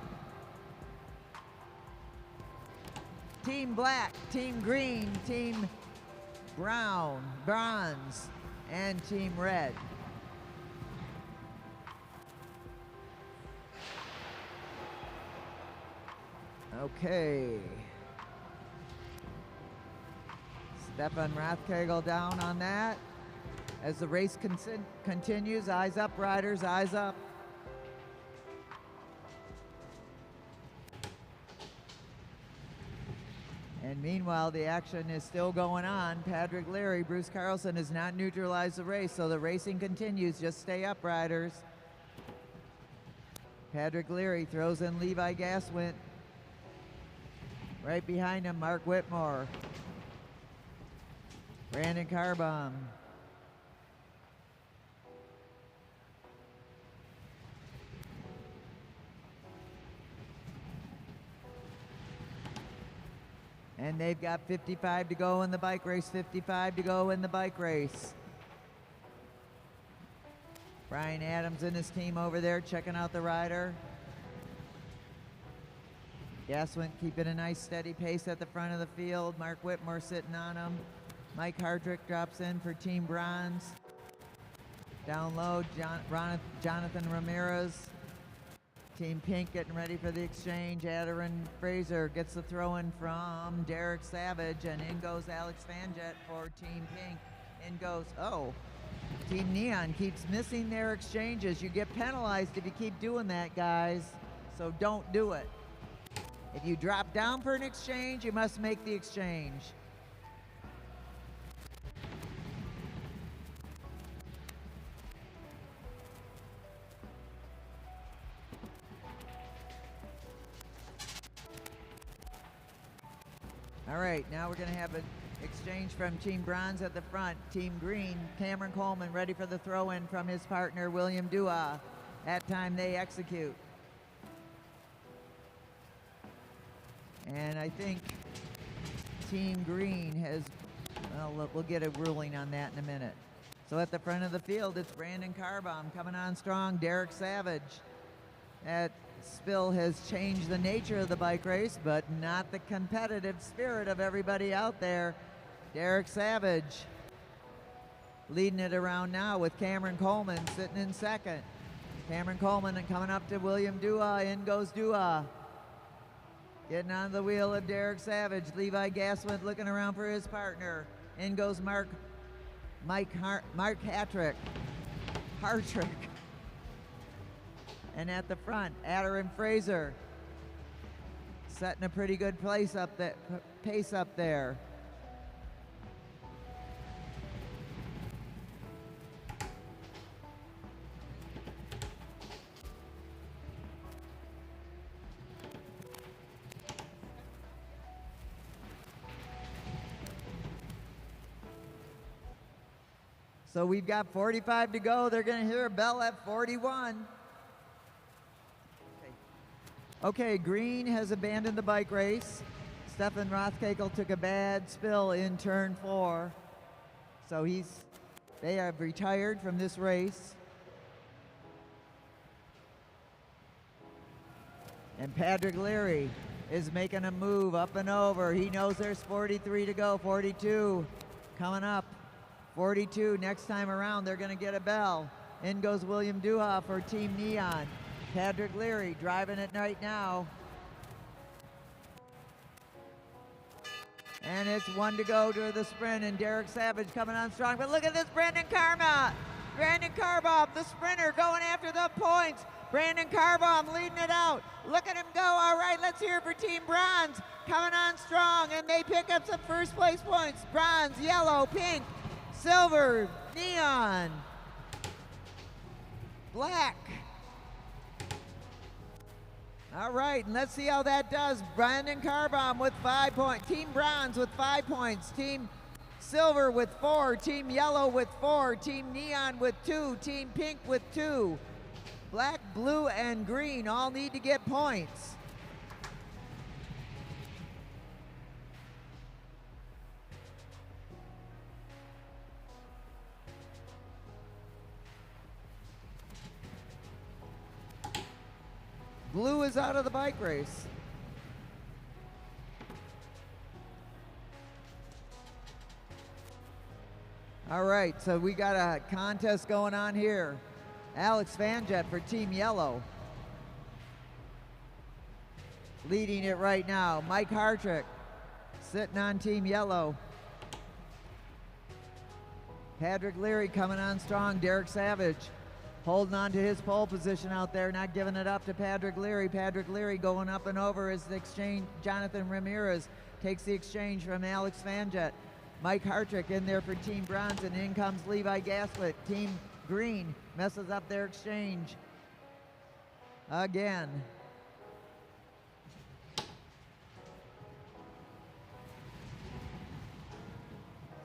Team Black, Team Green, Team Brown, Bronze, and Team Red. Okay. Stefan Rothkegel down on that. As the race continues, eyes up, riders, eyes up. And meanwhile, the action is still going on. Patrick Leary, Bruce Carlson has not neutralized the race, so the racing continues. Just stay up, riders. Patrick Leary throws in Levi Gaswin. Right behind him, Mark Whitmore. Brandon Carbom. And they've got 55 to go in the bike race, 55 to go in the bike race. Brian Adams and his team over there checking out the rider. Gaswin keeping a nice steady pace at the front of the field. Mark Whitmore sitting on him. Mike Hardrick drops in for Team Bronze. Down low, Jonathan Ramirez. Team Pink getting ready for the exchange. Adarin Fraser gets the throw in from Derek Savage, and in goes Alex Fanjet for Team Pink. In goes, oh, Team Neon keeps missing their exchanges. You get penalized if you keep doing that, guys, so don't do it. If you drop down for an exchange, you must make the exchange. All right, now we're going to have an exchange from Team Bronze at the front. Team Green, Cameron Coleman ready for the throw-in from his partner, William Dua. That time they execute. And I think Team Green has, well, we'll get a ruling on that in a minute. So at the front of the field, it's Brandon Carbom coming on strong, Derek Savage. That spill has changed the nature of the bike race, but not the competitive spirit of everybody out there. Derek Savage leading it around now with Cameron Coleman sitting in second. Cameron Coleman and coming up to William Dua. In goes Dua. Getting on the wheel of Derek Savage. Levi Gaswin looking around for his partner. In goes Mark Hartrick. And at the front, Adarin Fraser setting a pretty good pace up there. So we've got 45 to go. They're going to hear a bell at 41. Okay, Green has abandoned the bike race. Stefan Rothkakel took a bad spill in turn 4. So they have retired from this race. And Patrick Leary is making a move up and over. He knows there's 43 to go, 42 coming up. 42, next time around, they're gonna get a bell. In goes William Duha for Team Neon. Patrick Leary driving it right now. And it's 1 to go to the sprint, and Derek Savage coming on strong. But look at this, Brandon Carbom, the sprinter, going after the points. Brandon Carbom leading it out. Look at him go. All right, let's hear it for Team Bronze. Coming on strong, and they pick up some first place points. Bronze, yellow, pink, silver, neon, black. All right, and let's see how that does. Brandon Carbom with 5 points. Team Bronze with 5 points. Team Silver with 4. Team Yellow with 4. Team Neon with 2. Team Pink with 2. Black, blue, and green all need to get points. Blue is out of the bike race. All right, so we got a contest going on here. Alex Fanjet for Team Yellow. Leading it right now. Mike Hartrick sitting on Team Yellow. Patrick Leary coming on strong. Derek Savage holding on to his pole position out there, not giving it up to Patrick Leary. Patrick Leary going up and over as the exchange. Jonathan Ramirez takes the exchange from Alex Fanjet. Mike Hartrick in there for Team Bronze, and in comes Levi Gaslit. Team Green messes up their exchange again.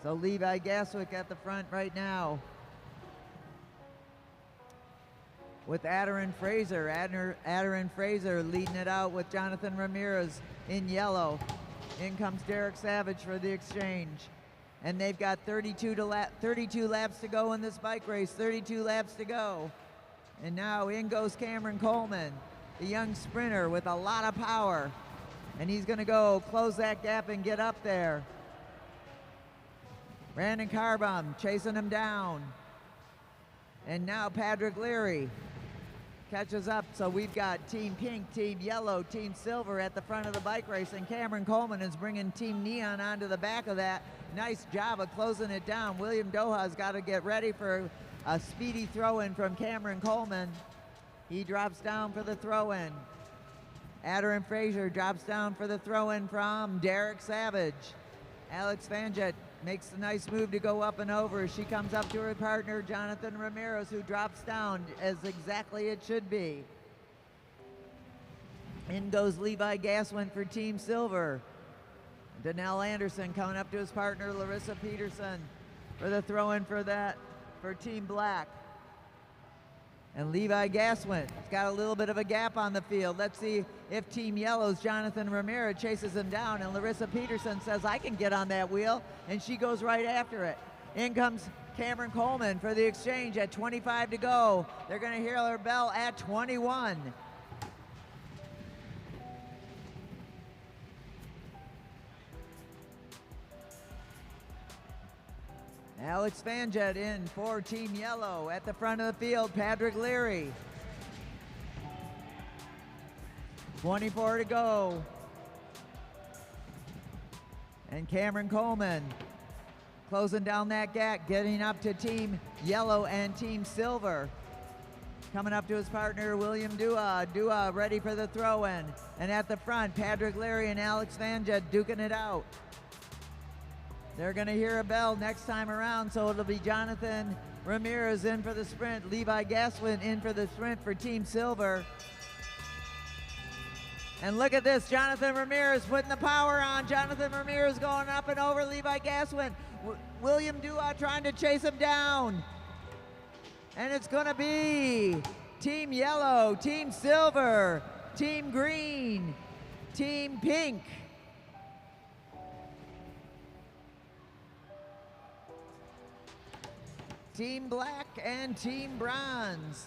So Levi Gaswick at the front right now, with Adarin Fraser. Adarin Fraser leading it out with Jonathan Ramirez in yellow. In comes Derek Savage for the exchange. And they've got 32 laps to go in this bike race, 32 laps to go. And now in goes Cameron Coleman, the young sprinter with a lot of power. And he's gonna go close that gap and get up there. Brandon Carbum chasing him down. And now Patrick Leary catches up. So we've got Team Pink, Team Yellow, Team Silver at the front of the bike race, and Cameron Coleman is bringing Team Neon onto the back of that. Nice job of closing it down. William Doha's got to get ready for a speedy throw-in from Cameron Coleman. He drops down for the throw-in. Adder Frazier drops down for the throw-in from Derek Savage. Alex Fanjet makes a nice move to go up and over. She comes up to her partner, Jonathan Ramirez, who drops down as exactly it should be. In goes Levi Gaswin for Team Silver. Danelle Anderson coming up to his partner, Larissa Peterson, for the throw-in for Team Black. And Levi Gaswin has got a little bit of a gap on the field. Let's see if Team Yellow's Jonathan Ramirez chases him down, and Larissa Peterson says, I can get on that wheel, and she goes right after it. In comes Cameron Coleman for the exchange at 25 to go. They're going to hear their bell at 21. Alex Fanjet in for Team Yellow. At the front of the field, Patrick Leary. 24 to go. And Cameron Coleman closing down that gap, getting up to Team Yellow and Team Silver. Coming up to his partner, William Dua. Dua ready for the throw-in. And at the front, Patrick Leary and Alex Fanjet duking it out. They're going to hear a bell next time around, so it'll be Jonathan Ramirez in for the sprint, Levi Gaswin in for the sprint for Team Silver. And look at this, Jonathan Ramirez putting the power on. Jonathan Ramirez going up and over Levi Gaswin. William Dua trying to chase him down. And it's going to be Team Yellow, Team Silver, Team Green, Team Pink. Team Black and Team Bronze.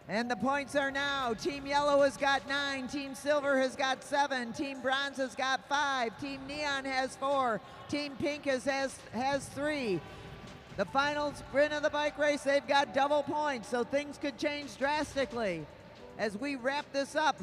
And the points are now, Team Yellow has got 9, Team Silver has got 7, Team Bronze has got 5, Team Neon has 4, Team Pink has 3. The final sprint of the bike race, they've got double points, so things could change drastically. As we wrap this up,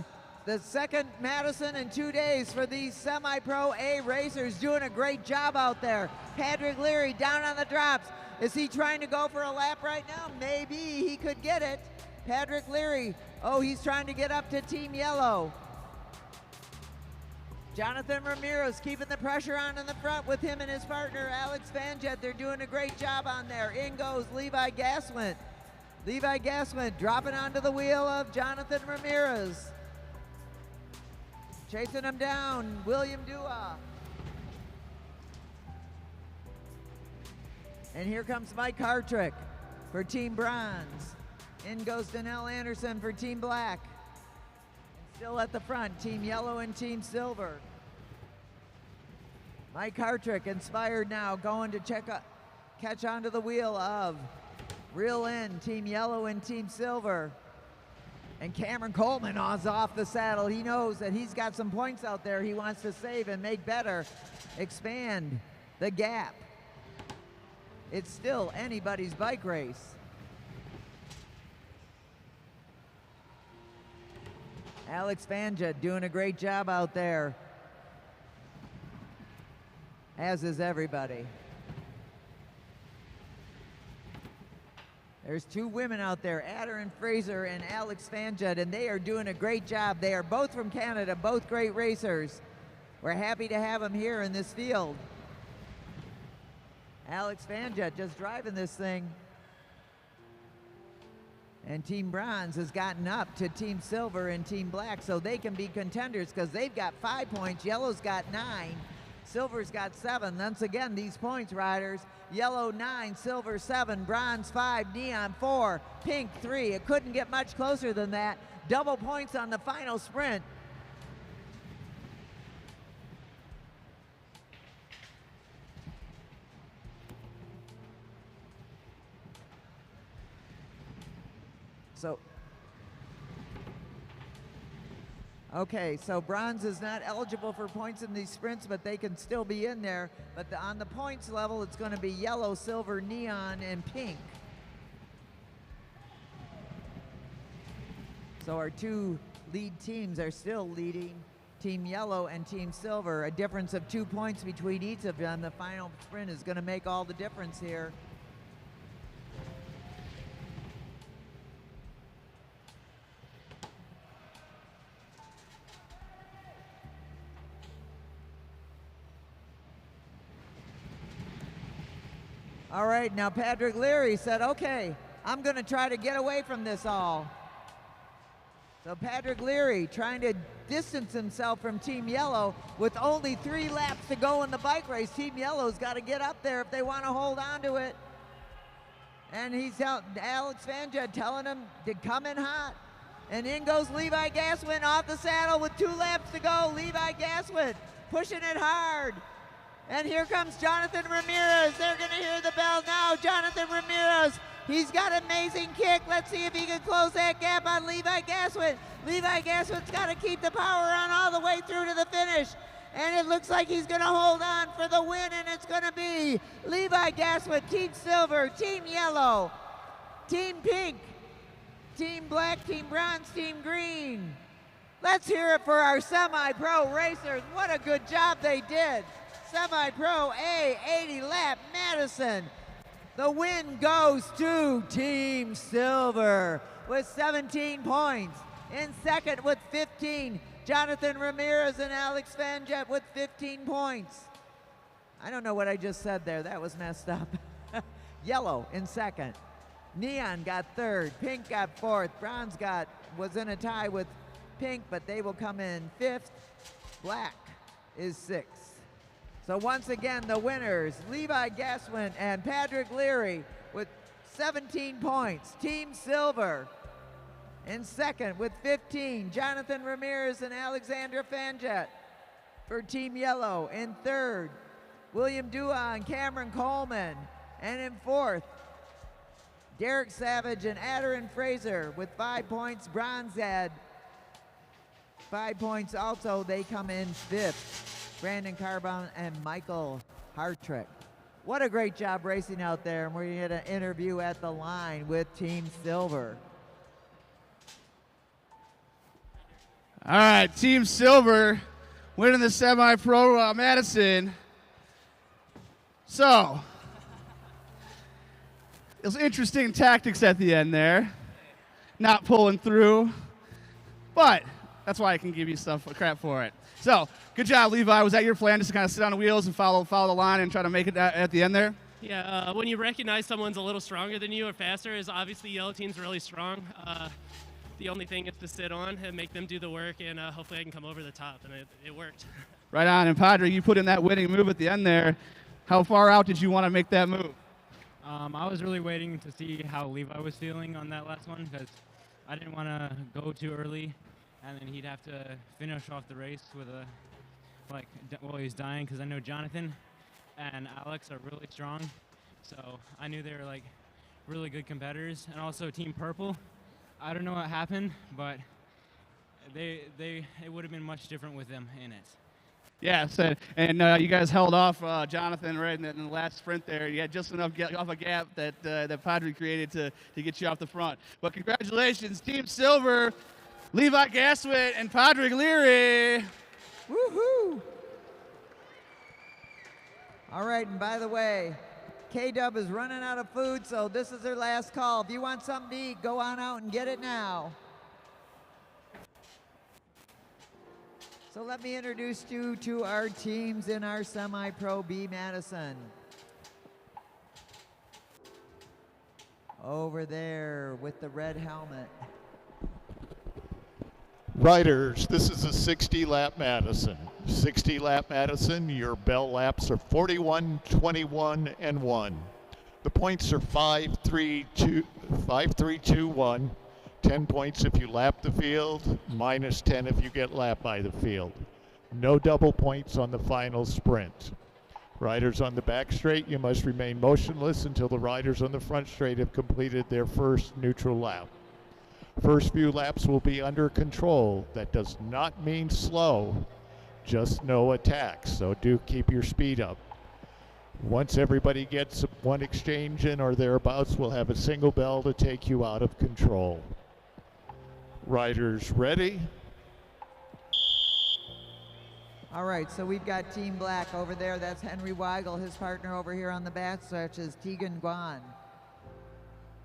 the second Madison in 2 days for these semi-pro A racers, doing a great job out there. Patrick Leary down on the drops. Is he trying to go for a lap right now? Maybe he could get it. Patrick Leary, oh, he's trying to get up to Team Yellow. Jonathan Ramirez keeping the pressure on in the front with him and his partner, Alex Fanjet. They're doing a great job on there. In goes Levi Gaswin. Levi Gaswin dropping onto the wheel of Jonathan Ramirez. Chasing him down, William Dua. And here comes Mike Hartrick for Team Bronze. In goes Danelle Anderson for Team Black. And still at the front, Team Yellow and Team Silver. Mike Hartrick inspired now, going to catch onto the wheel of Reel In, Team Yellow and Team Silver. And Cameron Coleman is off the saddle. He knows that he's got some points out there he wants to save and make better, expand the gap. It's still anybody's bike race. Alex Fanjet doing a great job out there, as is everybody. There's 2 women out there, Adder Fraser and Alex Fanjet, and they are doing a great job. They are both from Canada, both great racers. We're happy to have them here in this field. Alex Fanjet just driving this thing. And Team Bronze has gotten up to Team Silver and Team Black, so they can be contenders because they've got 5 points. Yellow's got 9. Silver's got 7. Once again, these points, riders. Yellow 9, Silver 7, Bronze 5, Neon 4, Pink 3. It couldn't get much closer than that. Double points on the final sprint. Okay, so bronze is not eligible for points in these sprints, but they can still be in there. But on the points level, it's going to be yellow, silver, neon, and pink. So our two lead teams are still leading, Team Yellow and Team Silver. A difference of 2 points between each of them. The final sprint is going to make all the difference here. All right, now Patrick Leary said, okay, I'm going to try to get away from this all. So Patrick Leary trying to distance himself from Team Yellow with only 3 laps to go in the bike race. Team Yellow's got to get up there if they want to hold on to it. And Alex Vanjet telling him to come in hot. And in goes Levi Gaswin off the saddle with 2 laps to go. Levi Gaswin pushing it hard. And here comes Jonathan Ramirez. They're going to hear the bell now. Jonathan Ramirez, he's got an amazing kick. Let's see if he can close that gap on Levi Gaswin. Levi Gaswin's got to keep the power on all the way through to the finish. And it looks like he's going to hold on for the win, and it's going to be Levi Gaswin, Team Silver, Team Yellow, Team Pink, Team Black, Team Bronze, Team Green. Let's hear it for our semi-pro racers. What a good job they did. Semi-Pro A 80 lap Madison. The win goes to Team Silver with 17 points. In second with 15, Jonathan Ramirez and Alex Vanjet with 15 points. I don't know what I just said there. That was messed up. Yellow in second. Neon got third. Pink got fourth. Bronze was in a tie with Pink, but they will come in fifth. Black is sixth. So once again, the winners, Levi Gaswin and Patrick Leary with 17 points. Team Silver in second with 15, Jonathan Ramirez and Alexandra Fanjet. For Team Yellow in third, William Dua and Cameron Coleman. And in fourth, Derek Savage and Adarin Fraser with 5 points. Bronze had 5 points also. They come in fifth. Brandon Carbone and Michael Hartrick. What a great job racing out there. And we're going to get an interview at the line with Team Silver. All right, Team Silver winning the semi-pro Madison. So, it was interesting tactics at the end there. Not pulling through, but that's why I can give you crap for it. So, good job, Levi. Was that your plan, just to kind of sit on the wheels and follow the line and try to make it at the end there? Yeah, when you recognize someone's a little stronger than you or faster, is obviously yellow team's really strong. The only thing is to sit on and make them do the work, and hopefully I can come over the top, and it worked. Right on. And Padre, you put in that winning move at the end there. How far out did you want to make that move? I was really waiting to see how Levi was feeling on that last one because I didn't want to go too early, and then he'd have to finish off the race with while he's dying, because I know Jonathan and Alex are really strong, so I knew they were really good competitors. And also Team Purple, I don't know what happened, but it would have been much different with them in it. Yeah, and you guys held off Jonathan right in the last sprint there. You had just enough get off a gap that Padre created to get you off the front. But congratulations, Team Silver, Levi Gaswin and Padre Leary. Woohoo! All right, and by the way, K-Dub is running out of food, so this is their last call. If you want something to eat, go on out and get it now. So let me introduce you to our teams in our Semi-Pro B Madison. Over there with the red helmet. Riders, this is a 60-lap Madison. 60-lap Madison, your bell laps are 41, 21, and 1. The points are 5, 3, 2, 1. 10 points if you lap the field, minus 10 if you get lapped by the field. No double points on the final sprint. Riders on the back straight, you must remain motionless until the riders on the front straight have completed their first neutral lap. First few laps will be under control. That does not mean slow, just no attack, so do keep your speed up. Once everybody gets one exchange in or thereabouts, we'll have a single bell to take you out of control. Riders ready? All right, so we've got Team Black over there. That's Henry Weigel. His partner over here on the backstretch is Tegan Guan.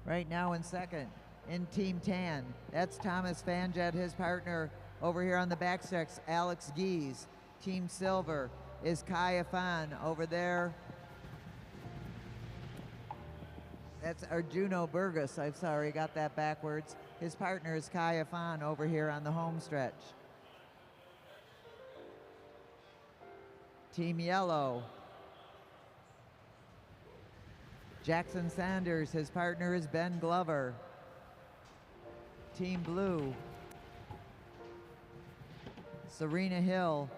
Right now in second. In Team Tan, that's Thomas Fanjet. His partner over here on the backstretch, Alex Gies. Team Silver is Kaya Fan over there. That's Arjuno Burgos. I'm sorry, got that backwards. His partner is Kaya Fan over here on the home stretch. Team Yellow, Jackson Sanders. His partner is Ben Glover. Team Blue, Serena Hill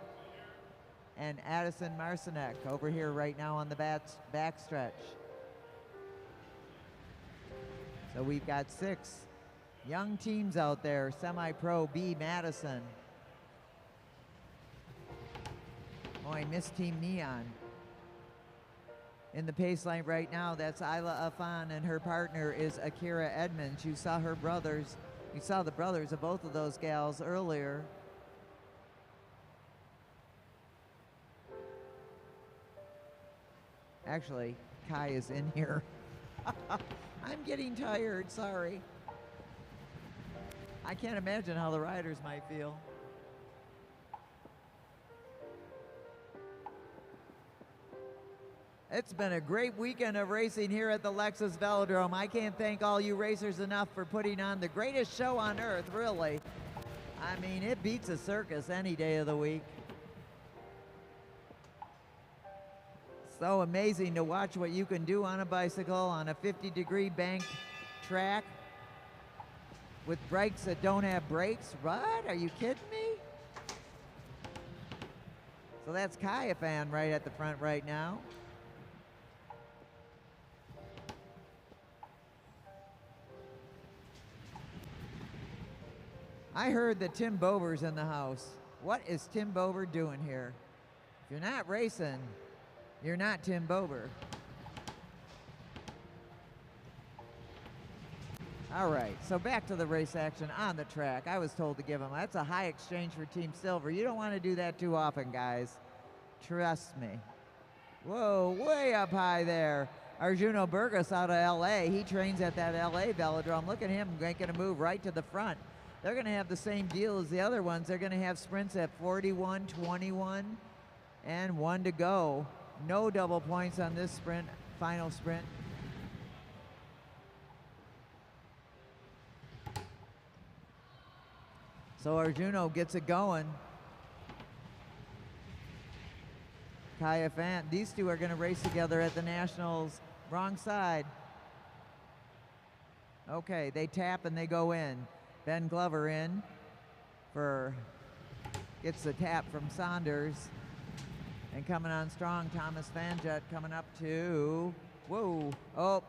and Addison Marcinek over here right now on the backstretch. So we've got 6 young teams out there. Semi-Pro B Madison. Oh, I missed Team Neon. In the pace line right now, that's Isla Afan, and her partner is Akira Edmonds. You saw her brothers. You saw the brothers of both of those gals earlier. Actually, Kai is in here. I'm getting tired, sorry. I can't imagine how the riders might feel. It's been a great weekend of racing here at the Lexus Velodrome. I can't thank all you racers enough for putting on the greatest show on earth, really. I mean, it beats a circus any day of the week. So amazing to watch what you can do on a bicycle on a 50-degree banked track with bikes that don't have brakes. What? Are you kidding me? So that's Kaya Fan right at the front right now. I heard that Tim Bober's in the house. What is Tim Bober doing here? If you're not racing, you're not Tim Bober. All right, so back to the race action on the track. I was told to give him. That's a high exchange for Team Silver. You don't want to do that too often, guys. Trust me. Whoa, way up high there. Arjuno Burgos out of L.A. He trains at that L.A. velodrome. Look at him making a move right to the front. They're going to have the same deal as the other ones. They're going to have sprints at 41, 21, and 1 to go. No double points on this sprint, final sprint. So Arjuno gets it going. Kaya Fan, these two are going to race together at the Nationals. Wrong side. Okay, they tap and they go in. Ben Glover in for, gets the tap from Saunders. And coming on strong, Thomas Fanjet coming up to, whoa, oh,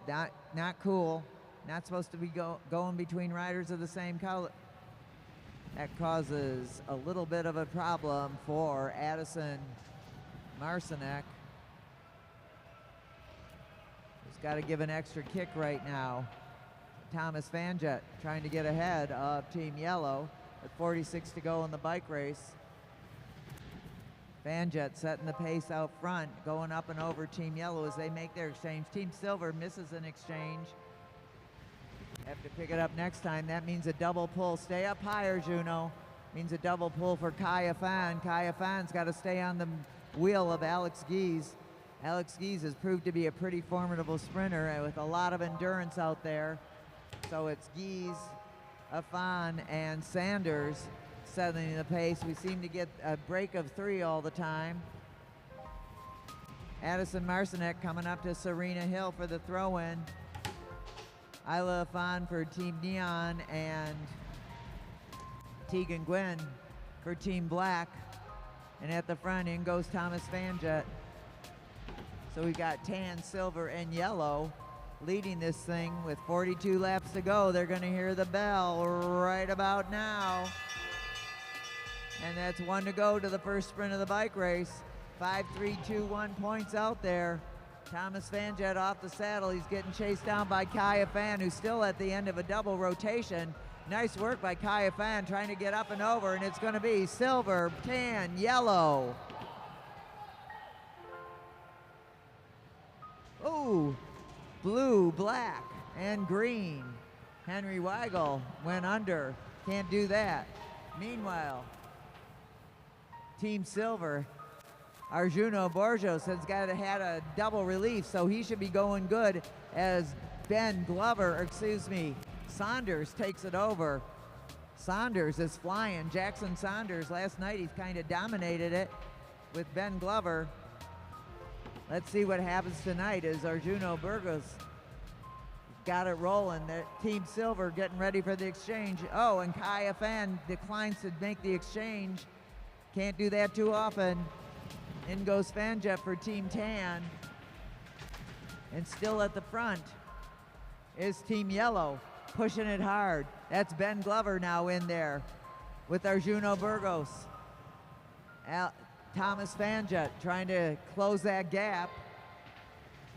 not cool. Not supposed to be going between riders of the same color. That causes a little bit of a problem for Addison Marcinek. He's got to give an extra kick right now. Thomas Fanjet trying to get ahead of Team Yellow with 46 to go in the bike race. Fanjet setting the pace out front, going up and over Team Yellow as they make their exchange. Team Silver misses an exchange. Have to pick it up next time. That means a double pull. Stay up higher, Juno. Means a double pull for Kaya Fan. Kaya Fan's got to stay on the wheel of Alex Gies. Alex Gies has proved to be a pretty formidable sprinter with a lot of endurance out there. So it's Gies, Afan, and Sanders setting the pace. We seem to get a break of 3 all the time. Addison Marcinek coming up to Serena Hill for the throw-in. Isla Afan for Team Neon and Tegan Gwynn for Team Black. And at the front in goes Thomas Fanjet. So we got tan, silver, and yellow leading this thing with 42 laps to go. They're going to hear the bell right about now. And that's 1 to go to the first sprint of the bike race. 5, 3, 2, 1 points out there. Thomas Fanjet off the saddle. He's getting chased down by Kaya Fan, who's still at the end of a double rotation. Nice work by Kaya Fan trying to get up and over, and it's going to be silver, tan, yellow. Ooh, blue, black, and green. Henry Weigel went under. Can't do that. Meanwhile, Team Silver, Arjuno Borjos has had a double relief, so he should be going good as Saunders takes it over. Saunders is flying. Jackson Saunders, last night he's kind of dominated it with Ben Glover. Let's see what happens tonight as Arjuno Burgos got it rolling. Team Silver getting ready for the exchange. Oh, and Kaya Fan declines to make the exchange. Can't do that too often. In goes Fanjet for Team Tan. And still at the front is Team Yellow, pushing it hard. That's Ben Glover now in there with Arjuno Burgos. Thomas Fanjet trying to close that gap.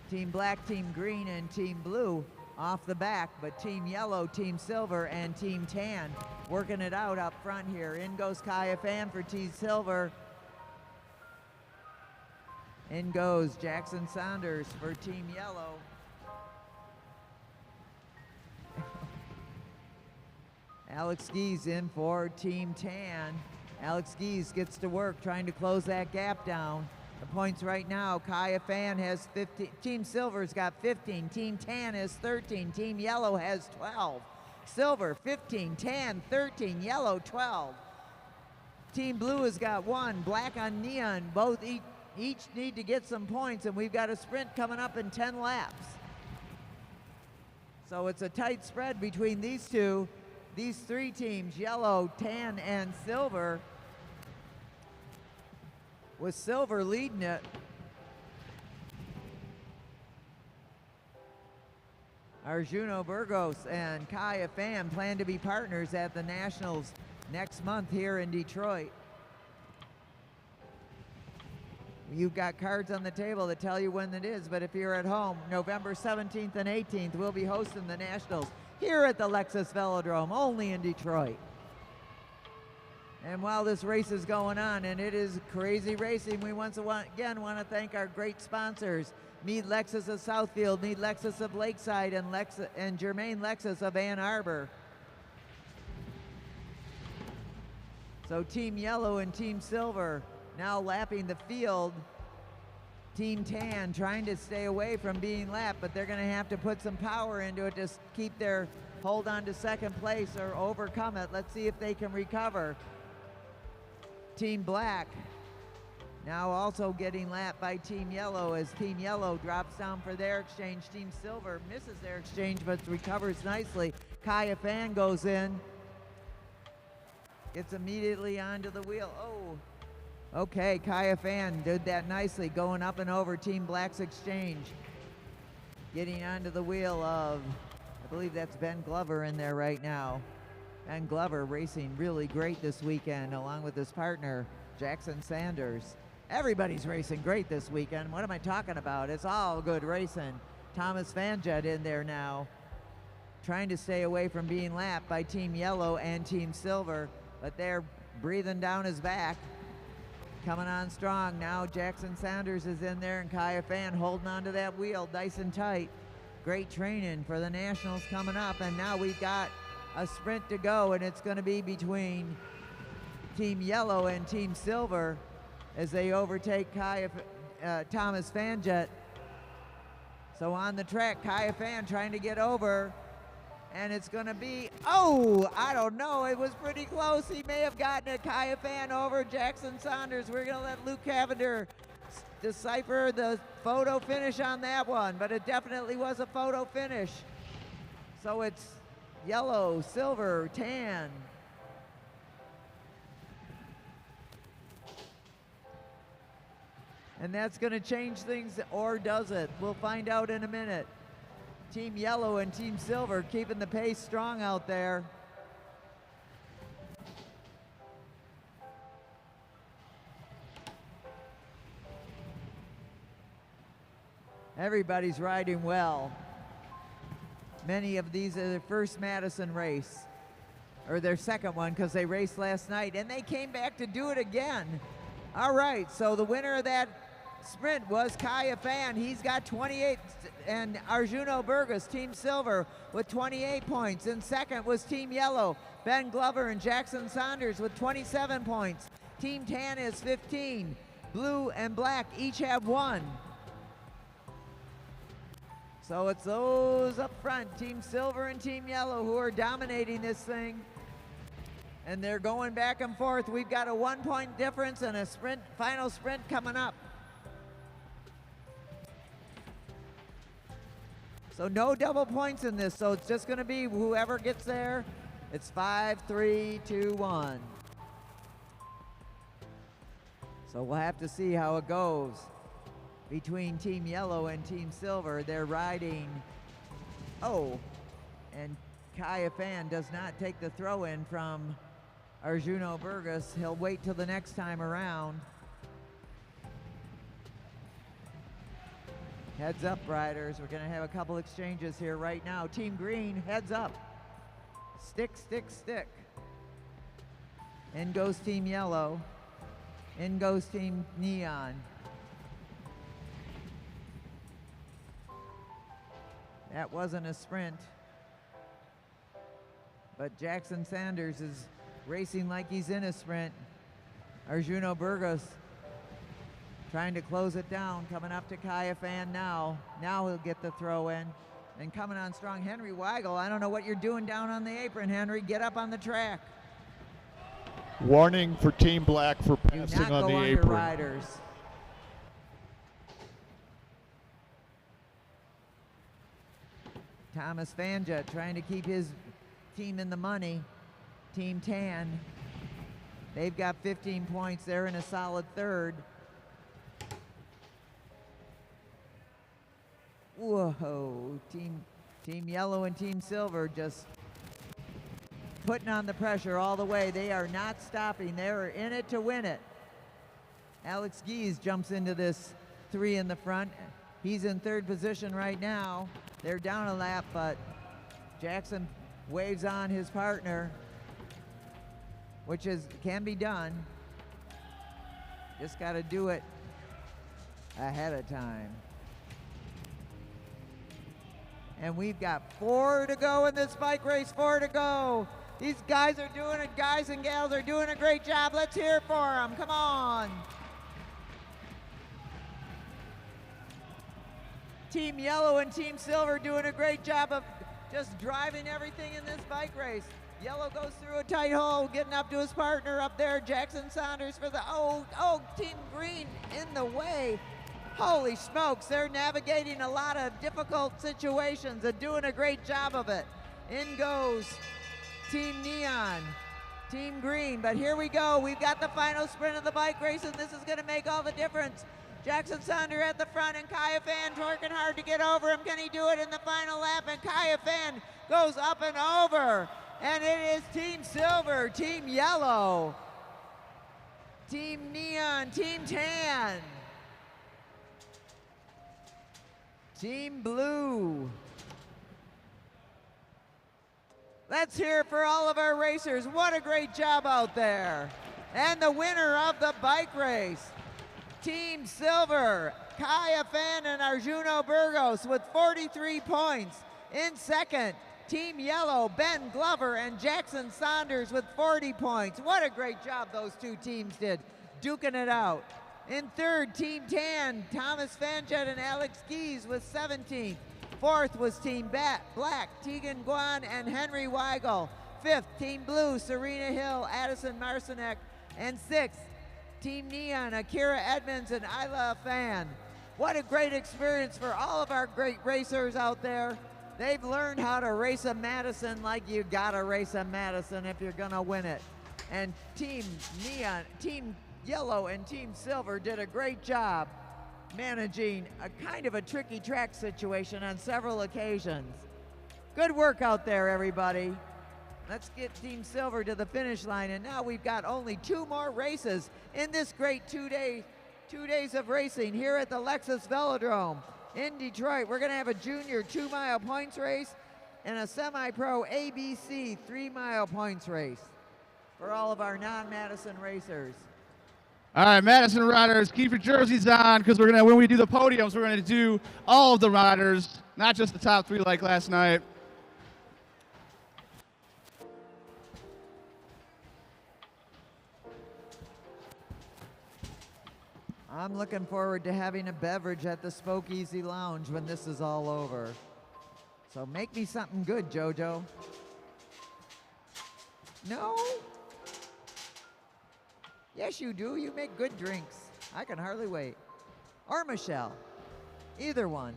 Team Black, Team Green, and Team Blue off the back, but Team Yellow, Team Silver, and Team Tan working it out up front here. In goes Kaya Fan for Team Silver. In goes Jackson Saunders for Team Yellow. Alex Geese in for Team Tan. Alex Geese gets to work trying to close that gap down. The points right now, Kaya Fan has 15. Team Silver's got 15. Team Tan has 13. Team Yellow has 12. Silver 15, Tan 13, Yellow 12. Team Blue has got 1. Black on Neon, both each need to get some points, and we've got a sprint coming up in 10 laps. So it's a tight spread between these two. These three teams, Yellow, Tan, and Silver, with Silver leading it. Arjuno Burgos and Kaya Fan plan to be partners at the Nationals next month here in Detroit. You've got cards on the table that tell you when it is, but if you're at home, November 17th and 18th, we'll be hosting the Nationals here at the Lexus Velodrome, only in Detroit. And while this race is going on, and it is crazy racing, we once again want to thank our great sponsors, Mead Lexus of Southfield, Mead Lexus of Lakeside, and Germain Lexus of Ann Arbor. So Team Yellow and Team Silver now lapping the field. Team Tan trying to stay away from being lapped, but they're going to have to put some power into it to keep their hold on to second place or overcome it. Let's see if they can recover. Team Black now also getting lapped by Team Yellow as Team Yellow drops down for their exchange. Team Silver misses their exchange but recovers nicely. Kaya Fan goes in, gets immediately onto the wheel. Oh, okay, Kaya Fan did that nicely, going up and over Team Black's exchange. Getting onto the wheel of, I believe that's Ben Glover in there right now. Ben Glover racing really great this weekend along with his partner, Jackson Sanders. Everybody's racing great this weekend. What am I talking about? It's all good racing. Thomas Fanjet in there now, trying to stay away from being lapped by Team Yellow and Team Silver, but they're breathing down his back. Coming on strong now. Jackson Sanders is in there and Kaya Fan holding onto that wheel nice and tight. Great training for the Nationals coming up, and now we've got a sprint to go, and it's going to be between Team Yellow and Team Silver as they overtake Thomas Fanjet. So on the track, Kaya Fan trying to get over, and it's going to be, oh, I don't know. It was pretty close. He may have gotten a Kaya Fan over Jackson Saunders. We're going to let Luke Cavender decipher the photo finish on that one, but it definitely was a photo finish. So it's Yellow, Silver, Tan. And that's going to change things, or does it? We'll find out in a minute. Team Yellow and Team Silver keeping the pace strong out there. Everybody's riding well. Many of these are their first Madison race, or their second one, because they raced last night, and they came back to do it again. All right, so the winner of that sprint was Kaya Fan. He's got 28, and Arjuno Burgos, Team Silver, with 28 points. In second was Team Yellow, Ben Glover and Jackson Saunders with 27 points. Team Tan is 15. Blue and Black each have 1. So it's those up front, Team Silver and Team Yellow, who are dominating this thing. And they're going back and forth. We've got a 1-point difference and a sprint, final sprint coming up. So no double points in this, so it's just gonna be whoever gets there. It's 5, 3, 2, 1. So we'll have to see how it goes between Team Yellow and Team Silver. They're riding, and Kaya Fan does not take the throw in from Arjuno Burgos. He'll wait till the next time around. Heads up, riders. We're gonna have a couple exchanges here right now. Team Green, heads up. Stick, stick, stick. In goes Team Yellow. In goes Team Neon. That wasn't a sprint, but Jackson Sanders is racing like he's in a sprint. Arjuno Burgos trying to close it down, coming up to Kaya Fan now. Now he'll get the throw in. And coming on strong, Henry Weigel. I don't know what you're doing down on the apron, Henry. Get up on the track. Warning for Team Black for passing on the apron. Riders. Thomas Fanja trying to keep his team in the money. Team Tan, they've got 15 points. They're in a solid third. Whoa, Team Yellow and Team Silver just putting on the pressure all the way. They are not stopping. They're in it to win it. Alex Gies jumps into this 3 in the front. He's in third position right now. They're down a lap, but Jackson waves on his partner, which can be done. Just got to do it ahead of time. And we've got 4 to go in this bike race, 4 to go. These guys are doing it, guys and gals are doing a great job. Let's hear it for them, come on. Team Yellow and Team Silver doing a great job of just driving everything in this bike race. Yellow goes through a tight hole, getting up to his partner up there, Jackson Saunders for the, Team Green in the way. Holy smokes, they're navigating a lot of difficult situations and doing a great job of it. In goes Team Neon, Team Green, but here we go. We've got the final sprint of the bike race, and this is gonna make all the difference. Jackson Saunders at the front, and Kaya Fan working hard to get over him. Can he do it in the final lap? And Kaya Fan goes up and over. And it is Team Silver, Team Yellow, Team Neon, Team Tan, Team Blue. Let's hear it for all of our racers. What a great job out there. And the winner of the bike race, Team Silver, Kaya Fan and Arjuno Burgos with 43 points. In second, Team Yellow, Ben Glover and Jackson Saunders with 40 points. What a great job those two teams did, duking it out. In third, Team Tan, Thomas Fanjet and Alex Gies with 17. Fourth was Team Black, Tegan Guan and Henry Weigel. Fifth, Team Blue, Serena Hill, Addison Marcinek. And sixth, Team Neon, Akira Edmonds and Isla Fan. What a great experience for all of our great racers out there. They've learned how to race a Madison like you gotta race a Madison if you're gonna win it. And Team Neon, Team Yellow and Team Silver did a great job managing a kind of a tricky track situation on several occasions. Good work out there, everybody. Let's get Team Silver to the finish line, and now we've got only 2 more races in this great 2 days of racing here at the Lexus Velodrome in Detroit. We're gonna have a junior 2-mile points race and a semi-pro ABC 3-mile points race for all of our non-Madison racers. All right, Madison riders, keep your jerseys on, because when we do the podiums, we're gonna do all of the riders, not just the top 3 like last night. I'm looking forward to having a beverage at the Spokeasy Lounge when this is all over. So make me something good, JoJo. No? Yes, you do. You make good drinks. I can hardly wait. Or Michelle. Either one.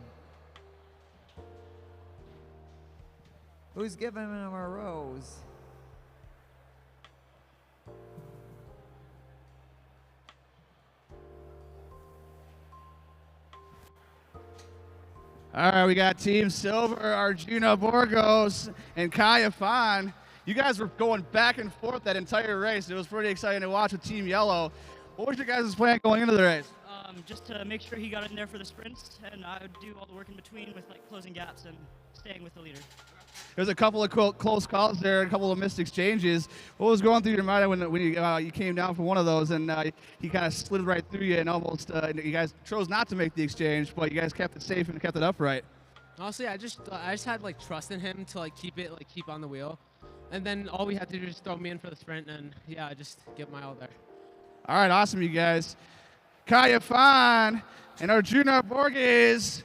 Who's giving him a rose? All right, we got Team Silver, Arjuna Borgos, and Kaya Fan. You guys were going back and forth that entire race. It was pretty exciting to watch with Team Yellow. What was your guys' plan going into the race? Just to make sure he got in there for the sprints, and I would do all the work in between with like closing gaps and staying with the leader. There's a couple of close calls there, a couple of missed exchanges. What was going through your mind when you came down for one of those and he kind of slid right through you and almost you guys chose not to make the exchange, but you guys kept it safe and kept it upright? Honestly, I just had like trust in him to like keep on the wheel, and then all we had to do was throw me in for the sprint, and yeah, I just give my all there. All right, awesome, you guys. Kaya Fan and Arjuna Borges,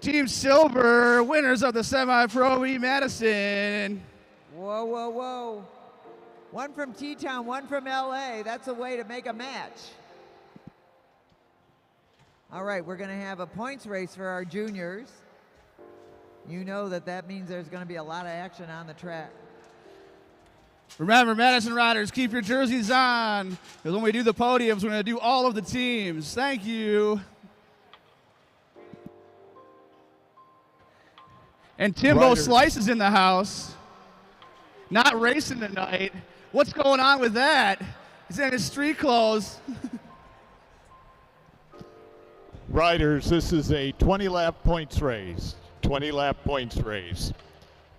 Team Silver, winners of the Semi-Pro Madison. Whoa, whoa, whoa. One from T-Town, one from LA. That's a way to make a match. All right, we're going to have a points race for our juniors. You know that means there's going to be a lot of action on the track. Remember, Madison riders, keep your jerseys on, because when we do the podiums, we're going to do all of the teams. Thank you. And Timbo Slice is in the house. Not racing tonight. What's going on with that? He's in his street clothes. Riders, this is a 20-lap points race. 20-lap points race.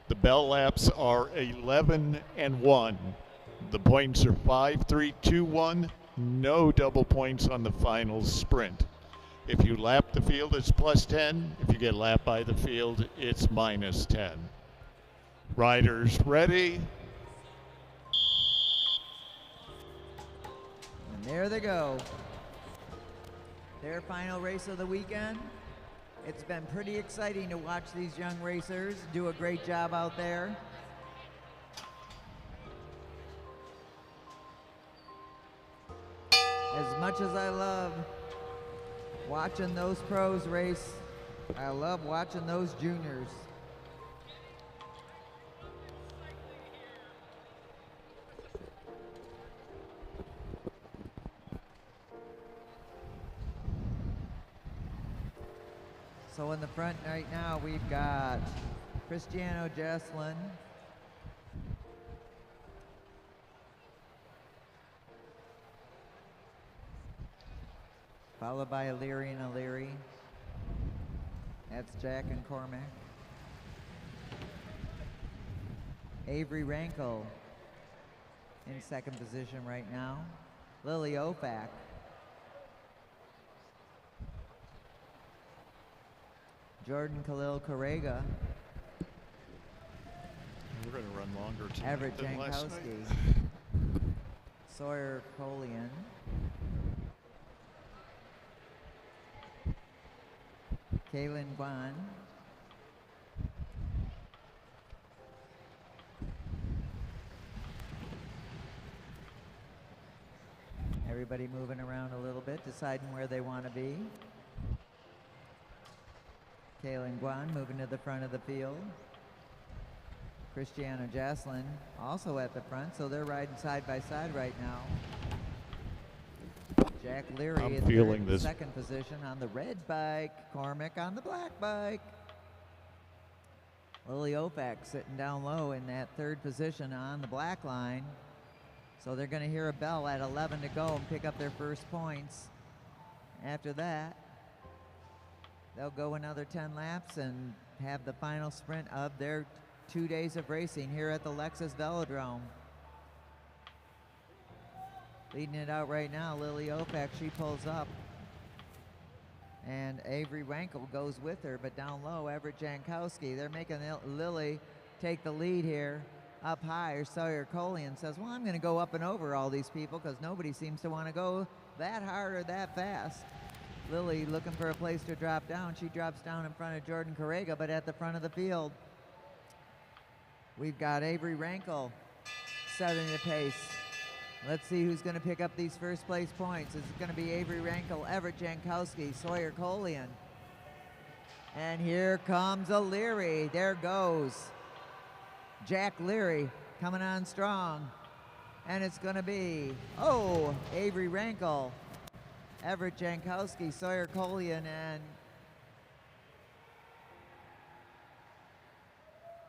The bell laps are 11 and 1. The points are 5, 3, 2, 1. No double points on the final sprint. If you lap the field, it's plus 10. If you get lapped by the field, it's minus 10. Riders ready? And there they go. Their final race of the weekend. It's been pretty exciting to watch these young racers do a great job out there. As much as I love watching those pros race, I love watching those juniors. So in the front right now, we've got Cristiano Jesslin, followed by O'Leary and O'Leary. That's Jack and Cormac. Avery Rankle in second position right now. Lily Ofac. Jordan Khalil Correga. We're going to run longer tonight Everett than last night. Jankowski. Sawyer Colian. Kaylin Guan. Everybody moving around a little bit, deciding where they want to be. Kaylin Guan moving to the front of the field. Cristiano Jaslin also at the front, so they're riding side by side right now. Jack Leary I'm in feeling third, this. second position on the red bike. Cormac on the black bike. Lily Opak sitting down low in that third position on the black line. So they're going to hear a bell at 11 to go and pick up their first points. After that, they'll go another 10 laps and have the final sprint of their 2 days of racing here at the Lexus Velodrome. Leading it out right now, Lily Opak, she pulls up. And Avery Rankel goes with her, but down low, Everett Jankowski. They're making Lily take the lead here. Up high, Sawyer Colian says, well, I'm going to go up and over all these people because nobody seems to want to go that hard or that fast. Lily looking for a place to drop down. She drops down in front of Jordan Correga, but at the front of the field, we've got Avery Rankel setting the pace. Let's see who's going to pick up these first place points. Is it going to be Avery Rankel, Everett Jankowski, Sawyer Colian? And here comes a Leary. There goes Jack Leary coming on strong. And it's going to be, Avery Rankel, Everett Jankowski, Sawyer Colian, and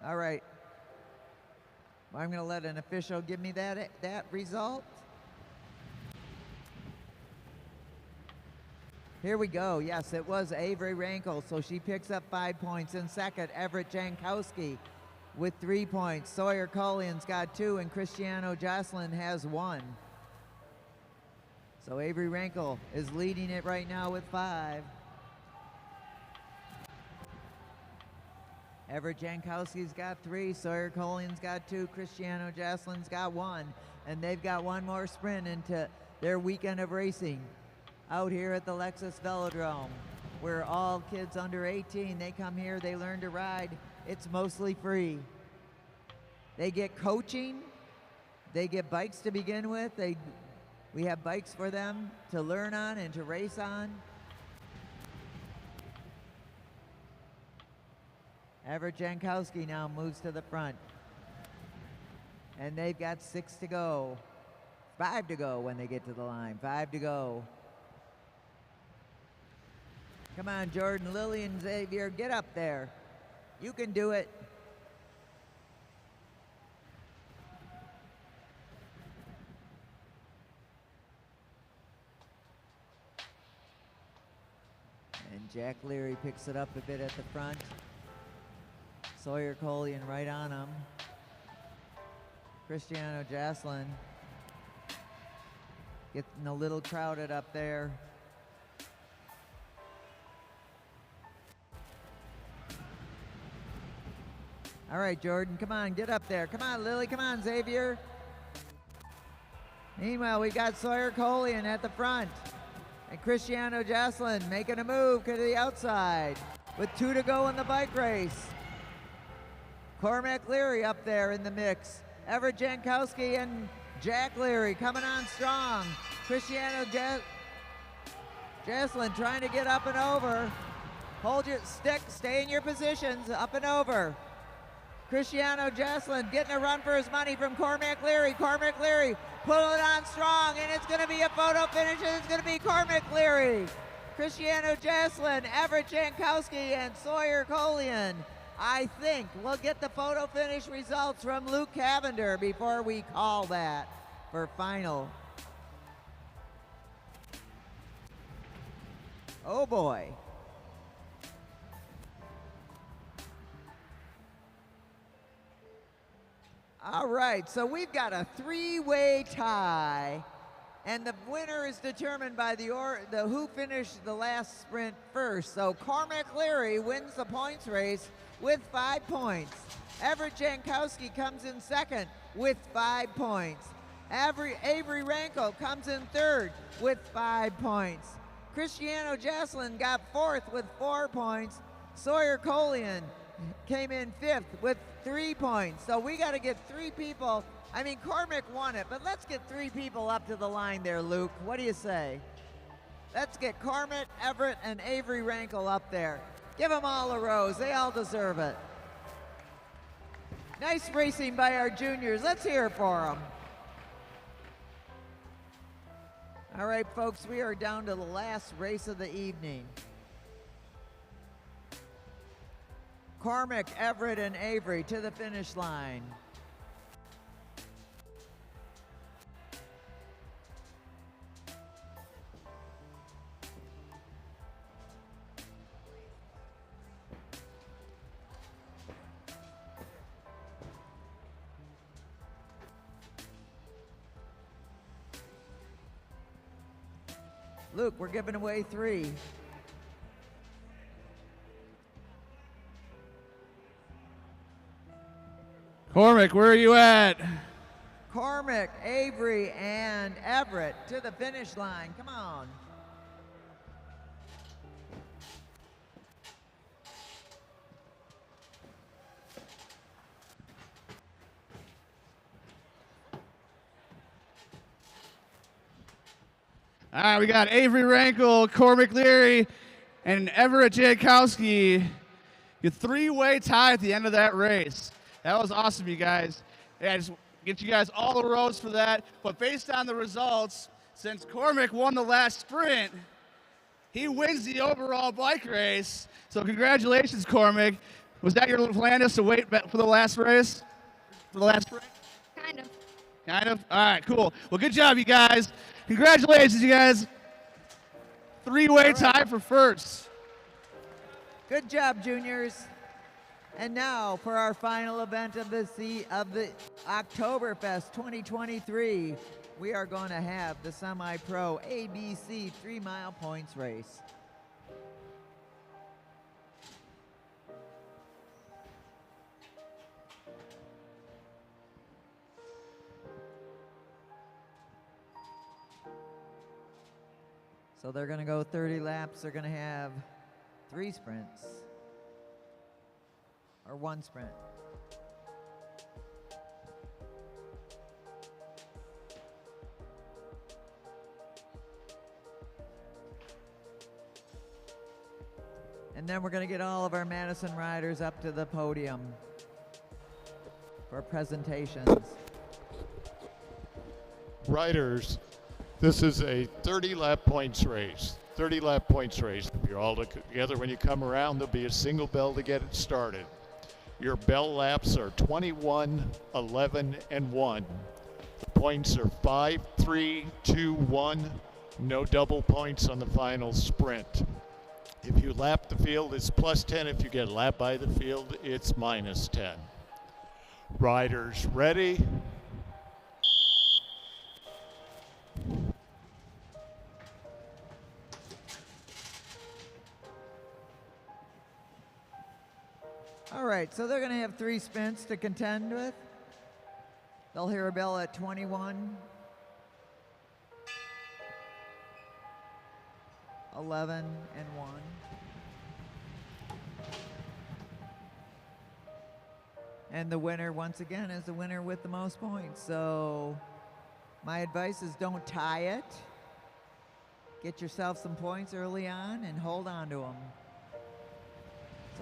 all right. I'm going to let an official give me that result. Here we go. Yes, it was Avery Rankel, so she picks up 5 points. In second, Everett Jankowski with 3 points. Sawyer Colian's got 2, and Cristiano Jocelyn has 1. So Avery Rankel is leading it right now with 5. Everett Jankowski's got 3, Sawyer Colian's got 2, Cristiano Jocelyn's got 1, and they've got one more sprint into their weekend of racing out here at the Lexus Velodrome, where all kids under 18, they come here, they learn to ride. It's mostly free. They get coaching, they get bikes to begin with, we have bikes for them to learn on and to race on. Everett Jankowski now moves to the front. And they've got 6 to go. 5 to go when they get to the line. 5 to go. Come on, Jordan, Lily, and Xavier, get up there. You can do it. And Jack Leary picks it up a bit at the front. Sawyer Colian right on him. Cristiano Jocelyn getting a little crowded up there. All right, Jordan, come on, get up there. Come on, Lily, come on, Xavier. Meanwhile, we got Sawyer Colian at the front. And Cristiano Jocelyn making a move to the outside with 2 to go in the bike race. Cormac Leary up there in the mix. Everett Jankowski and Jack Leary coming on strong. Cristiano Jocelyn trying to get up and over. Hold your stick, stay in your positions, up and over. Cristiano Jocelyn getting a run for his money from Cormac Leary. Cormac Leary pulling it on strong, and it's going to be a photo finish, and it's going to be Cormac Leary. Cristiano Jocelyn, Everett Jankowski, and Sawyer Colian. I think we'll get the photo finish results from Luke Cavender before we call that for final. Oh boy. All right, so we've got a 3-way tie, and the winner is determined by the who finished the last sprint first. So Cormac Leary wins the points race with 5 points. Everett Jankowski comes in second with 5 points. Avery Rankel comes in third with 5 points. Cristiano Jocelyn got fourth with 4 points. Sawyer Colian came in fifth with 3 points. So we got to get 3 people. I mean, Cormac won it, but let's get 3 people up to the line there, Luke. What do you say? Let's get Cormac, Everett, and Avery Rankel up there. Give them all a rose. They all deserve it. Nice racing by our juniors. Let's hear it for them. All right, folks, we are down to the last race of the evening. Cormac, Everett, and Avery to the finish line. Luke, we're giving away 3. Cormac, where are you at? Cormac, Avery, and Everett to the finish line. Come on. All right, we got Avery Rankle, Cormac Leary, and Everett Jankowski. Your 3-way tie at the end of that race. That was awesome, you guys. Yeah, I just get you guys all the rows for that. But based on the results, since Cormac won the last sprint, he wins the overall bike race. So congratulations, Cormac. Was that your little plan, just to wait for the last race? For the last sprint? Kind of. Kind of? All right, cool. Well, good job, you guys. Congratulations, you guys. 3-way tie for first. Good job, juniors. And now for our final event of the Oktoberfest 2023, we are going to have the semi-pro ABC 3-mile points race. So they're going to go 30 laps. They're going to have 3 sprints. Or 1 sprint. And then we're going to get all of our Madison riders up to the podium for presentations. Riders, this is a 30-lap points race. 30-lap points race. If you're all together when you come around, there'll be a single bell to get it started. Your bell laps are 21, 11, and 1. The points are 5, 3, 2, 1. No double points on the final sprint. If you lap the field, it's plus 10. If you get lapped by the field, it's minus 10. Riders ready? All right, so they're going to have 3 sprints to contend with. They'll hear a bell at 21, 11, and 1. And the winner, once again, is the winner with the most points. So my advice is don't tie it. Get yourself some points early on and hold on to them.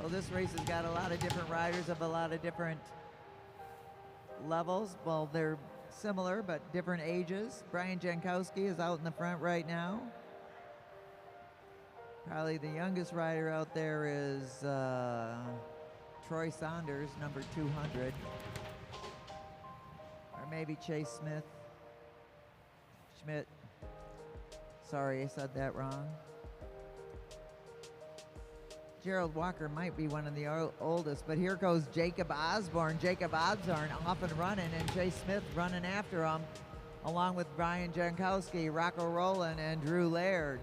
So this race has got a lot of different riders of a lot of different levels. Well, they're similar, but different ages. Brian Jankowski is out in the front right now. Probably the youngest rider out there is Troy Saunders, number 200. Or maybe Chase Schmidt. Sorry, I said that wrong. Gerald Walker might be one of the oldest, but here goes Jacob Osborne. Jacob Osborne off and running, and Chase Smith running after him, along with Brian Jankowski, Rocco Rowland, and Drew Laird.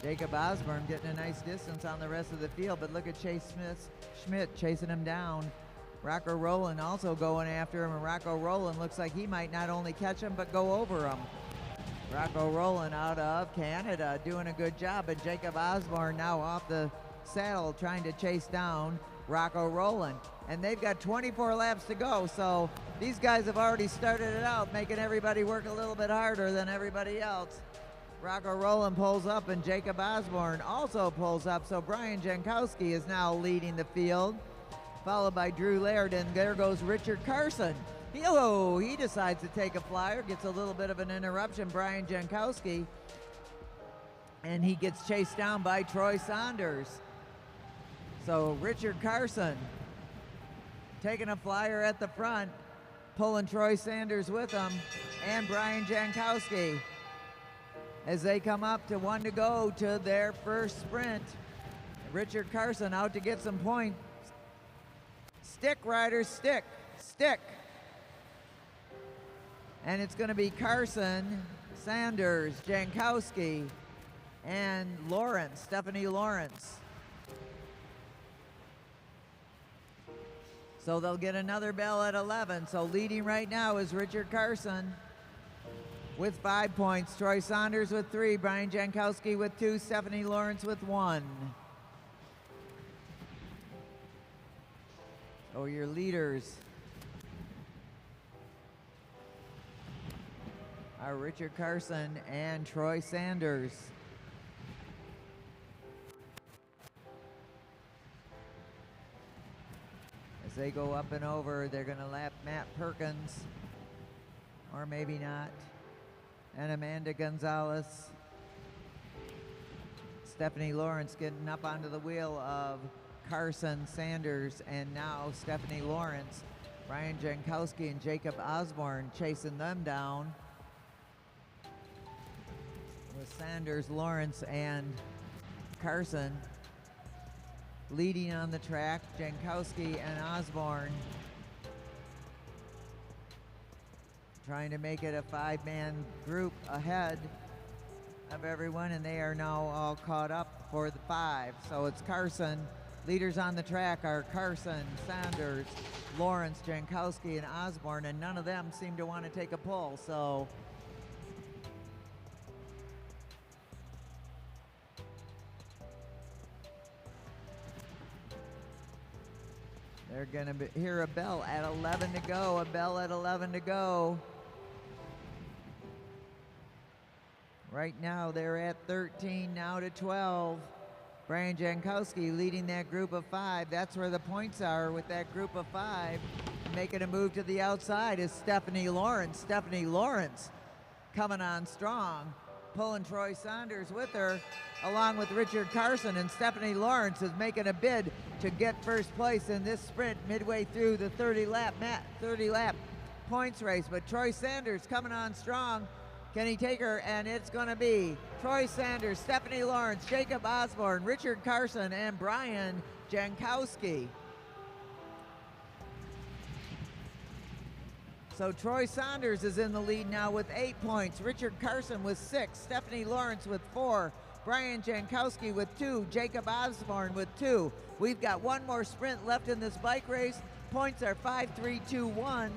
Jacob Osborne getting a nice distance on the rest of the field, but look at Chase Schmidt chasing him down. Rocco Rowland also going after him, and Rocco Rowland looks like he might not only catch him, but go over him. Rocco Rowland out of Canada doing a good job, and Jacob Osborne now off the saddle trying to chase down Rocco Rowland. And they've got 24 laps to go, so these guys have already started it out, making everybody work a little bit harder than everybody else. Rocco Rowland pulls up, and Jacob Osborne also pulls up, so Brian Jankowski is now leading the field. followed by Drew Laird, and there goes Richard Carson. He decides to take a flyer, gets a little bit of an interruption, Brian Jankowski, and he gets chased down by Troy Saunders. So Richard Carson taking a flyer at the front, pulling Troy Sanders with him, and Brian Jankowski as they come up to 1 to go to their first sprint. Richard Carson out to get some points. Stick, riders, stick, stick. And it's going to be Carson, Sanders, Jankowski, and Lawrence, Stephanie Lawrence. So they'll get another bell at 11. So leading right now is Richard Carson with 5 points. Troy Saunders with 3. Brian Jankowski with 2. Stephanie Lawrence with 1. So your leaders are Richard Carson and Troy Sanders. As they go up and over, they're going to lap Matt Perkins, or maybe not, and Amanda Gonzalez. Stephanie Lawrence getting up onto the wheel of Carson, Sanders, and now Stephanie Lawrence. Brian Jankowski and Jacob Osborne chasing them down, with Sanders, Lawrence, and Carson leading on the track. Jankowski and Osborne trying to make it a 5-man group ahead of everyone, and they are now all caught up for the 5. So it's Carson. Leaders on the track are Carson, Sanders, Lawrence, Jankowski, and Osborne, and none of them seem to want to take a pull. So they're going to hear a bell at 11 to go, a bell at 11 to go. Right now they're at 13, now to 12. Brian Jankowski leading that group of 5. That's where the points are with that group of 5. Making a move to the outside is Stephanie Lawrence. Stephanie Lawrence coming on strong, pulling Troy Saunders with her, along with Richard Carson, and Stephanie Lawrence is making a bid to get first place in this sprint midway through the 30 lap points race. But Troy Sanders coming on strong. Can he take her? And it's going to be Troy Sanders, Stephanie Lawrence, Jacob Osborne, Richard Carson, and Brian Jankowski. So Troy Saunders is in the lead now with 8 points. Richard Carson with 6. Stephanie Lawrence with 4. Brian Jankowski with 2. Jacob Osborne with 2. We've got one more sprint left in this bike race. Points are 5, 3, 2, 1.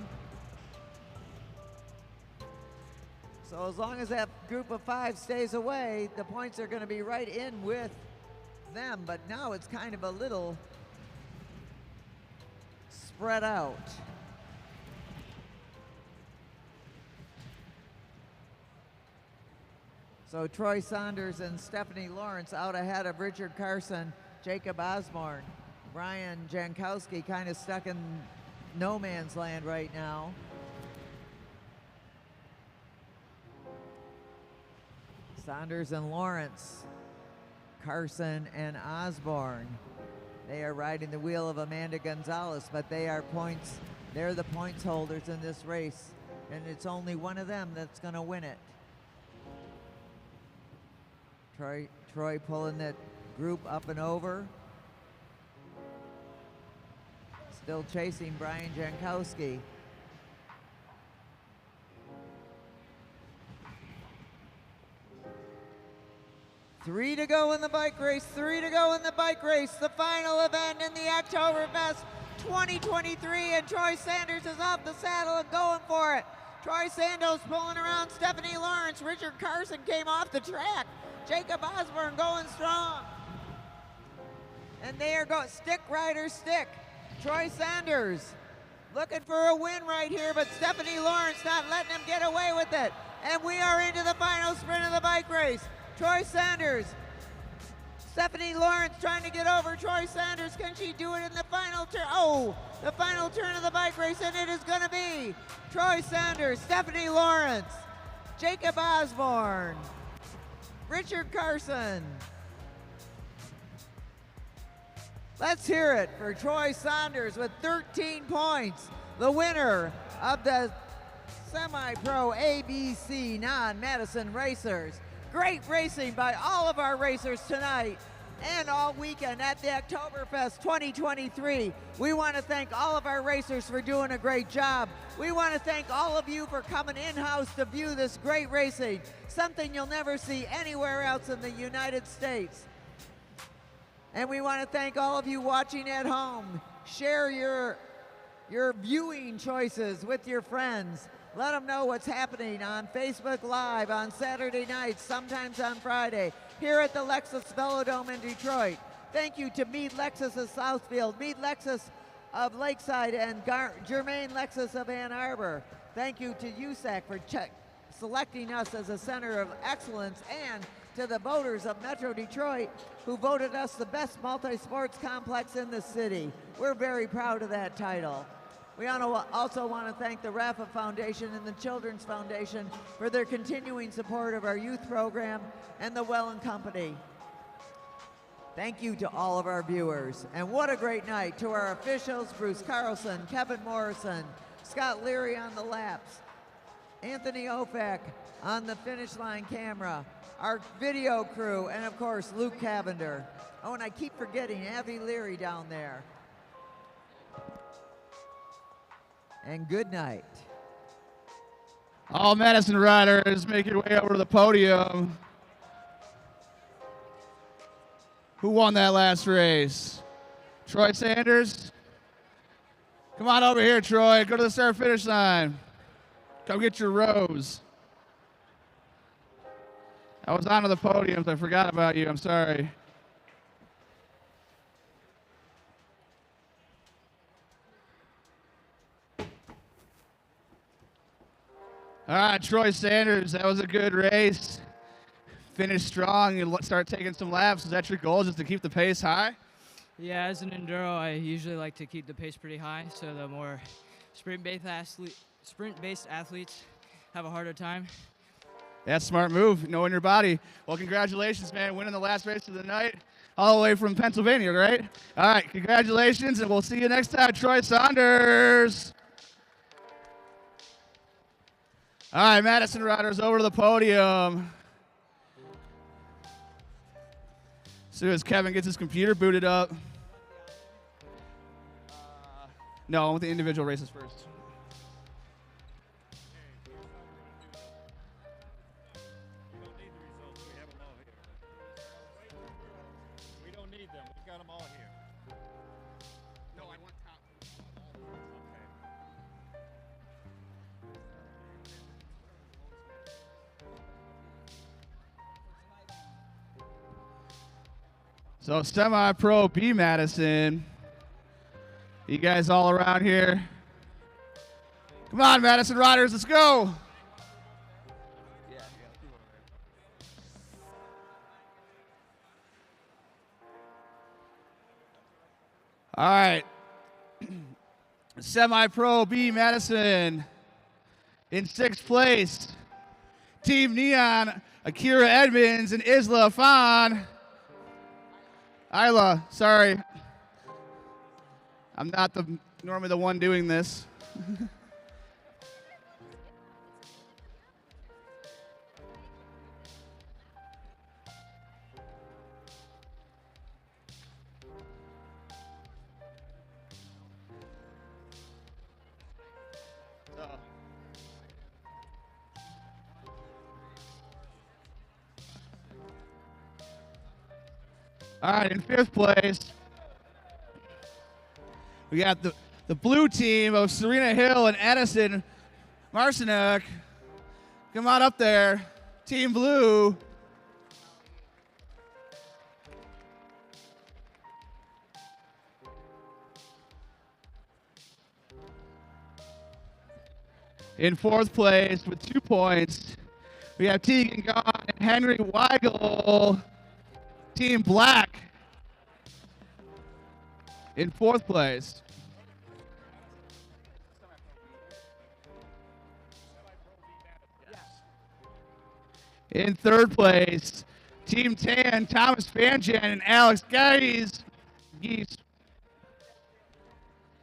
So as long as that group of 5 stays away, the points are going to be right in with them. But now it's kind of a little spread out. So Troy Saunders and Stephanie Lawrence out ahead of Richard Carson, Jacob Osborne. Brian Jankowski kind of stuck in no man's land right now. Saunders and Lawrence, Carson and Osborne. They are riding the wheel of Amanda Gonzalez, but they're the points holders in this race, and it's only one of them that's going to win it. Troy pulling that group up and over. Still chasing Brian Jankowski. Three to go in the bike race, the final event in the Oktoberfest 2023, and Troy Sanders is off the saddle and going for it. Troy Sanders pulling around Stephanie Lawrence. Richard Carson came off the track. Jacob Osborne going strong. And they are going, stick riders, stick. Troy Sanders looking for a win right here, but Stephanie Lawrence not letting him get away with it. And we are into the final sprint of the bike race. Troy Sanders Stephanie Lawrence trying to get over Troy Sanders. Can she do it in the final turn? Oh, the final turn of the bike race, and it is going to be Troy Sanders, Stephanie Lawrence, Jacob Osborne, Richard Carson. Let's hear it for Troy Saunders with 13 points, the winner of the Semi-Pro ABC Non-Madison Racers. Great racing by all of our racers tonight and all weekend at the Oktoberfest 2023. We want to thank all of our racers for doing a great job. We want to thank all of you for coming in-house to view this great racing, something you'll never see anywhere else in the United States. And we want to thank all of you watching at home. Share your viewing choices with your friends. Let them know what's happening on Facebook Live on Saturday nights, sometimes on Friday, here at the Lexus Velodrome in Detroit. Thank you to Mead Lexus of Southfield, Mead Lexus of Lakeside, and Germain Lexus of Ann Arbor. Thank you to USAC for selecting us as a center of excellence, and to the voters of Metro Detroit who voted us the best multi-sports complex in the city. We're very proud of that title. We also want to thank the Rafa Foundation and the Children's Foundation for their continuing support of our youth program and the Wellen Company. Thank you to all of our viewers. And what a great night to our officials, Bruce Carlson, Kevin Morrison, Scott Leary on the laps, Anthony Ofak on the finish line camera, our video crew, and of course, Luke Cavender. Oh, and I keep forgetting Avi Leary down there. And good night. All Madison riders make your way over to the podium. Who won that last race? Troy Sanders? Come on over here, Troy. Go to the start finish line. Come get your rose. I was onto the podiums. I forgot about you. I'm sorry. All right, Troy Sanders, that was a good race. Finished strong. You start taking some laps. Is that your goal, just to keep the pace high? Yeah, as an enduro, I usually like to keep the pace pretty high, so the more sprint-based athletes have a harder time. That's a smart move, knowing your body. Well, congratulations, man, winning the last race of the night, all the way from Pennsylvania, right? All right, congratulations, and we'll see you next time, Troy Saunders. All right, Madison riders over to the podium. As soon as Kevin gets his computer booted up. No, I want the individual races first. We don't need them. We've got them all here. No, I want top. So semi-pro B Madison. You guys all around here? Come on, Madison riders, let's go. All right. Semi-pro B Madison in 6th place. Team Neon, Akira Edmonds and Isla Afan. Isla, sorry. I'm not normally the one doing this. All right, in 5th place, we got the blue team of Serena Hill and Addison Marcinuk. Come on up there, Team Blue. In 4th place with 2 points, we have Tegan Gaughan and Henry Weigel, Team Black. In fourth place, in third place, Team Tan, Thomas Fanjan and Alex Geese.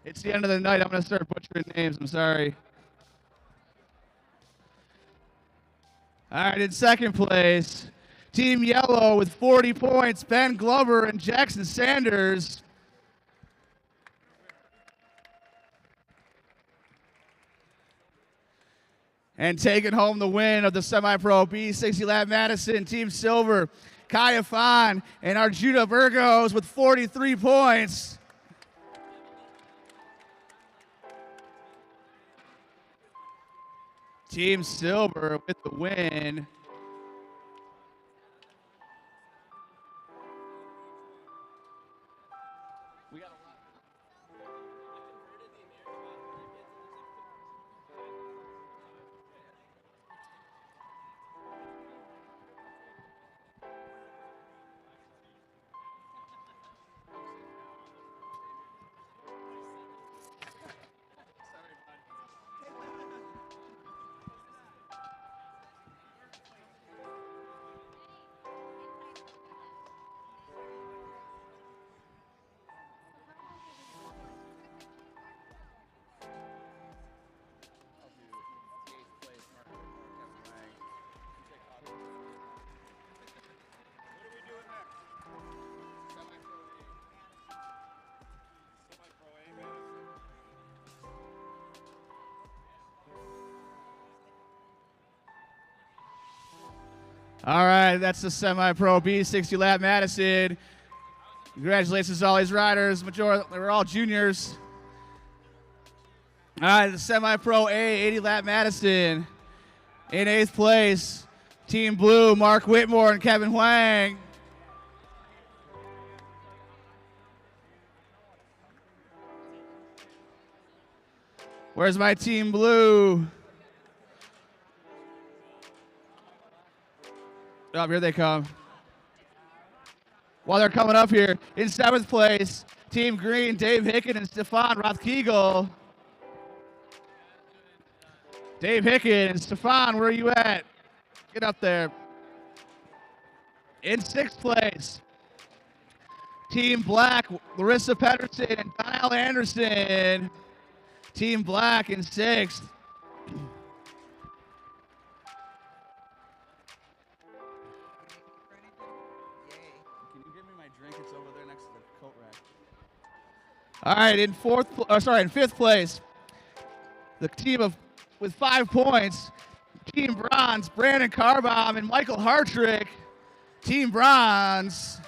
It's the end of the night. I'm going to start butchering names. I'm sorry. All right, in second place, Team Yellow with 40 points, Ben Glover and Jackson Sanders. And taking home the win of the Semi-Pro B60 Lab Madison, Team Silver, Kaya Fan and Arjuna Burgos with 43 points. Team Silver with the win. All right, that's the Semi-Pro B60 Lab Madison. Congratulations to all these riders. They were all juniors. All right, the Semi-Pro A80 Lab Madison. In 8th place, Team Blue, Mark Whitmore and Kevin Huang. Where's my Team Blue? Oh, here they come. While they're coming up here, in 7th place, Team Green, Dave Hicken and Stefan Rothkegel. Dave Hicken and Stefan, where are you at? Get up there. In 6th place, Team Black, Larissa Pedersen and Donnell Anderson. Team Black in 6th. All right, in 5th place, the team with 5 points, Team Bronze, Brandon Carbaum and Michael Hartrick. Team Bronze.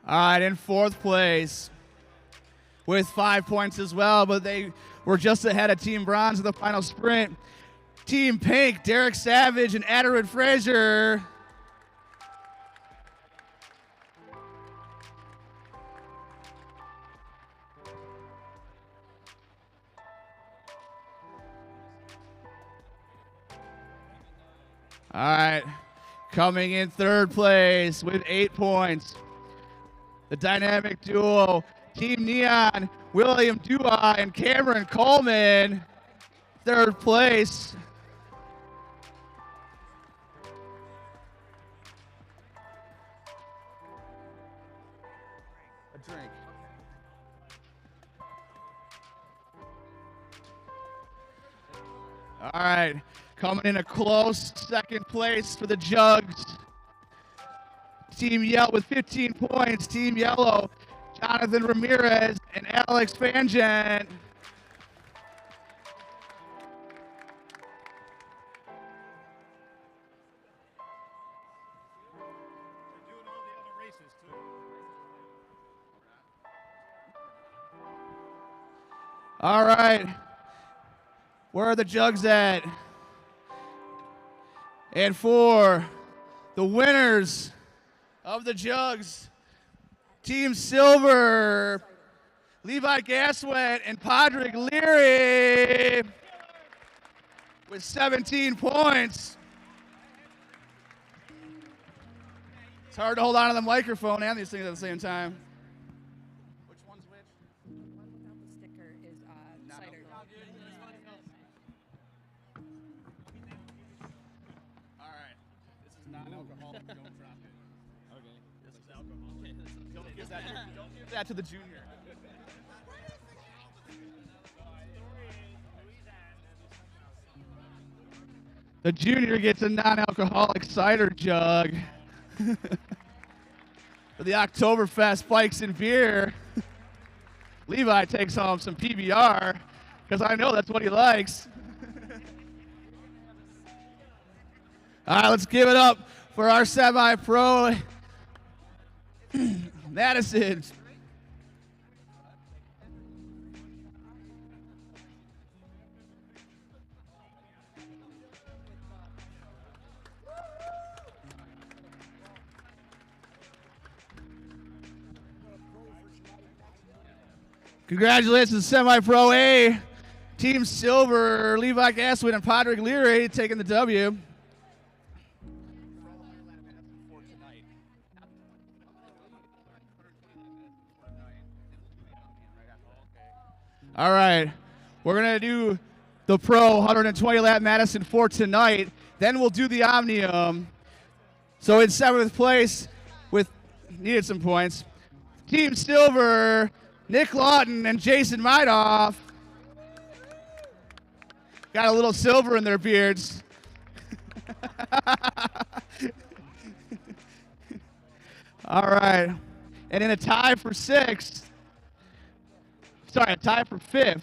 All right, in 4th place with 5 points as well, but they were just ahead of Team Bronze in the final sprint. Team Pink, Derek Savage and Adderwood Frazier. All right, coming in 3rd place with 8 points, the dynamic duo, Team Neon, William Dua and Cameron Coleman, 3rd place. A drink. All right, coming in a close 2nd place for the Jugs. Team Yellow with 15 points. Team Yellow, Jonathan Ramirez and Alex Fanjan. All right, where are the Jugs at? And for the winners of the Jugs, Team Silver, Levi Gaswet and Padraig Leary with 17 points. It's hard to hold on to the microphone and these things at the same time. Which one's which? The one without the sticker is cider. All right. This is non-alcoholic. Don't drop it. Okay. This is alcoholic. Don't give that to the junior. The junior gets a non-alcoholic cider jug for the Oktoberfest Bikes and Beer. Levi takes home some PBR because I know that's what he likes. All right, let's give it up for our semi-pro Madison. Congratulations, Semi-Pro A, Team Silver, Levi Gaswin and Padraig Leary taking the W. All right, we're going to do the Pro 120 lap Madison for tonight. Then we'll do the Omnium. So in 7th place with needed some points, Team Silver, Nick Lawton and Jason Meidoff. Got a little silver in their beards. All right. And in a tie for 6th, sorry, a tie for 5th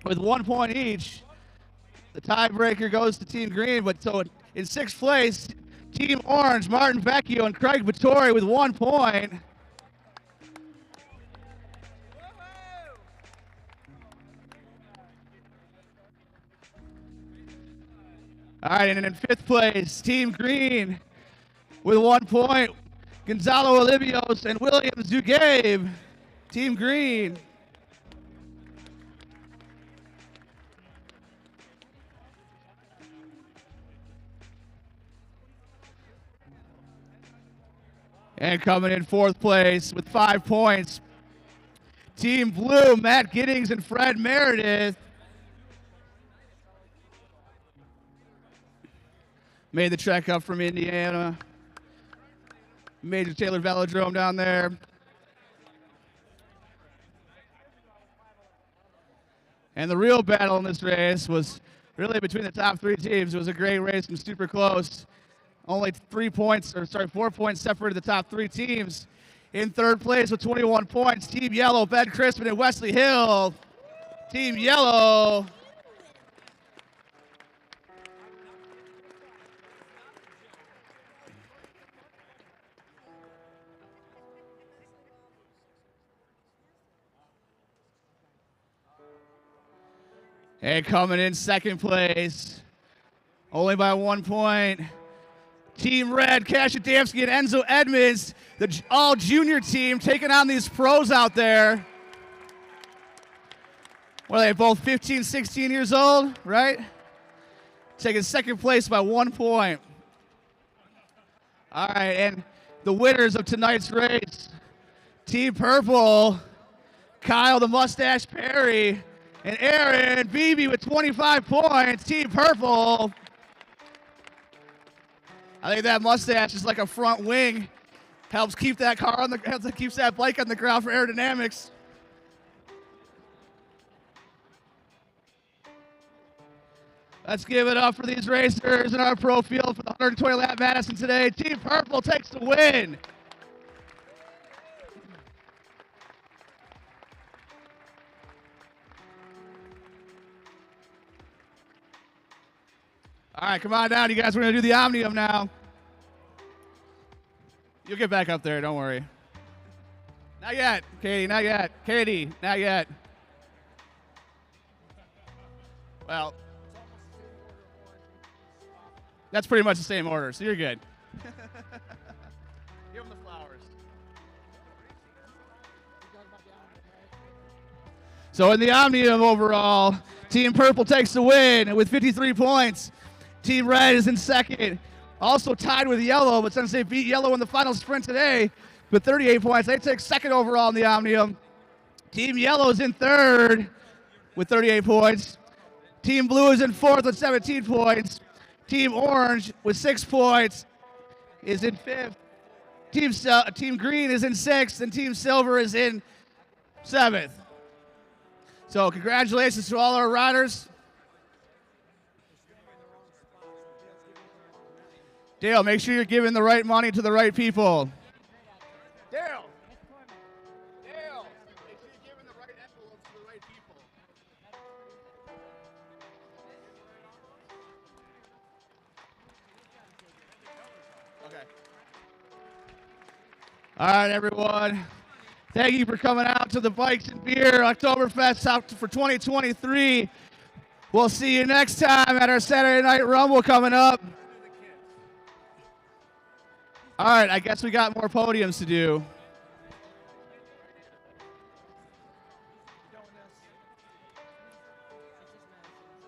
with 1 point each. The tiebreaker goes to Team Green, but so in 6th place, Team Orange, Martin Vecchio and Craig Vittori with 1 point. All right, and in 5th place, Team Green with 1 point, Gonzalo Olivios and William Zugabe, Team Green. And coming in 4th place with 5 points, Team Blue, Matt Giddings and Fred Meredith. Made the trek up from Indiana. Major Taylor Velodrome down there. And the real battle in this race was really between the top 3 teams. It was a great race and super close. Only 4 points separated the top 3 teams. In 3rd place with 21 points, Team Yellow, Ben Crispin and Wesley Hill. Team Yellow. And coming in 2nd place, only by 1 point, Team Red, Cash Adamski and Enzo Edmonds, the all-junior team taking on these pros out there. Well, they're both 15, 16 years old, right? Taking 2nd place by 1 point. All right, and the winners of tonight's race, Team Purple, Kyle the Mustache Perry, and Aaron Beebe with 25 points, Team Purple. I think that mustache is like a front wing. Helps keep that keeps that bike on the ground for aerodynamics. Let's give it up for these racers in our pro field for the 120 lap Madison today. Team Purple takes the win. All right, come on down, you guys. We're going to do the Omnium now. You'll get back up there, don't worry. Not yet, Katie, not yet. Katie, not yet. Well, that's pretty much the same order, so you're good. Give them the flowers. So in the Omnium overall, Team Purple takes the win with 53 points. Team Red is in second, also tied with Yellow, but since they beat Yellow in the final sprint today with 38 points, they take second overall in the Omnium. Team Yellow is in third with 38 points. Team Blue is in fourth with 17 points. Team Orange with 6 points is in fifth. Team Green is in sixth, and Team Silver is in seventh. So congratulations to all our riders. Dale, make sure you're giving the right money to the right people. Dale. Dale, make sure you're giving the right envelopes to the right people. Okay. All right, everyone. Thank you for coming out to the Bikes and Beer Oktoberfest out for 2023. We'll see you next time at our Saturday Night Rumble coming up. All right, I guess we got more podiums to do.